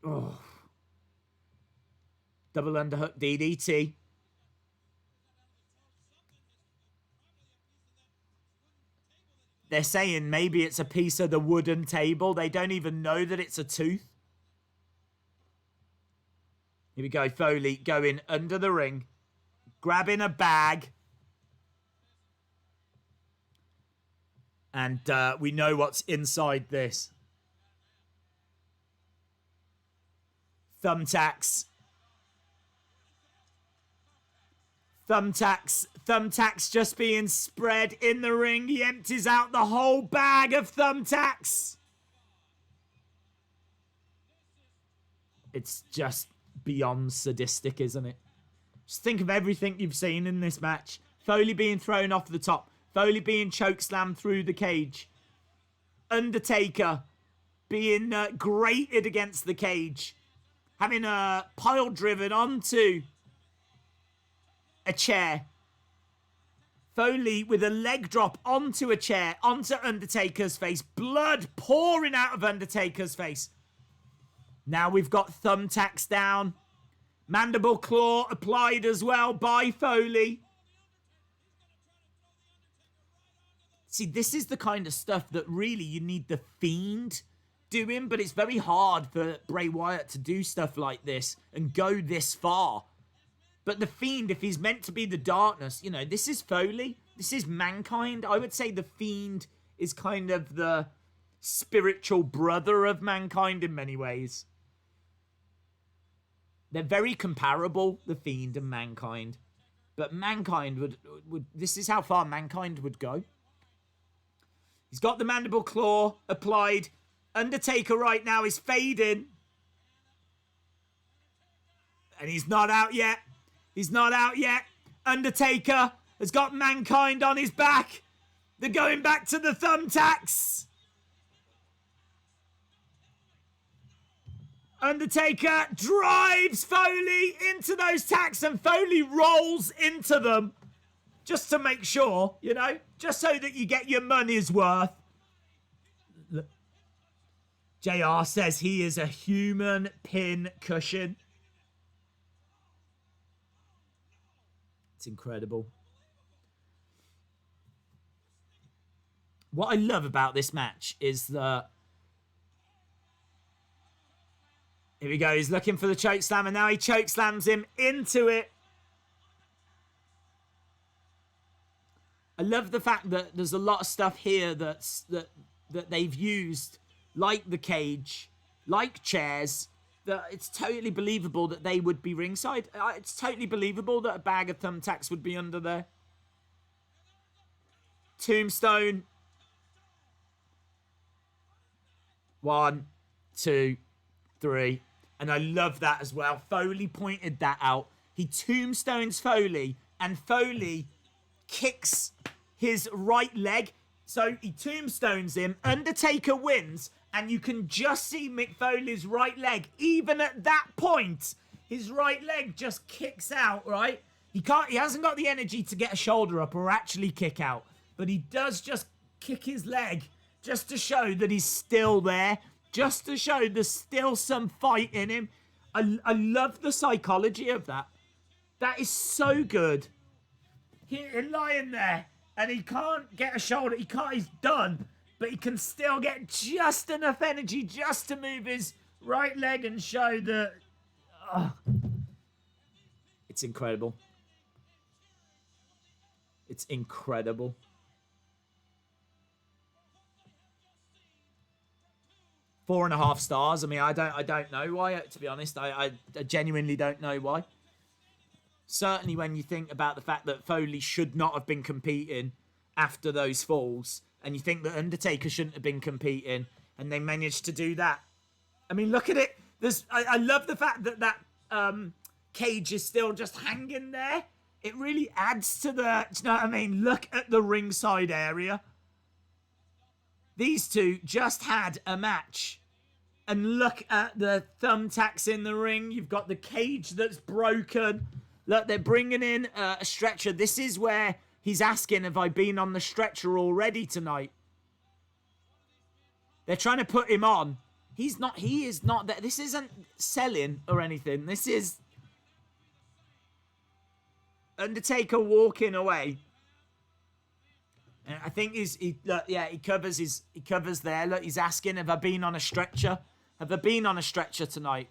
Oh. Double underhook DDT. They're saying maybe it's a piece of the wooden table. They don't even know that it's a tooth. Here we go. Foley going under the ring. Grabbing a bag. And we know what's inside this. Thumbtacks. Thumbtacks just being spread in the ring. He empties out the whole bag of thumbtacks. It's just beyond sadistic, isn't it? Just think of everything you've seen in this match. Foley being thrown off the top. Foley being chokeslammed through the cage. Undertaker being grated against the cage. Having a pile driven onto a chair. Foley with a leg drop onto a chair, onto Undertaker's face. Blood pouring out of Undertaker's face. Now we've got thumbtacks down. Mandible claw applied as well by Foley. See, this is the kind of stuff that really you need the Fiend doing, but it's very hard for Bray Wyatt to do stuff like this and go this far. But the Fiend, if he's meant to be the darkness, you know, this is Foley. This is Mankind. I would say the Fiend is kind of the spiritual brother of Mankind in many ways. They're very comparable, the Fiend and Mankind. But Mankind would this is how far Mankind would go. He's got the mandible claw applied. Undertaker right now is fading. And he's not out yet. He's not out yet. Undertaker has got Mankind on his back. They're going back to the thumbtacks. Undertaker drives Foley into those tacks, and Foley rolls into them just to make sure, you know, just so that you get your money's worth. Look. JR says he is a human pin cushion. It's incredible. What I love about this match is that... Here we go. He's looking for the choke slam, and now he choke slams him into it. I love the fact that there's a lot of stuff here that they've used, like the cage, like chairs, that it's totally believable that they would be ringside. It's totally believable that a bag of thumbtacks would be under there. Tombstone. 1, 2, 3. And I love that as well. Foley pointed that out. He tombstones Foley, and Foley kicks his right leg. So he tombstones him. Undertaker wins, and you can just see Mick Foley's right leg. Even at that point, his right leg just kicks out, right? He hasn't got the energy to get a shoulder up or actually kick out, but he does just kick his leg just to show that he's still there, just to show there's still some fight in him. I love the psychology of that. That is so good. He's lying there, and he can't get a shoulder. He's done, but he can still get just enough energy just to move his right leg and show that... It's incredible. It's incredible. Four and a half stars. I mean, I don't know why, to be honest. I genuinely don't know why. Certainly when you think about the fact that Foley should not have been competing after those falls, and you think that Undertaker shouldn't have been competing, and they managed to do that. I mean, look at it. I love the fact that cage is still just hanging there. It really adds to the... Do you know what I mean? Look at the ringside area. These two just had a match. And look at the thumbtacks in the ring. You've got the cage that's broken. Look, they're bringing in a stretcher. This is where he's asking, have I been on the stretcher already tonight? They're trying to put him on. He is not there. This isn't selling or anything. This is Undertaker walking away. And I think he covers there. Look, he's asking, have I been on a stretcher? Have I been on a stretcher tonight?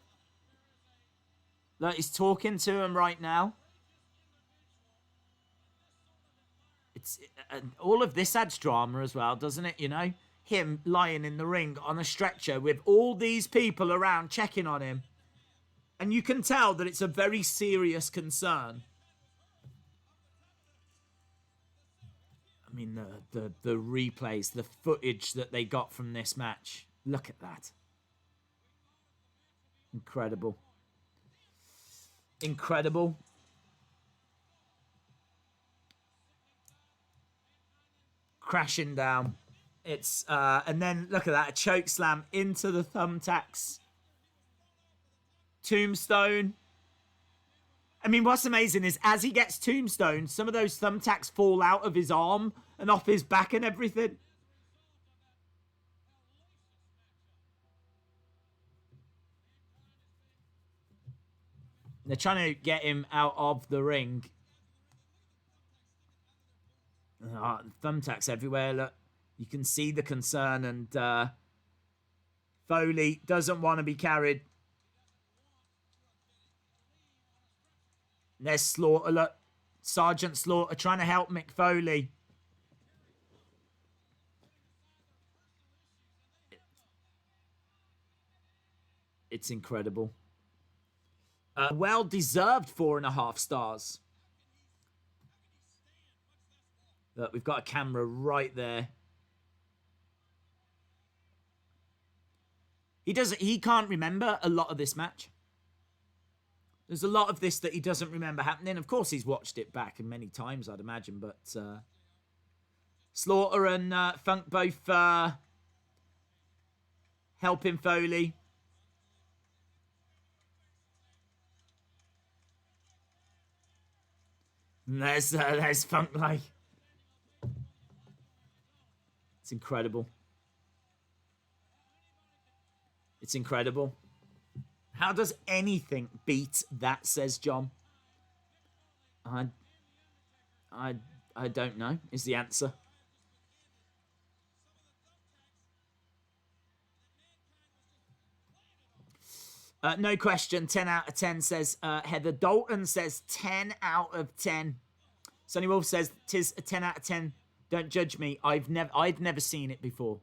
Look, he's talking to him right now. All of this adds drama as well, doesn't it? You know, him lying in the ring on a stretcher with all these people around checking on him. And you can tell that it's a very serious concern. I mean, the replays, the footage that they got from this match. Look at that. Incredible. Incredible. Crashing down. It's and then look at that, a choke slam into the thumbtacks. Tombstone. I mean, what's amazing is as he gets tombstoned, some of those thumbtacks fall out of his arm and off his back and everything. They're trying to get him out of the ring. Thumbtacks everywhere. Look, you can see the concern, and Foley doesn't want to be carried. There's Slaughter. Look, Sergeant Slaughter trying to help Mick Foley. It's incredible. Well-deserved 4.5 stars. Look, we've got a camera right there. He can't remember a lot of this match. There's a lot of this that he doesn't remember happening. Of course, he's watched it back many times, I'd imagine. But Slaughter and Funk both helping Foley. And there's Funk like. It's incredible. It's incredible. How does anything beat that, says John? I don't know, is the answer. No question. 10 out of 10, says Heather. Dalton says 10 out of 10. Sonny Wolf says, "'Tis a 10 out of 10. Don't judge me. I've never seen it before."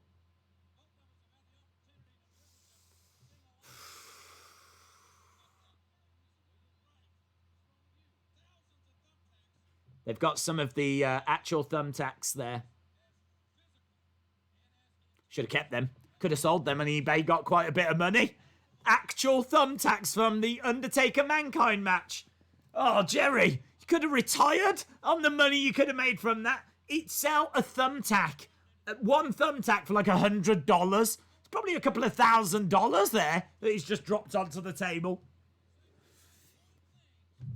They've got some of the actual thumbtacks there. Should have kept them. Could have sold them on eBay. Got quite a bit of money. Actual thumbtacks from the Undertaker Mankind match. Oh, Jerry, you could have retired on the money you could have made from that. He'd sell a thumbtack. One thumbtack for like $100. It's probably a couple of $1,000 there that he's just dropped onto the table.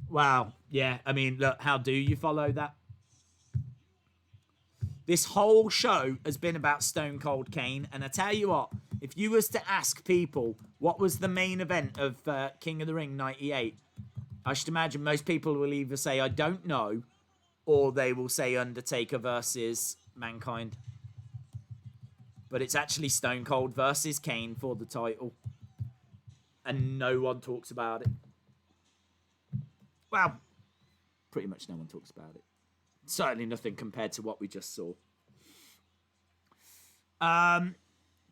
Wow. Yeah, I mean, look, how do you follow that? This whole show has been about Stone Cold Kane, and I tell you what, if you was to ask people what was the main event of King of the Ring 98, I should imagine most people will either say, I don't know, or they will say Undertaker versus Mankind. But it's actually Stone Cold versus Kane for the title. And no one talks about it. Well, pretty much no one talks about it. Certainly nothing compared to what we just saw.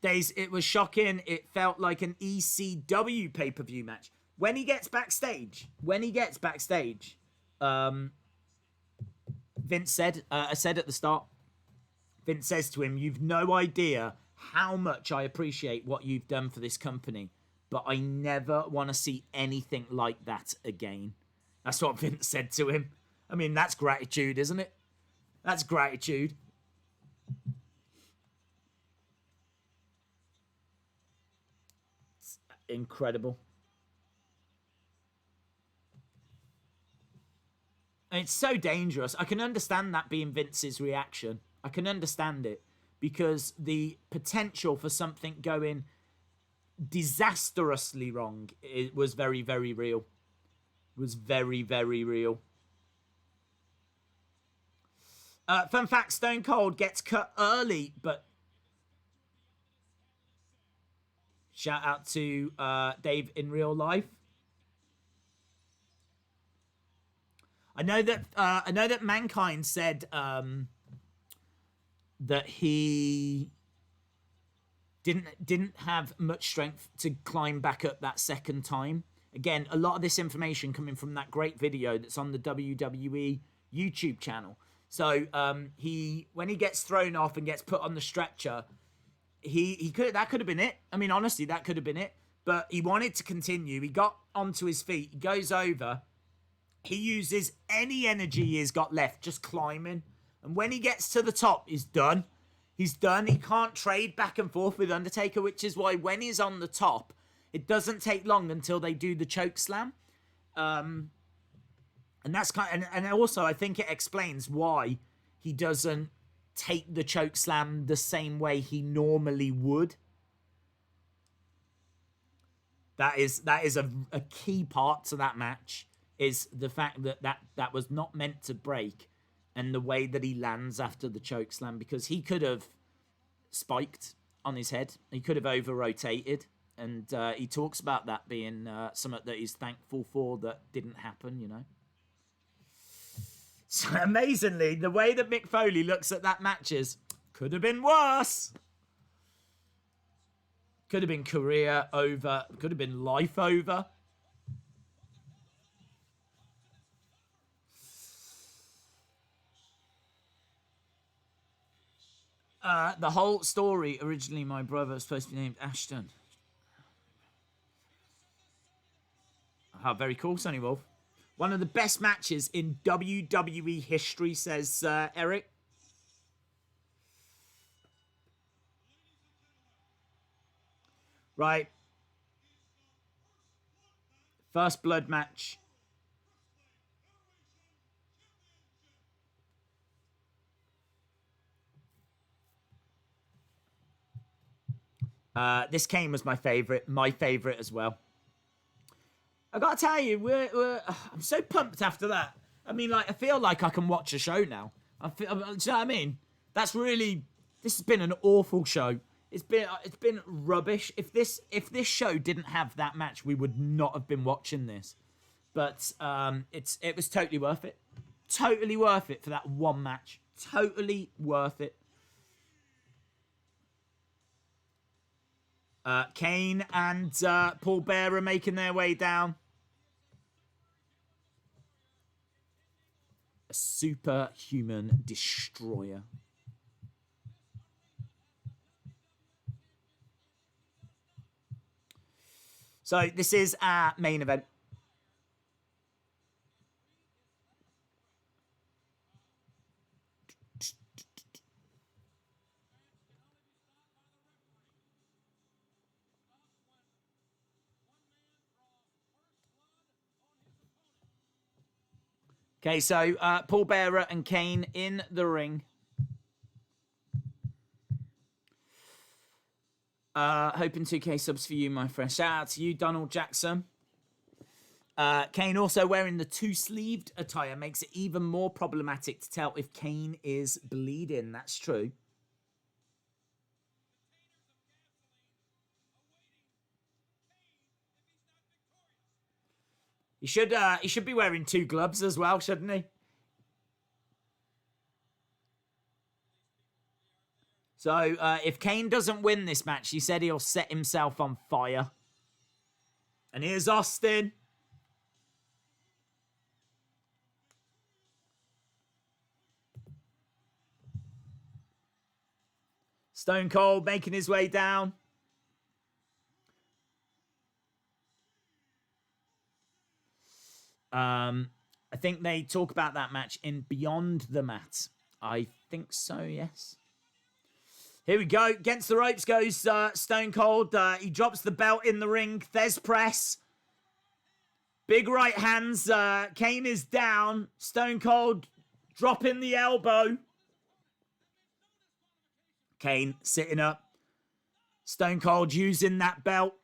It was shocking. It felt like an ECW pay-per-view match. When he gets backstage, Vince said, I said at the start, Vince says to him, "You've no idea how much I appreciate what you've done for this company, but I never want to see anything like that again." That's what Vince said to him. I mean, that's gratitude, isn't it? That's gratitude. It's incredible. And it's so dangerous. I can understand that being Vince's reaction. I can understand it. Because the potential for something going disastrously wrong, it was very, very real. It was very, very real. Fun fact, Stone Cold gets cut early, but shout out to Dave in real life. I know that Mankind said that he didn't have much strength to climb back up that second time. Again, a lot of this information coming from that great video that's on the WWE YouTube channel. So when he gets thrown off and gets put on the stretcher, that could have been it. I mean, honestly, that could have been it. But he wanted to continue. He got onto his feet. He goes over. He uses any energy he's got left, just climbing. And when he gets to the top, he's done. He's done. He can't trade back and forth with Undertaker, which is why when he's on the top, it doesn't take long until they do the choke slam. And that's and also I think it explains why he doesn't take the choke slam the same way he normally would. That is a key part to that match, is the fact that was not meant to break, and the way that he lands after the choke slam, because he could have spiked on his head. He could have over-rotated. And he talks about that being something that he's thankful for that didn't happen, you know. So amazingly, the way that Mick Foley looks at that match is, could have been worse. Could have been career over. Could have been life over. The whole story, originally my brother was supposed to be named Ashton. Oh, very cool, Sonny Wolf. One of the best matches in WWE history, says Eric. Right. First blood match. This Kane was my favorite as well. I gotta tell you, I'm so pumped after that. I mean, like, I feel like I can watch a show now. Do you know what I mean? This has been an awful show. It's been rubbish. If this show didn't have that match, we would not have been watching this. But it was totally worth it. Totally worth it for that one match. Totally worth it. Kane and Paul Bearer making their way down. A superhuman destroyer. So this is our main event. Okay, so Paul Bearer and Kane in the ring. Hoping 2K subs for you, my friend. Shout out to you, Donald Jackson. Kane also wearing the two-sleeved attire makes it even more problematic to tell if Kane is bleeding. That's true. He should be wearing two gloves as well, shouldn't he? So, if Kane doesn't win this match, he said he'll set himself on fire. And here's Austin. Stone Cold making his way down. I think they talk about that match in Beyond the Mat. I think so, yes. Here we go. Against the ropes goes Stone Cold. He drops the belt in the ring. Thez press. Big right hands. Kane is down. Stone Cold dropping the elbow. Kane sitting up. Stone Cold using that belt.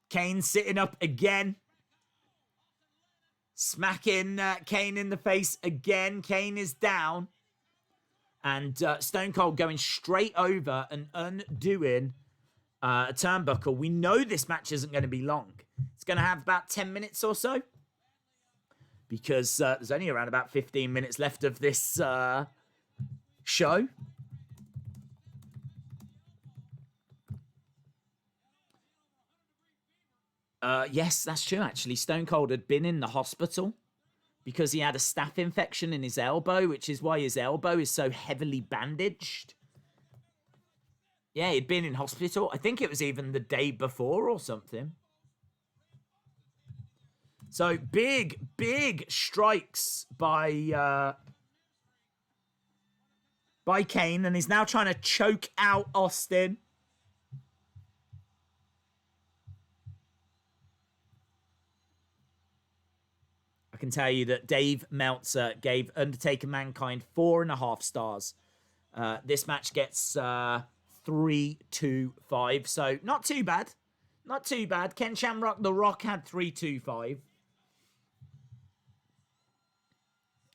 Kane sitting up again. Smacking Kane in the face again. Kane is down. And Stone Cold going straight over and undoing a turnbuckle. We know this match isn't going to be long. It's going to have about 10 minutes or so. Because there's only around about 15 minutes left of this show. Yes, that's true, actually. Stone Cold had been in the hospital because he had a staph infection in his elbow, which is why his elbow is so heavily bandaged. Yeah, he'd been in hospital. I think it was even the day before or something. So, big strikes by Kane, and he's now trying to choke out Austin. I can tell you that Dave Meltzer gave Undertaker Mankind 4.5 stars. This match gets 3.25, so not too bad. Not too bad. Ken Shamrock, The Rock had 3.25.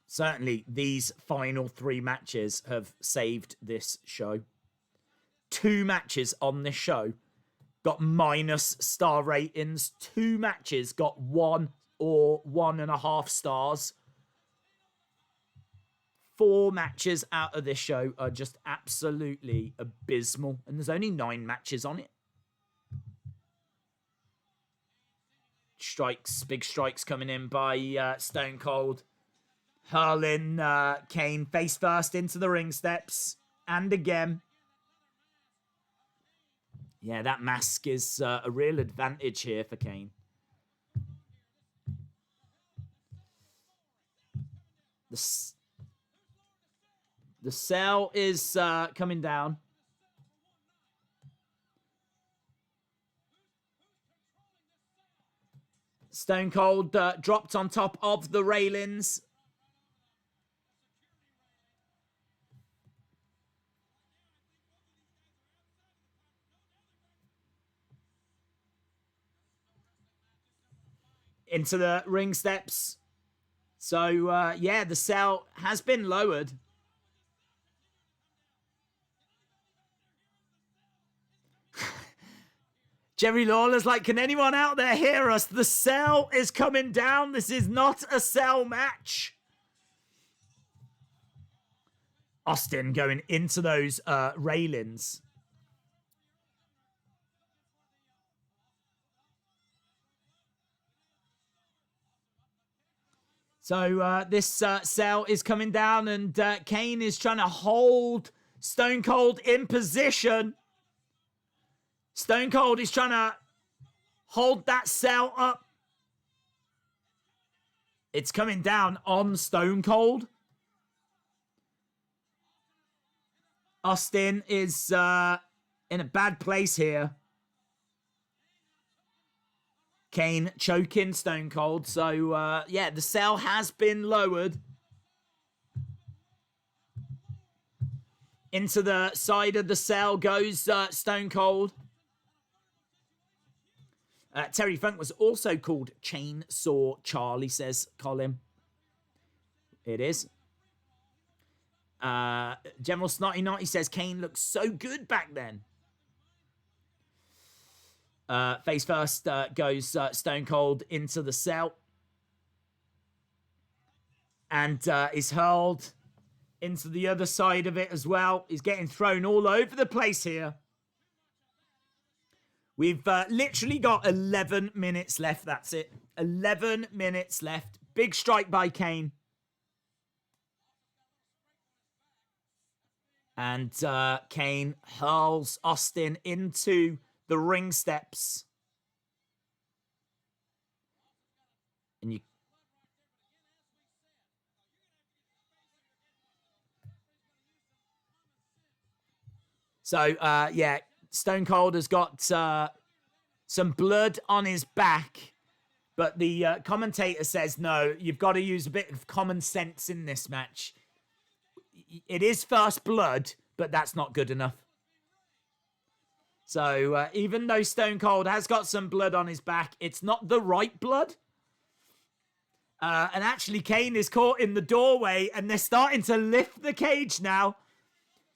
Certainly, these final 3 matches have saved this show. 2 matches on this show got minus star ratings. 2 matches got 1 or 1.5 stars. 4 matches out of this show are just absolutely abysmal. And there's only 9 matches on it. Strikes, big strikes coming in by Stone Cold. Hurling Kane face first into the ring steps. And again. Yeah, that mask is a real advantage here for Kane. The cell is coming down. Stone Cold dropped on top of the railings. into the ring steps. So, yeah, the cell has been lowered. Jerry Lawler's like, can anyone out there hear us? The cell is coming down. This is not a cell match. Austin going into those railings. So this cell is coming down, and Kane is trying to hold Stone Cold in position. Stone Cold is trying to hold that cell up. It's coming down on Stone Cold. Austin is in a bad place here. Kane choking Stone Cold. So, yeah, the cell has been lowered. Into the side of the cell goes Stone Cold. Terry Funk was also called Chainsaw Charlie, says Colin. It is. General Snotty Naughty says Kane looked so good back then. Face first goes Stone Cold into the cell. And is hurled into the other side of it as well. He's getting thrown all over the place here. We've literally got 11 minutes left. That's it. 11 minutes left. Big strike by Kane. And Kane hurls Austin into the ring steps. And you... So, yeah, Stone Cold has got some blood on his back. But the commentator says, no, you've got to use a bit of common sense in this match. It is first blood, but that's not good enough. So even though Stone Cold has got some blood on his back, it's not the right blood. And actually, Kane is caught in the doorway, and they're starting to lift the cage now.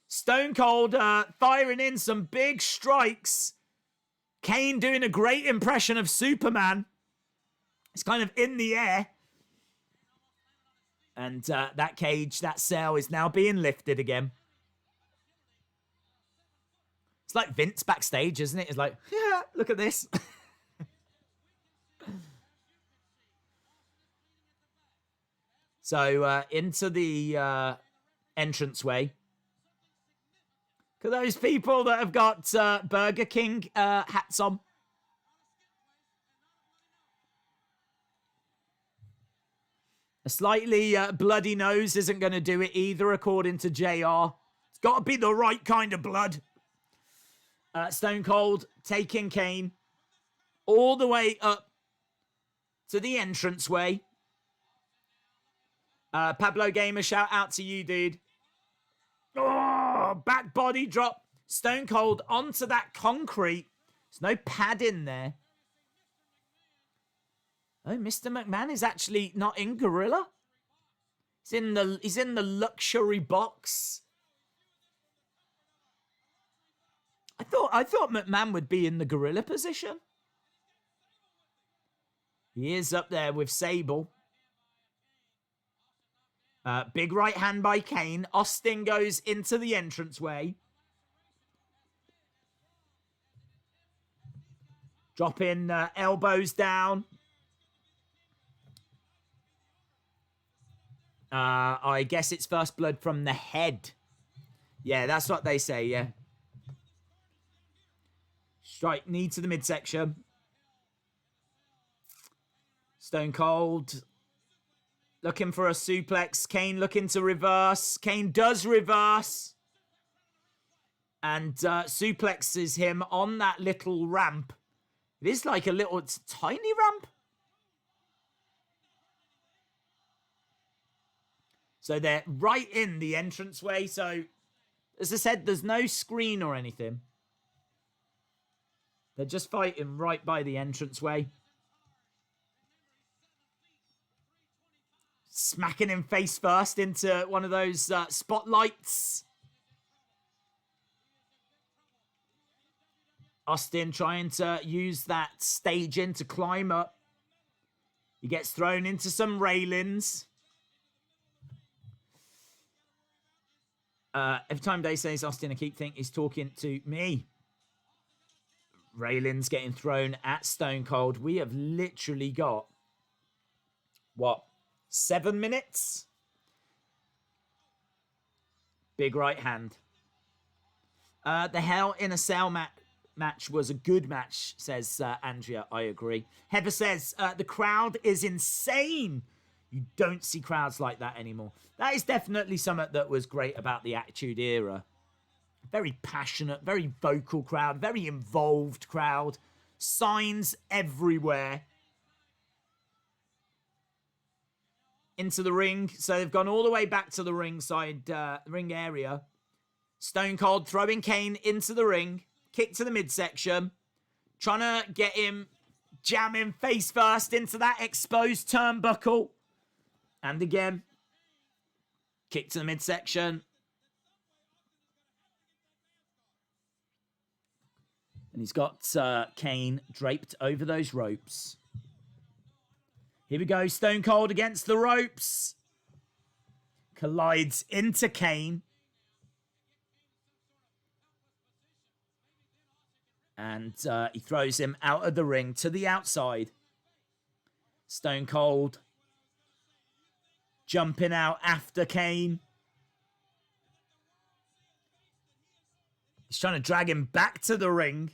Stone Cold firing in some big strikes. Kane doing a great impression of Superman. It's kind of in the air. And that cage, that cell is now being lifted again. It's like Vince backstage, isn't it? It's like, yeah, look at this. So into the entranceway. Look at those people that have got Burger King hats on. A slightly bloody nose isn't going to do it either, according to JR. It's got to be the right kind of blood. Stone Cold taking Kane all the way up to the entranceway. Pablo Gamer, shout out to you, dude. Oh, back body drop. Stone Cold onto that concrete. There's no pad in there. Oh, Mr. McMahon is actually not in Gorilla. He's in the luxury box. I thought McMahon would be in the Gorilla position. He is up there with Sable. Big right hand by Kane. Austin goes into the entranceway. Dropping elbows down. I guess it's first blood from the head. Yeah, that's what they say, yeah. Strike knee to the midsection. Stone Cold looking for a suplex. Kane looking to reverse. Kane does reverse. And suplexes him on that little ramp. It is like it's a tiny ramp. So they're right in the entranceway. So, as I said, there's no screen or anything. They're just fighting right by the entranceway. Smacking him face first into one of those spotlights. Austin trying to use that staging to climb up. He gets thrown into some railings. Every time Dave says Austin, I keep thinking he's talking to me. Railings getting thrown at Stone Cold. We have literally got, what, 7 minutes? Big right hand. The Hell in a Cell match was a good match, says Andrea. I agree. Heather says, the crowd is insane. You don't see crowds like that anymore. That is definitely something that was great about the Attitude Era. Very passionate, very vocal crowd, very involved crowd. Signs everywhere. Into the ring. So they've gone all the way back to the ringside, ring area. Stone Cold throwing Kane into the ring. Kick to the midsection. Trying to get him jamming face first into that exposed turnbuckle. And again. Kick to the midsection. And he's got Kane draped over those ropes. Here we go. Stone Cold against the ropes. Collides into Kane. And he throws him out of the ring to the outside. Stone Cold jumping out after Kane. He's trying to drag him back to the ring.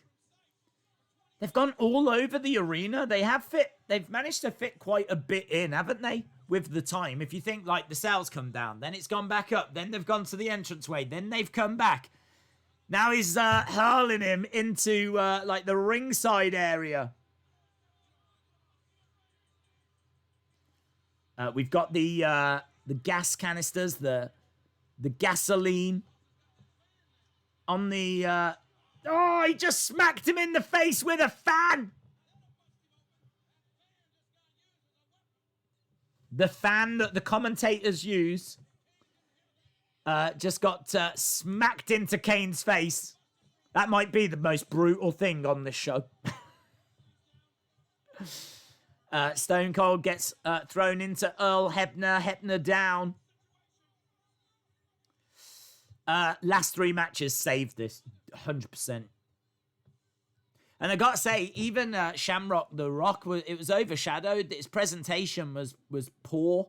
They've gone all over the arena. They've managed to fit quite a bit in, haven't they? With the time. If you think like the sales come down, then it's gone back up. Then they've gone to the entranceway. Then they've come back. Now he's hurling him into like the ringside area. We've got the gas canisters, the gasoline on the. Oh, he just smacked him in the face with a fan. The fan that the commentators use just got smacked into Kane's face. That might be the most brutal thing on this show. Stone Cold gets thrown into Earl Hebner. Hebner down. Last 3 matches saved this 100%. And I gotta say, even Shamrock the Rock, it was overshadowed. His presentation was poor.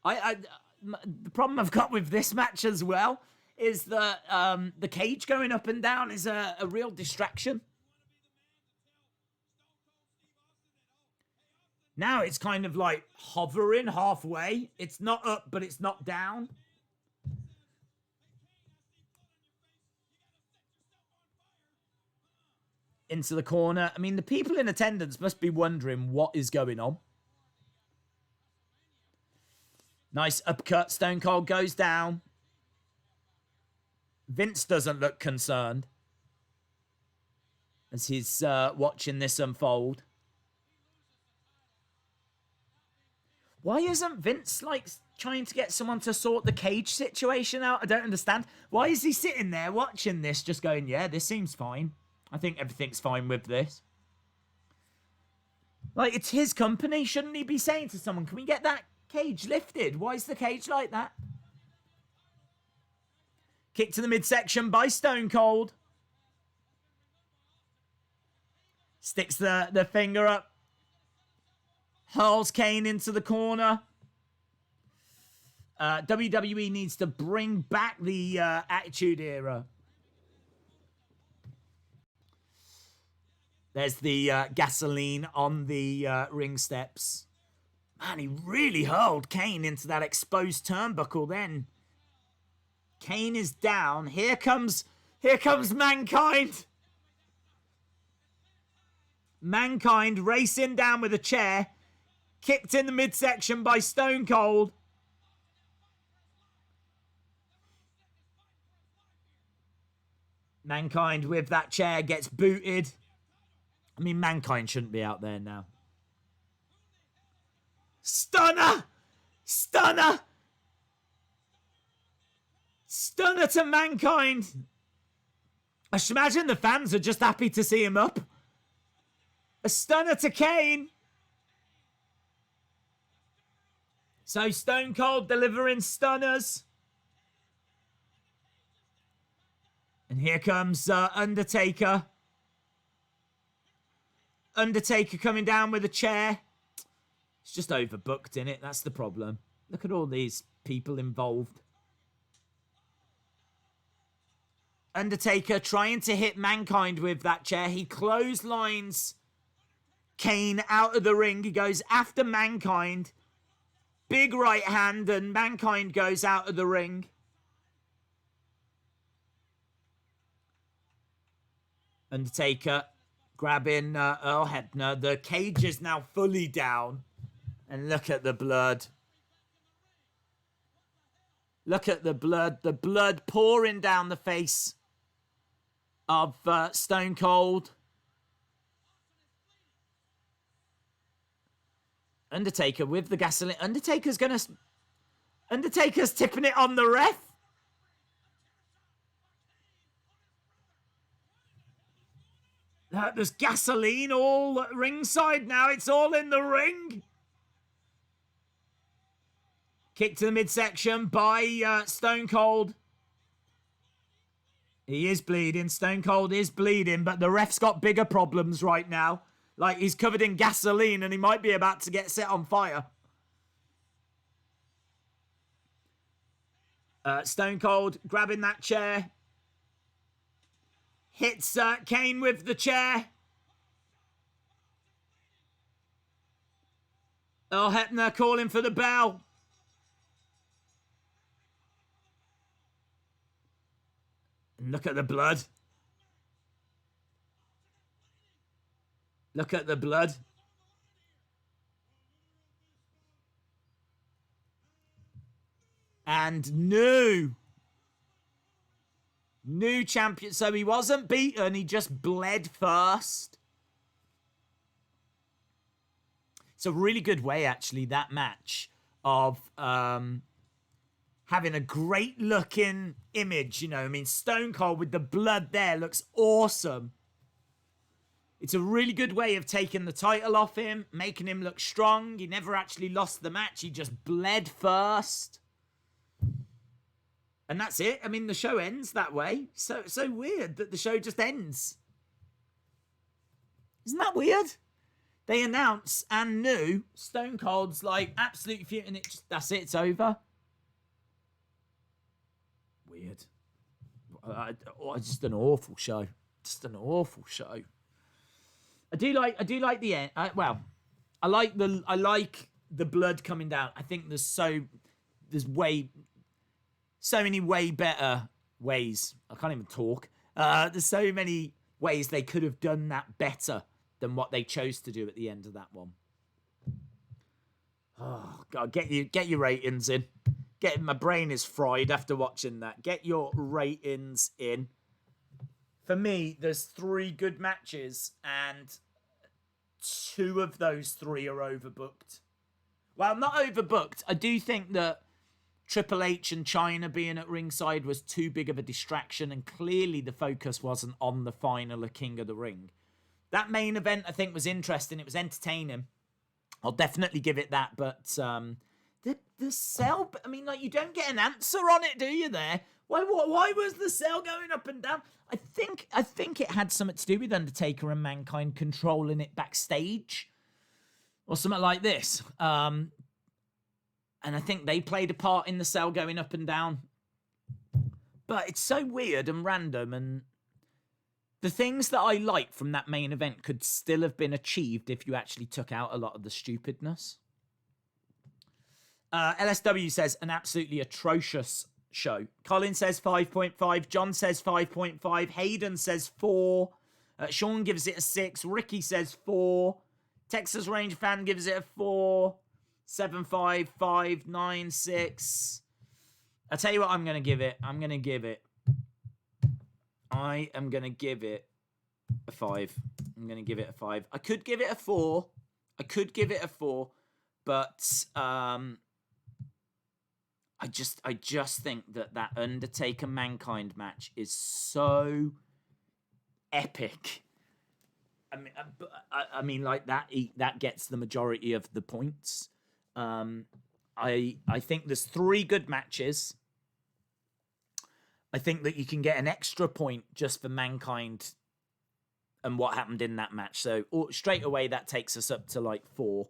The problem I've got with this match as well is that the cage going up and down is a real distraction. Now it's kind of like hovering halfway. It's not up, but it's not down. Into the corner. I mean, the people in attendance must be wondering what is going on. Nice uppercut. Stone Cold goes down. Vince doesn't look concerned as he's watching this unfold. Why isn't Vince, like, trying to get someone to sort the cage situation out? I don't understand. Why is he sitting there watching this, just going, yeah, this seems fine. I think everything's fine with this. Like, it's his company. Shouldn't he be saying to someone, can we get that cage lifted? Why is the cage like that? Kick to the midsection by Stone Cold. Sticks the finger up. Hurls Kane into the corner. WWE needs to bring back the Attitude Era. There's the gasoline on the ring steps. Man, he really hurled Kane into that exposed turnbuckle then. Kane is down. Here comes Mankind. Mankind racing down with a chair. Kicked in the midsection by Stone Cold. Mankind with that chair gets booted. I mean, Mankind shouldn't be out there now. Stunner! Stunner! Stunner to Mankind. I should imagine the fans are just happy to see him up. A stunner to Kane. So Stone Cold delivering stunners. And here comes Undertaker. Undertaker coming down with a chair. It's just overbooked, innit? That's the problem. Look at all these people involved. Undertaker trying to hit Mankind with that chair. He clotheslines Kane out of the ring. He goes after Mankind. Big right hand, and Mankind goes out of the ring. Undertaker grabbing Earl Hebner. The cage is now fully down. And look at the blood. Look at the blood. The blood pouring down the face of Stone Cold. Undertaker with the gasoline. Undertaker's tipping it on the ref. There's gasoline all ringside now. It's all in the ring. Kick to the midsection by Stone Cold. He is bleeding. Stone Cold is bleeding, but the ref's got bigger problems right now. Like, he's covered in gasoline and he might be about to get set on fire. Stone Cold grabbing that chair. Hits Kane with the chair. Earl Hebner calling for the bell. And look at the blood. Look at the blood. And new champion. So he wasn't beaten. He just bled first. It's a really good way, actually, that match of having a great looking image. You know, I mean, Stone Cold with the blood there looks awesome. It's a really good way of taking the title off him, making him look strong. He never actually lost the match. He just bled first. And that's it. I mean, the show ends that way. So weird that the show just ends. Isn't that weird? They announce and knew Stone Cold's like absolutely fuming. And that's it. It's over. Weird. Just an awful show. Just an awful show. I do like the end. I like the blood coming down. I think there's so many way better ways. I can't even talk. There's so many ways they could have done that better than what they chose to do at the end of that one. Oh God, get your ratings in. My brain is fried after watching that. Get your ratings in. For me, there's 3 good matches, and 2 of those 3 are overbooked. Well, not overbooked. I do think that Triple H and Chyna being at ringside was too big of a distraction, and clearly the focus wasn't on the final of King of the Ring. That main event, I think, was interesting. It was entertaining. I'll definitely give it that, but the cell, I mean, like, you don't get an answer on it, do you, there? Why was the cell going up and down? I think it had something to do with Undertaker and Mankind controlling it backstage, or something like this. And I think they played a part in the cell going up and down. But it's so weird and random, and the things that I like from that main event could still have been achieved if you actually took out a lot of the stupidness. LSW says, an absolutely atrocious show. Colin says 5.5. John says 5.5. Hayden says 4. Sean gives it a 6. Ricky says 4. Texas Range Fan gives it a 4. 7.5, I'll tell you what I'm going to give it. I am going to give it a 5. I'm going to give it a 5. I could give it a 4. But I just think that Undertaker Mankind match is so epic. I mean, like that gets the majority of the points. I think there's 3 good matches. I think that you can get an extra point just for Mankind and what happened in that match. So straight away that takes us up to like 4.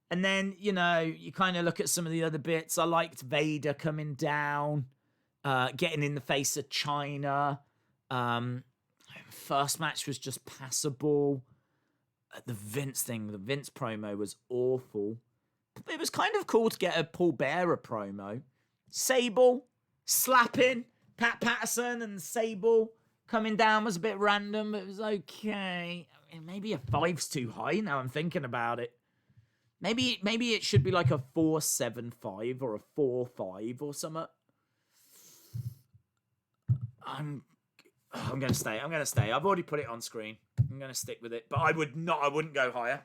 And then, you know, you kind of look at some of the other bits. I liked Vader coming down, getting in the face of China. First match was just passable. The Vince promo was awful. It was kind of cool to get a Paul Bearer promo. Sable slapping Pat Patterson and Sable coming down was a bit random, but it was okay. I mean, maybe a 5's too high now I'm thinking about it. Maybe it should be like a 4.75 or a 4.5 or something. I'm gonna stay. I've already put it on screen. I'm gonna stick with it, but I wouldn't go higher.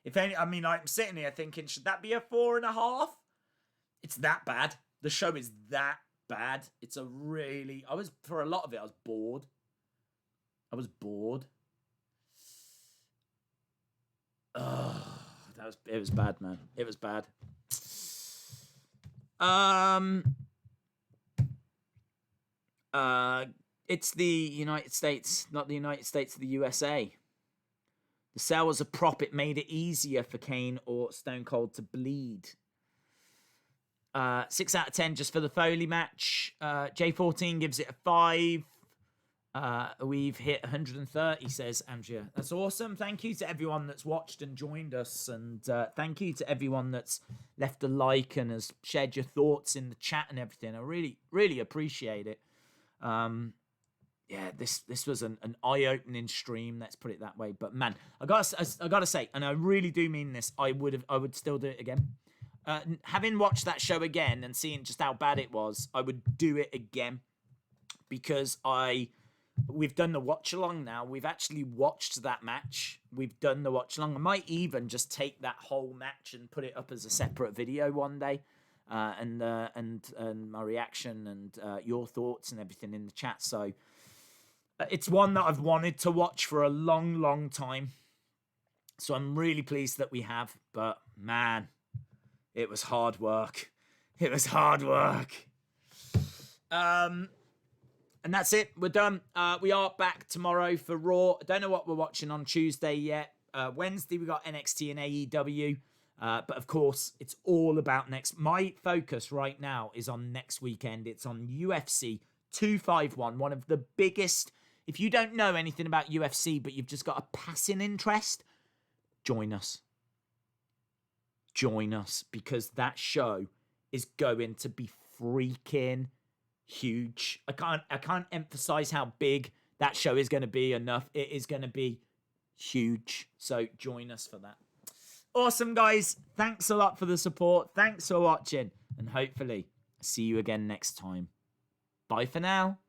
If any, I mean, I'm sitting here thinking, should that be a 4.5? It's that bad. The show is that bad. It's a really. For a lot of it, I was bored. It was bad, man. It was bad. It's the United States, not the United States of the USA. The sale was a prop. It made it easier for Kane or Stone Cold to bleed. 6 out of 10 just for the Foley match. J14 gives it a 5. We've hit 130, says Andrea. That's awesome. Thank you to everyone that's watched and joined us. And thank you to everyone that's left a like and has shared your thoughts in the chat and everything. I really, really appreciate it. Yeah, this was an eye-opening stream. Let's put it that way. But man, I gotta say, and I really do mean this. I would still do it again. Having watched that show again and seeing just how bad it was, I would do it again because we've done the watch-along now. We've actually watched that match. We've done the watch-along. I might even just take that whole match and put it up as a separate video one day. And my reaction and your thoughts and everything in the chat. So it's one that I've wanted to watch for a long, long time. So I'm really pleased that we have. But man, it was hard work. And that's it. We're done. We are back tomorrow for Raw. I don't know what we're watching on Tuesday yet. Wednesday, we got NXT and AEW. But of course, it's all about next. My focus right now is on next weekend. It's on UFC 251, one of the biggest. If you don't know anything about UFC, but you've just got a passing interest, join us. Join us, because that show is going to be freaking huge. I can't emphasize how big that show is going to be enough. It is going to be huge. So join us for that. Awesome, guys. Thanks a lot for the support. Thanks for watching. And hopefully, see you again next time. Bye for now.